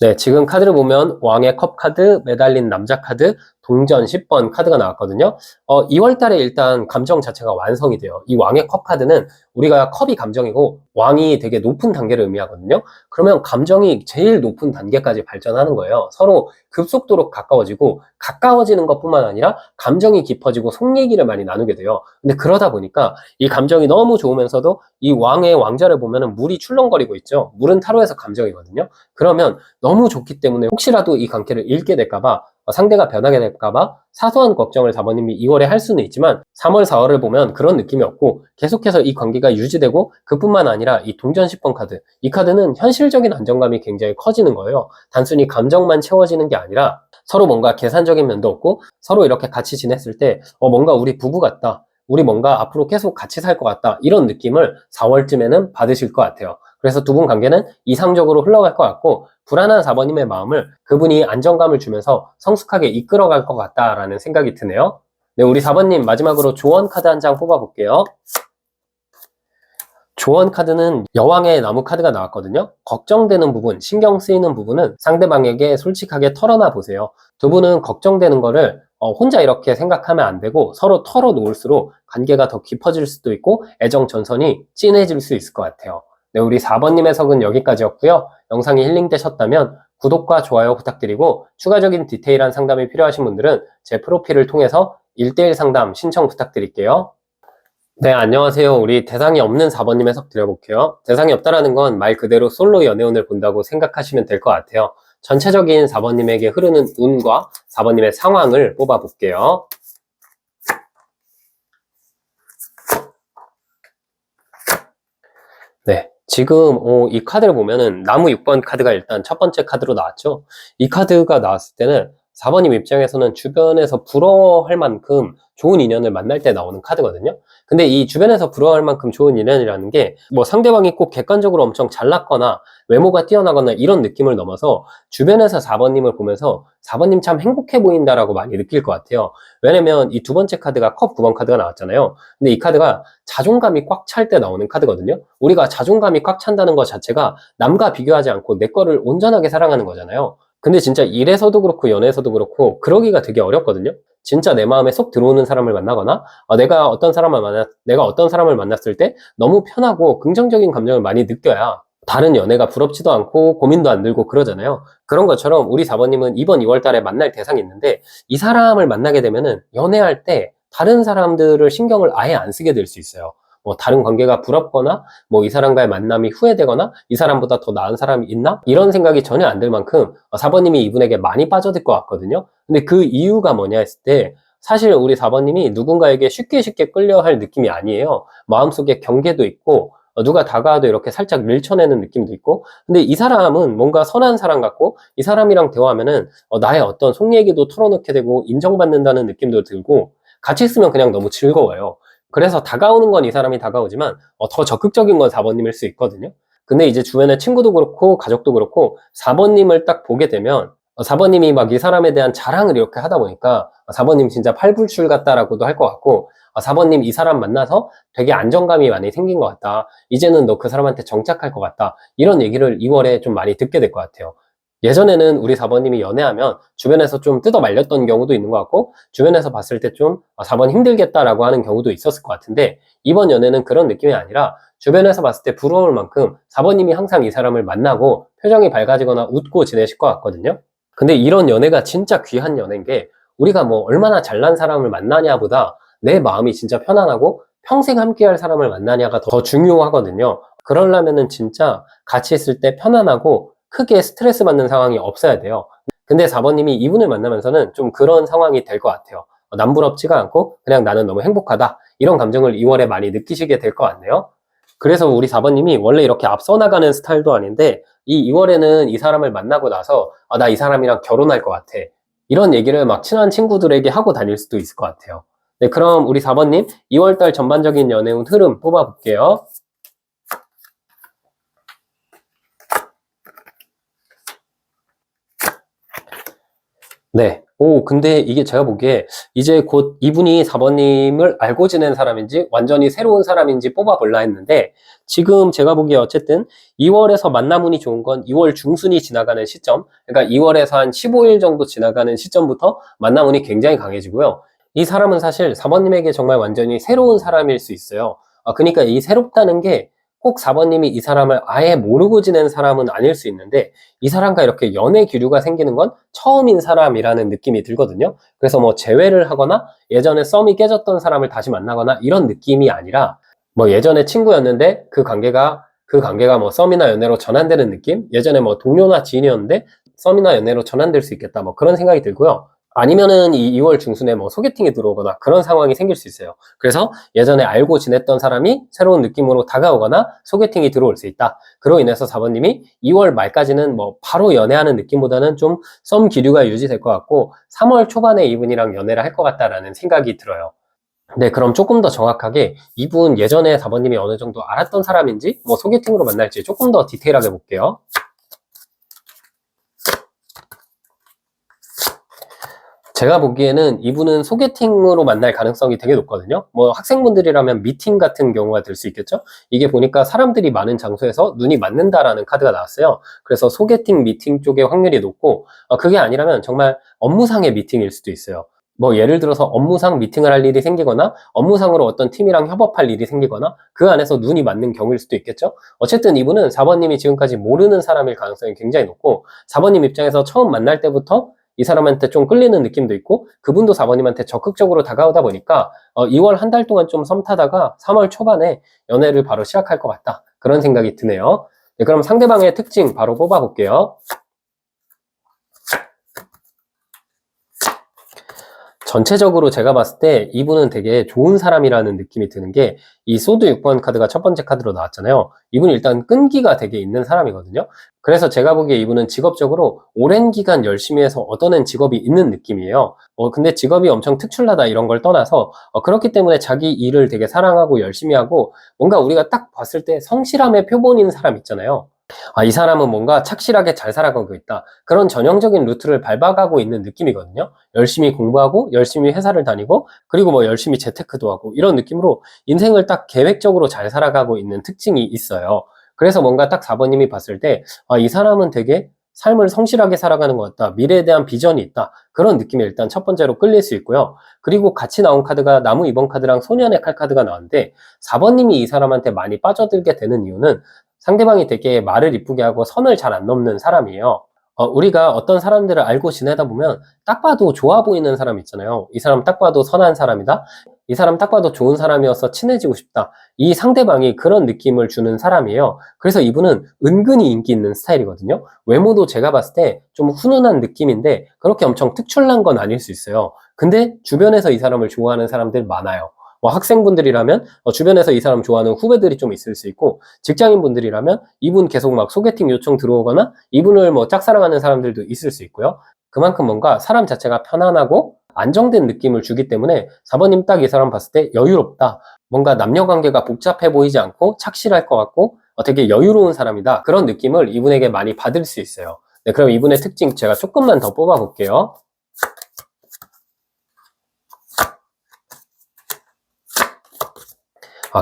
네, 지금 카드를 보면 왕의 컵 카드, 매달린 남자 카드, 동전 10번 카드가 나왔거든요. 2월 달에 일단 감정 자체가 완성이 돼요. 이 왕의 컵 카드는 우리가 컵이 감정이고 왕이 되게 높은 단계를 의미하거든요. 그러면 감정이 제일 높은 단계까지 발전하는 거예요. 서로 급속도로 가까워지고 가까워지는 것뿐만 아니라 감정이 깊어지고 속 얘기를 많이 나누게 돼요. 근데 그러다 보니까 이 감정이 너무 좋으면서도 이 왕의 왕자를 보면은 물이 출렁거리고 있죠. 물은 타로에서 감정이거든요. 그러면 너무 좋기 때문에 혹시라도 이 관계를 잃게 될까봐, 상대가 변하게 될까봐 사소한 걱정을 4번님이 2월에 할 수는 있지만 3월, 4월을 보면 그런 느낌이 없고 계속해서 이 관계가 유지되고, 그뿐만 아니라 이 동전 10번 카드, 이 카드는 현실적인 안정감이 굉장히 커지는 거예요. 단순히 감정만 채워지는 게 아니라 서로 뭔가 계산적인 면도 없고 서로 이렇게 같이 지냈을 때 뭔가 우리 부부 같다. 우리 뭔가 앞으로 계속 같이 살 것 같다. 이런 느낌을 4월쯤에는 받으실 것 같아요. 그래서 두 분 관계는 이상적으로 흘러갈 것 같고 불안한 4번님의 마음을 그분이 안정감을 주면서 성숙하게 이끌어갈 것 같다라는 생각이 드네요. 네, 우리 4번님 마지막으로 조언 카드 한 장 뽑아볼게요. 조언 카드는 여왕의 나무 카드가 나왔거든요. 걱정되는 부분, 신경 쓰이는 부분은 상대방에게 솔직하게 털어놔 보세요. 두 분은 걱정되는 거를 혼자 이렇게 생각하면 안 되고 서로 털어놓을수록 관계가 더 깊어질 수도 있고 애정 전선이 진해질 수 있을 것 같아요. 네, 우리 4번님 해석은 여기까지였고요. 영상이 힐링되셨다면 구독과 좋아요 부탁드리고 추가적인 디테일한 상담이 필요하신 분들은 제 프로필을 통해서 1대1 상담 신청 부탁드릴게요. 네, 안녕하세요. 우리 대상이 없는 4번님 해석 드려볼게요. 대상이 없다라는 건 말 그대로 솔로 연애운을 본다고 생각하시면 될 것 같아요. 전체적인 4번님에게 흐르는 운과 4번님의 상황을 뽑아볼게요. 네, 지금 이 카드를 보면은 나무 6번 카드가 일단 첫 번째 카드로 나왔죠. 이 카드가 나왔을 때는 4번님 입장에서는 주변에서 부러워할 만큼 좋은 인연을 만날 때 나오는 카드거든요. 근데 이 주변에서 부러워할 만큼 좋은 인연이라는 게 뭐 상대방이 꼭 객관적으로 엄청 잘났거나 외모가 뛰어나거나 이런 느낌을 넘어서 주변에서 4번님을 보면서 4번님 참 행복해 보인다라고 많이 느낄 것 같아요. 왜냐면 이 두 번째 카드가 컵 9번 카드가 나왔잖아요. 근데 이 카드가 자존감이 꽉 찰 때 나오는 카드거든요. 우리가 자존감이 꽉 찬다는 것 자체가 남과 비교하지 않고 내 거를 온전하게 사랑하는 거잖아요. 근데 진짜 일에서도 그렇고 연애에서도 그렇고 그러기가 되게 어렵거든요. 진짜 내 마음에 쏙 들어오는 사람을 만나거나 내가 어떤 사람을 만났을 때 너무 편하고 긍정적인 감정을 많이 느껴야 다른 연애가 부럽지도 않고 고민도 안 들고 그러잖아요. 그런 것처럼 우리 4번님은 이번 2월 달에 만날 대상이 있는데 이 사람을 만나게 되면은 연애할 때 다른 사람들을 신경을 아예 안 쓰게 될 수 있어요. 뭐 다른 관계가 부럽거나 뭐 이 사람과의 만남이 후회되거나 이 사람보다 더 나은 사람이 있나? 이런 생각이 전혀 안 들 만큼 4번님이 이분에게 많이 빠져들 것 같거든요. 근데 그 이유가 뭐냐 했을 때 사실 우리 4번님이 누군가에게 쉽게 끌려할 느낌이 아니에요. 마음속에 경계도 있고 누가 다가와도 이렇게 살짝 밀쳐내는 느낌도 있고 근데 이 사람은 뭔가 선한 사람 같고 이 사람이랑 대화하면은 나의 어떤 속 얘기도 털어놓게 되고 인정받는다는 느낌도 들고 같이 있으면 그냥 너무 즐거워요. 그래서 다가오는 건 이 사람이 다가오지만 더 적극적인 건 4번님일 수 있거든요. 근데 이제 주변의 친구도 그렇고 가족도 그렇고 4번님을 딱 보게 되면 4번님이 막 이 사람에 대한 자랑을 이렇게 하다 보니까 4번님 진짜 팔불출 같다라고도 할 것 같고 4번님 이 사람 만나서 되게 안정감이 많이 생긴 것 같다. 이제는 너 그 사람한테 정착할 것 같다. 이런 얘기를 2월에 좀 많이 듣게 될 것 같아요. 예전에는 우리 4번님이 연애하면 주변에서 좀 뜯어 말렸던 경우도 있는 것 같고 주변에서 봤을 때 좀 4번 힘들겠다라고 하는 경우도 있었을 것 같은데 이번 연애는 그런 느낌이 아니라 주변에서 봤을 때 부러울 만큼 4번님이 항상 이 사람을 만나고 표정이 밝아지거나 웃고 지내실 것 같거든요. 근데 이런 연애가 진짜 귀한 연애인 게 우리가 뭐 얼마나 잘난 사람을 만나냐보다 내 마음이 진짜 편안하고 평생 함께할 사람을 만나냐가 더 중요하거든요. 그러려면은 진짜 같이 있을 때 편안하고 크게 스트레스 받는 상황이 없어야 돼요. 근데 4번님이 이분을 만나면서는 좀 그런 상황이 될 것 같아요. 남부럽지가 않고 그냥 나는 너무 행복하다. 이런 감정을 2월에 많이 느끼시게 될 것 같네요. 그래서 우리 4번님이 원래 이렇게 앞서 나가는 스타일도 아닌데 이 2월에는 이 사람을 만나고 나서 나 이 사람이랑 결혼할 것 같아. 이런 얘기를 막 친한 친구들에게 하고 다닐 수도 있을 것 같아요. 네, 그럼 우리 4번님 2월달 전반적인 연애운 흐름 뽑아볼게요. 네. 근데 이게 제가 보기에 이제 곧 이분이 4번님을 알고 지낸 사람인지 완전히 새로운 사람인지 뽑아볼라 했는데 지금 제가 보기에 어쨌든 2월에서 만남운이 좋은 건 2월 중순이 지나가는 시점, 그러니까 2월에서 한 15일 정도 지나가는 시점부터 만남운이 굉장히 강해지고요. 이 사람은 사실 4번님에게 정말 완전히 새로운 사람일 수 있어요. 그러니까 이 새롭다는 게 꼭 4번님이 이 사람을 아예 모르고 지낸 사람은 아닐 수 있는데 이 사람과 이렇게 연애 기류가 생기는 건 처음인 사람이라는 느낌이 들거든요. 그래서 뭐 재회를 하거나 예전에 썸이 깨졌던 사람을 다시 만나거나 이런 느낌이 아니라 뭐 예전에 친구였는데 그 관계가 뭐 썸이나 연애로 전환되는 느낌? 예전에 뭐 동료나 지인이었는데 썸이나 연애로 전환될 수 있겠다. 뭐 그런 생각이 들고요. 아니면은 이 2월 중순에 뭐 소개팅이 들어오거나 그런 상황이 생길 수 있어요. 그래서 예전에 알고 지냈던 사람이 새로운 느낌으로 다가오거나 소개팅이 들어올 수 있다. 그로 인해서 4번님이 2월 말까지는 뭐 바로 연애하는 느낌보다는 좀 썸 기류가 유지될 것 같고 3월 초반에 이분이랑 연애를 할 것 같다라는 생각이 들어요. 네, 그럼 조금 더 정확하게 이분 예전에 4번님이 어느 정도 알았던 사람인지 뭐 소개팅으로 만날지 조금 더 디테일하게 볼게요. 제가 보기에는 이분은 소개팅으로 만날 가능성이 되게 높거든요. 뭐 학생분들이라면 미팅 같은 경우가 될 수 있겠죠? 이게 보니까 사람들이 많은 장소에서 눈이 맞는다라는 카드가 나왔어요. 그래서 소개팅, 미팅 쪽의 확률이 높고, 그게 아니라면 정말 업무상의 미팅일 수도 있어요. 뭐 예를 들어서 업무상 미팅을 할 일이 생기거나 업무상으로 어떤 팀이랑 협업할 일이 생기거나 그 안에서 눈이 맞는 경우일 수도 있겠죠. 어쨌든 이분은 4번님이 지금까지 모르는 사람일 가능성이 굉장히 높고, 4번님 입장에서 처음 만날 때부터 이 사람한테 좀 끌리는 느낌도 있고, 그분도 4번님한테 적극적으로 다가오다 보니까 2월 한 달 동안 좀 썸 타다가 3월 초반에 연애를 바로 시작할 것 같다, 그런 생각이 드네요. 네, 그럼 상대방의 특징 바로 뽑아볼게요. 전체적으로 제가 봤을 때 이분은 되게 좋은 사람이라는 느낌이 드는 게, 이 소드 6번 카드가 첫 번째 카드로 나왔잖아요. 이분은 일단 끈기가 되게 있는 사람이거든요. 그래서 제가 보기에 이분은 직업적으로 오랜 기간 열심히 해서 얻어낸 직업이 있는 느낌이에요. 근데 직업이 엄청 특출나다 이런 걸 떠나서 그렇기 때문에 자기 일을 되게 사랑하고 열심히 하고, 뭔가 우리가 딱 봤을 때 성실함의 표본인 사람 있잖아요. 이 사람은 뭔가 착실하게 잘 살아가고 있다, 그런 전형적인 루트를 밟아가고 있는 느낌이거든요. 열심히 공부하고 열심히 회사를 다니고, 그리고 뭐 열심히 재테크도 하고, 이런 느낌으로 인생을 딱 계획적으로 잘 살아가고 있는 특징이 있어요. 그래서 뭔가 딱 4번님이 봤을 때 이 사람은 되게 삶을 성실하게 살아가는 것 같다, 미래에 대한 비전이 있다, 그런 느낌이 일단 첫 번째로 끌릴 수 있고요. 그리고 같이 나온 카드가 나무 2번 카드랑 소년의 칼 카드가 나왔는데, 4번님이 이 사람한테 많이 빠져들게 되는 이유는 상대방이 되게 말을 이쁘게 하고 선을 잘 안 넘는 사람이에요. 우리가 어떤 사람들을 알고 지내다 보면 딱 봐도 좋아 보이는 사람 있잖아요. 이 사람 딱 봐도 선한 사람이다, 이 사람 딱 봐도 좋은 사람이어서 친해지고 싶다, 이 상대방이 그런 느낌을 주는 사람이에요. 그래서 이분은 은근히 인기 있는 스타일이거든요. 외모도 제가 봤을 때 좀 훈훈한 느낌인데 그렇게 엄청 특출난 건 아닐 수 있어요. 근데 주변에서 이 사람을 좋아하는 사람들 많아요. 뭐 학생분들이라면 주변에서 이 사람 좋아하는 후배들이 좀 있을 수 있고, 직장인분들이라면 이분 계속 막 소개팅 요청 들어오거나 이분을 뭐 짝사랑하는 사람들도 있을 수 있고요. 그만큼 뭔가 사람 자체가 편안하고 안정된 느낌을 주기 때문에 4번님 딱 이 사람 봤을 때 여유롭다, 뭔가 남녀 관계가 복잡해 보이지 않고 착실할 것 같고 되게 여유로운 사람이다, 그런 느낌을 이분에게 많이 받을 수 있어요. 네, 그럼 이분의 특징 제가 조금만 더 뽑아 볼게요.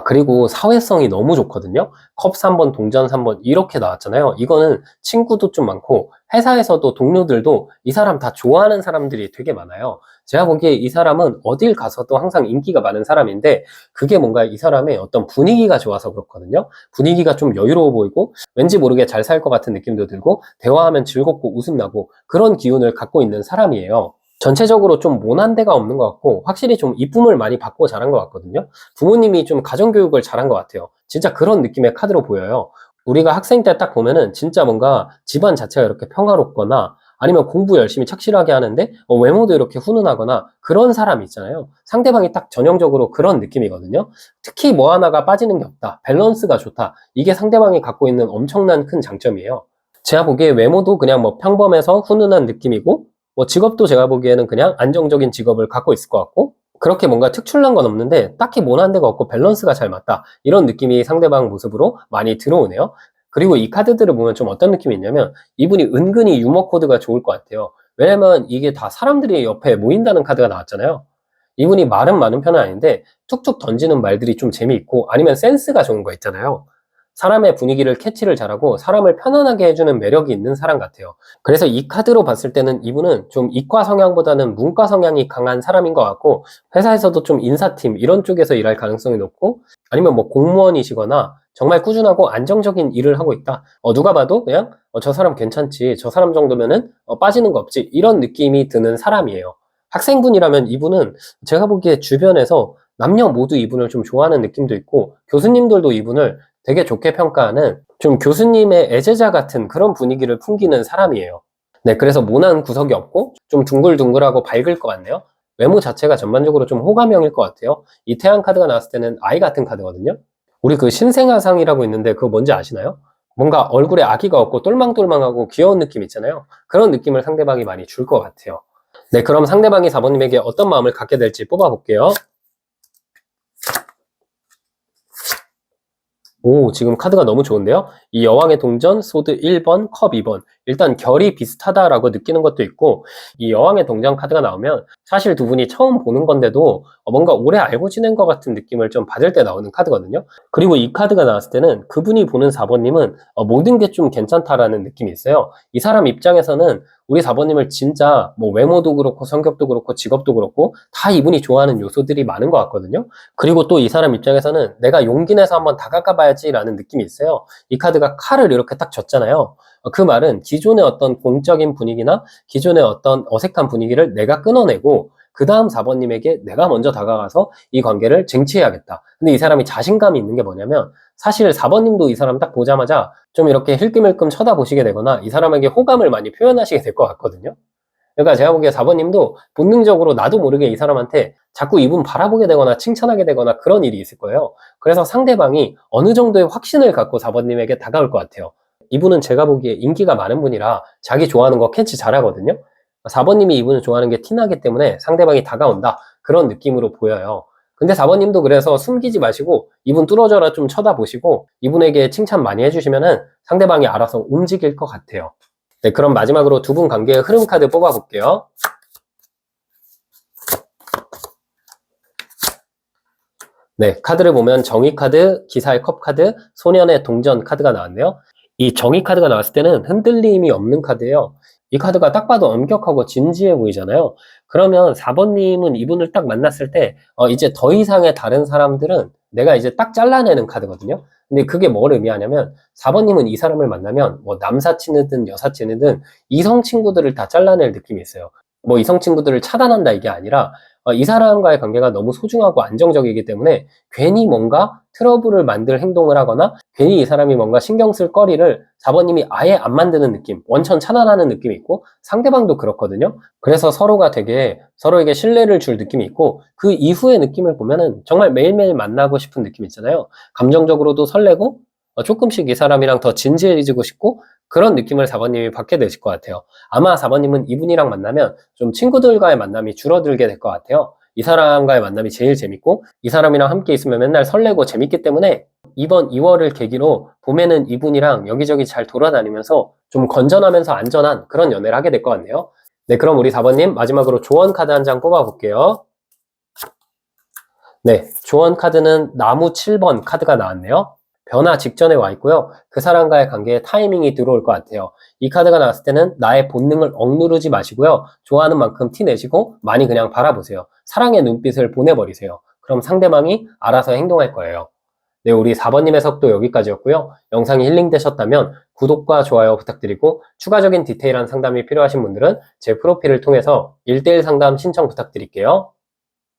그리고 사회성이 너무 좋거든요. 컵 3번, 동전 3번 이렇게 나왔잖아요. 이거는 친구도 좀 많고 회사에서도 동료들도 이 사람 다 좋아하는 사람들이 되게 많아요. 제가 보기에 이 사람은 어딜 가서도 항상 인기가 많은 사람인데, 그게 뭔가 이 사람의 어떤 분위기가 좋아서 그렇거든요. 분위기가 좀 여유로워 보이고 왠지 모르게 잘 살 것 같은 느낌도 들고 대화하면 즐겁고 웃음 나고, 그런 기운을 갖고 있는 사람이에요. 전체적으로 좀 모난 데가 없는 것 같고 확실히 좀 이쁨을 많이 받고 자란 것 같거든요. 부모님이 좀 가정교육을 잘한 것 같아요. 진짜 그런 느낌의 카드로 보여요. 우리가 학생 때 딱 보면은 진짜 뭔가 집안 자체가 이렇게 평화롭거나 아니면 공부 열심히 착실하게 하는데 외모도 이렇게 훈훈하거나 그런 사람 있잖아요. 상대방이 딱 전형적으로 그런 느낌이거든요. 특히 뭐 하나가 빠지는 게 없다, 밸런스가 좋다, 이게 상대방이 갖고 있는 엄청난 큰 장점이에요. 제가 보기에 외모도 그냥 뭐 평범해서 훈훈한 느낌이고, 뭐 직업도 제가 보기에는 그냥 안정적인 직업을 갖고 있을 것 같고, 그렇게 뭔가 특출난 건 없는데 딱히 모난 데가 없고 밸런스가 잘 맞다, 이런 느낌이 상대방 모습으로 많이 들어오네요. 그리고 이 카드들을 보면 좀 어떤 느낌이 있냐면, 이분이 은근히 유머 코드가 좋을 것 같아요. 왜냐면 이게 다 사람들이 옆에 모인다는 카드가 나왔잖아요. 이분이 말은 많은 편은 아닌데 툭툭 던지는 말들이 좀 재미있고 아니면 센스가 좋은 거 있잖아요. 사람의 분위기를 캐치를 잘하고 사람을 편안하게 해주는 매력이 있는 사람 같아요. 그래서 이 카드로 봤을 때는 이분은 좀 이과 성향보다는 문과 성향이 강한 사람인 것 같고, 회사에서도 좀 인사팀 이런 쪽에서 일할 가능성이 높고, 아니면 뭐 공무원이시거나 정말 꾸준하고 안정적인 일을 하고 있다, 누가 봐도 그냥 저 사람 괜찮지, 저 사람 정도면은 빠지는 거 없지, 이런 느낌이 드는 사람이에요. 학생분이라면 이분은 제가 보기에 주변에서 남녀 모두 이분을 좀 좋아하는 느낌도 있고, 교수님들도 이분을 되게 좋게 평가하는 좀 교수님의 애제자 같은 그런 분위기를 풍기는 사람이에요. 네, 그래서 모난 구석이 없고 좀 둥글둥글하고 밝을 것 같네요. 외모 자체가 전반적으로 좀 호감형일 것 같아요. 이 태양 카드가 나왔을 때는 아이 같은 카드거든요. 우리 그 신생아상이라고 있는데 그거 뭔지 아시나요? 뭔가 얼굴에 아기가 없고 똘망똘망하고 귀여운 느낌 있잖아요. 그런 느낌을 상대방이 많이 줄 것 같아요. 네, 그럼 상대방이 4번님에게 어떤 마음을 갖게 될지 뽑아볼게요. 오, 지금 카드가 너무 좋은데요? 이 여왕의 동전, 소드 1번, 컵 2번. 일단 결이 비슷하다라고 느끼는 것도 있고, 이 여왕의 동전 카드가 나오면 사실 두 분이 처음 보는 건데도 뭔가 오래 알고 지낸 것 같은 느낌을 좀 받을 때 나오는 카드거든요. 그리고 이 카드가 나왔을 때는 그분이 보는 4번님은 모든 게 좀 괜찮다라는 느낌이 있어요. 이 사람 입장에서는 우리 4번님을 진짜 뭐 외모도 그렇고 성격도 그렇고 직업도 그렇고 다 이분이 좋아하는 요소들이 많은 것 같거든요. 그리고 또 이 사람 입장에서는 내가 용기 내서 한번 다가가 봐야지라는 느낌이 있어요. 이 카드가 칼을 이렇게 딱 줬잖아요. 그 말은 기존의 어떤 공적인 분위기나 기존의 어떤 어색한 분위기를 내가 끊어내고 그 다음 4번님에게 내가 먼저 다가가서 이 관계를 쟁취해야겠다. 근데 이 사람이 자신감이 있는 게 뭐냐면 사실 4번님도 이 사람 딱 보자마자 좀 이렇게 힐끔힐끔 쳐다보시게 되거나 이 사람에게 호감을 많이 표현하시게 될 것 같거든요. 그러니까 제가 보기에 4번님도 본능적으로 나도 모르게 이 사람한테 자꾸 이분 바라보게 되거나 칭찬하게 되거나 그런 일이 있을 거예요. 그래서 상대방이 어느 정도의 확신을 갖고 4번님에게 다가올 것 같아요. 이분은 제가 보기에 인기가 많은 분이라 자기 좋아하는 거 캐치 잘하거든요. 4번님이 이분을 좋아하는 게 티나기 때문에 상대방이 다가온다. 그런 느낌으로 보여요. 근데 4번님도 그래서 숨기지 마시고 이분 뚫어져라 좀 쳐다보시고 이분에게 칭찬 많이 해주시면은 상대방이 알아서 움직일 것 같아요. 네, 그럼 마지막으로 두 분 관계의 흐름 카드 뽑아볼게요. 네, 카드를 보면 정의 카드, 기사의 컵 카드, 소년의 동전 카드가 나왔네요. 이 정의 카드가 나왔을 때는 흔들림이 없는 카드예요. 이 카드가 딱 봐도 엄격하고 진지해 보이잖아요. 그러면 4번님은 이분을 딱 만났을 때 이제 더 이상의 다른 사람들은 내가 이제 딱 잘라내는 카드거든요. 근데 그게 뭘 의미하냐면 4번님은 이 사람을 만나면 뭐 남사친이든 여사친이든 이성 친구들을 다 잘라낼 느낌이 있어요. 뭐 이성 친구들을 차단한다 이게 아니라 이 사람과의 관계가 너무 소중하고 안정적이기 때문에 괜히 뭔가 트러블을 만들 행동을 하거나 괜히 이 사람이 뭔가 신경 쓸 거리를 4번님이 아예 안 만드는 느낌, 원천 차단하는 느낌이 있고 상대방도 그렇거든요. 그래서 서로가 되게 서로에게 신뢰를 줄 느낌이 있고 그 이후의 느낌을 보면은 정말 매일매일 만나고 싶은 느낌 있잖아요. 감정적으로도 설레고 조금씩 이 사람이랑 더 진지해지고 싶고 그런 느낌을 4번님이 받게 되실 것 같아요. 아마 4번님은 이분이랑 만나면 좀 친구들과의 만남이 줄어들게 될 것 같아요. 이 사람과의 만남이 제일 재밌고 이 사람이랑 함께 있으면 맨날 설레고 재밌기 때문에 이번 2월을 계기로 봄에는 이분이랑 여기저기 잘 돌아다니면서 좀 건전하면서 안전한 그런 연애를 하게 될 것 같네요. 네, 그럼 우리 4번님 마지막으로 조언 카드 한 장 뽑아볼게요. 네, 조언 카드는 나무 7번 카드가 나왔네요. 변화 직전에 와 있고요. 그 사람과의 관계에 타이밍이 들어올 것 같아요. 이 카드가 나왔을 때는 나의 본능을 억누르지 마시고요. 좋아하는 만큼 티 내시고 많이 그냥 바라보세요. 사랑의 눈빛을 보내버리세요. 그럼 상대방이 알아서 행동할 거예요. 네, 우리 4번님 해석도 여기까지였고요. 영상이 힐링되셨다면 구독과 좋아요 부탁드리고 추가적인 디테일한 상담이 필요하신 분들은 제 프로필을 통해서 1대1 상담 신청 부탁드릴게요.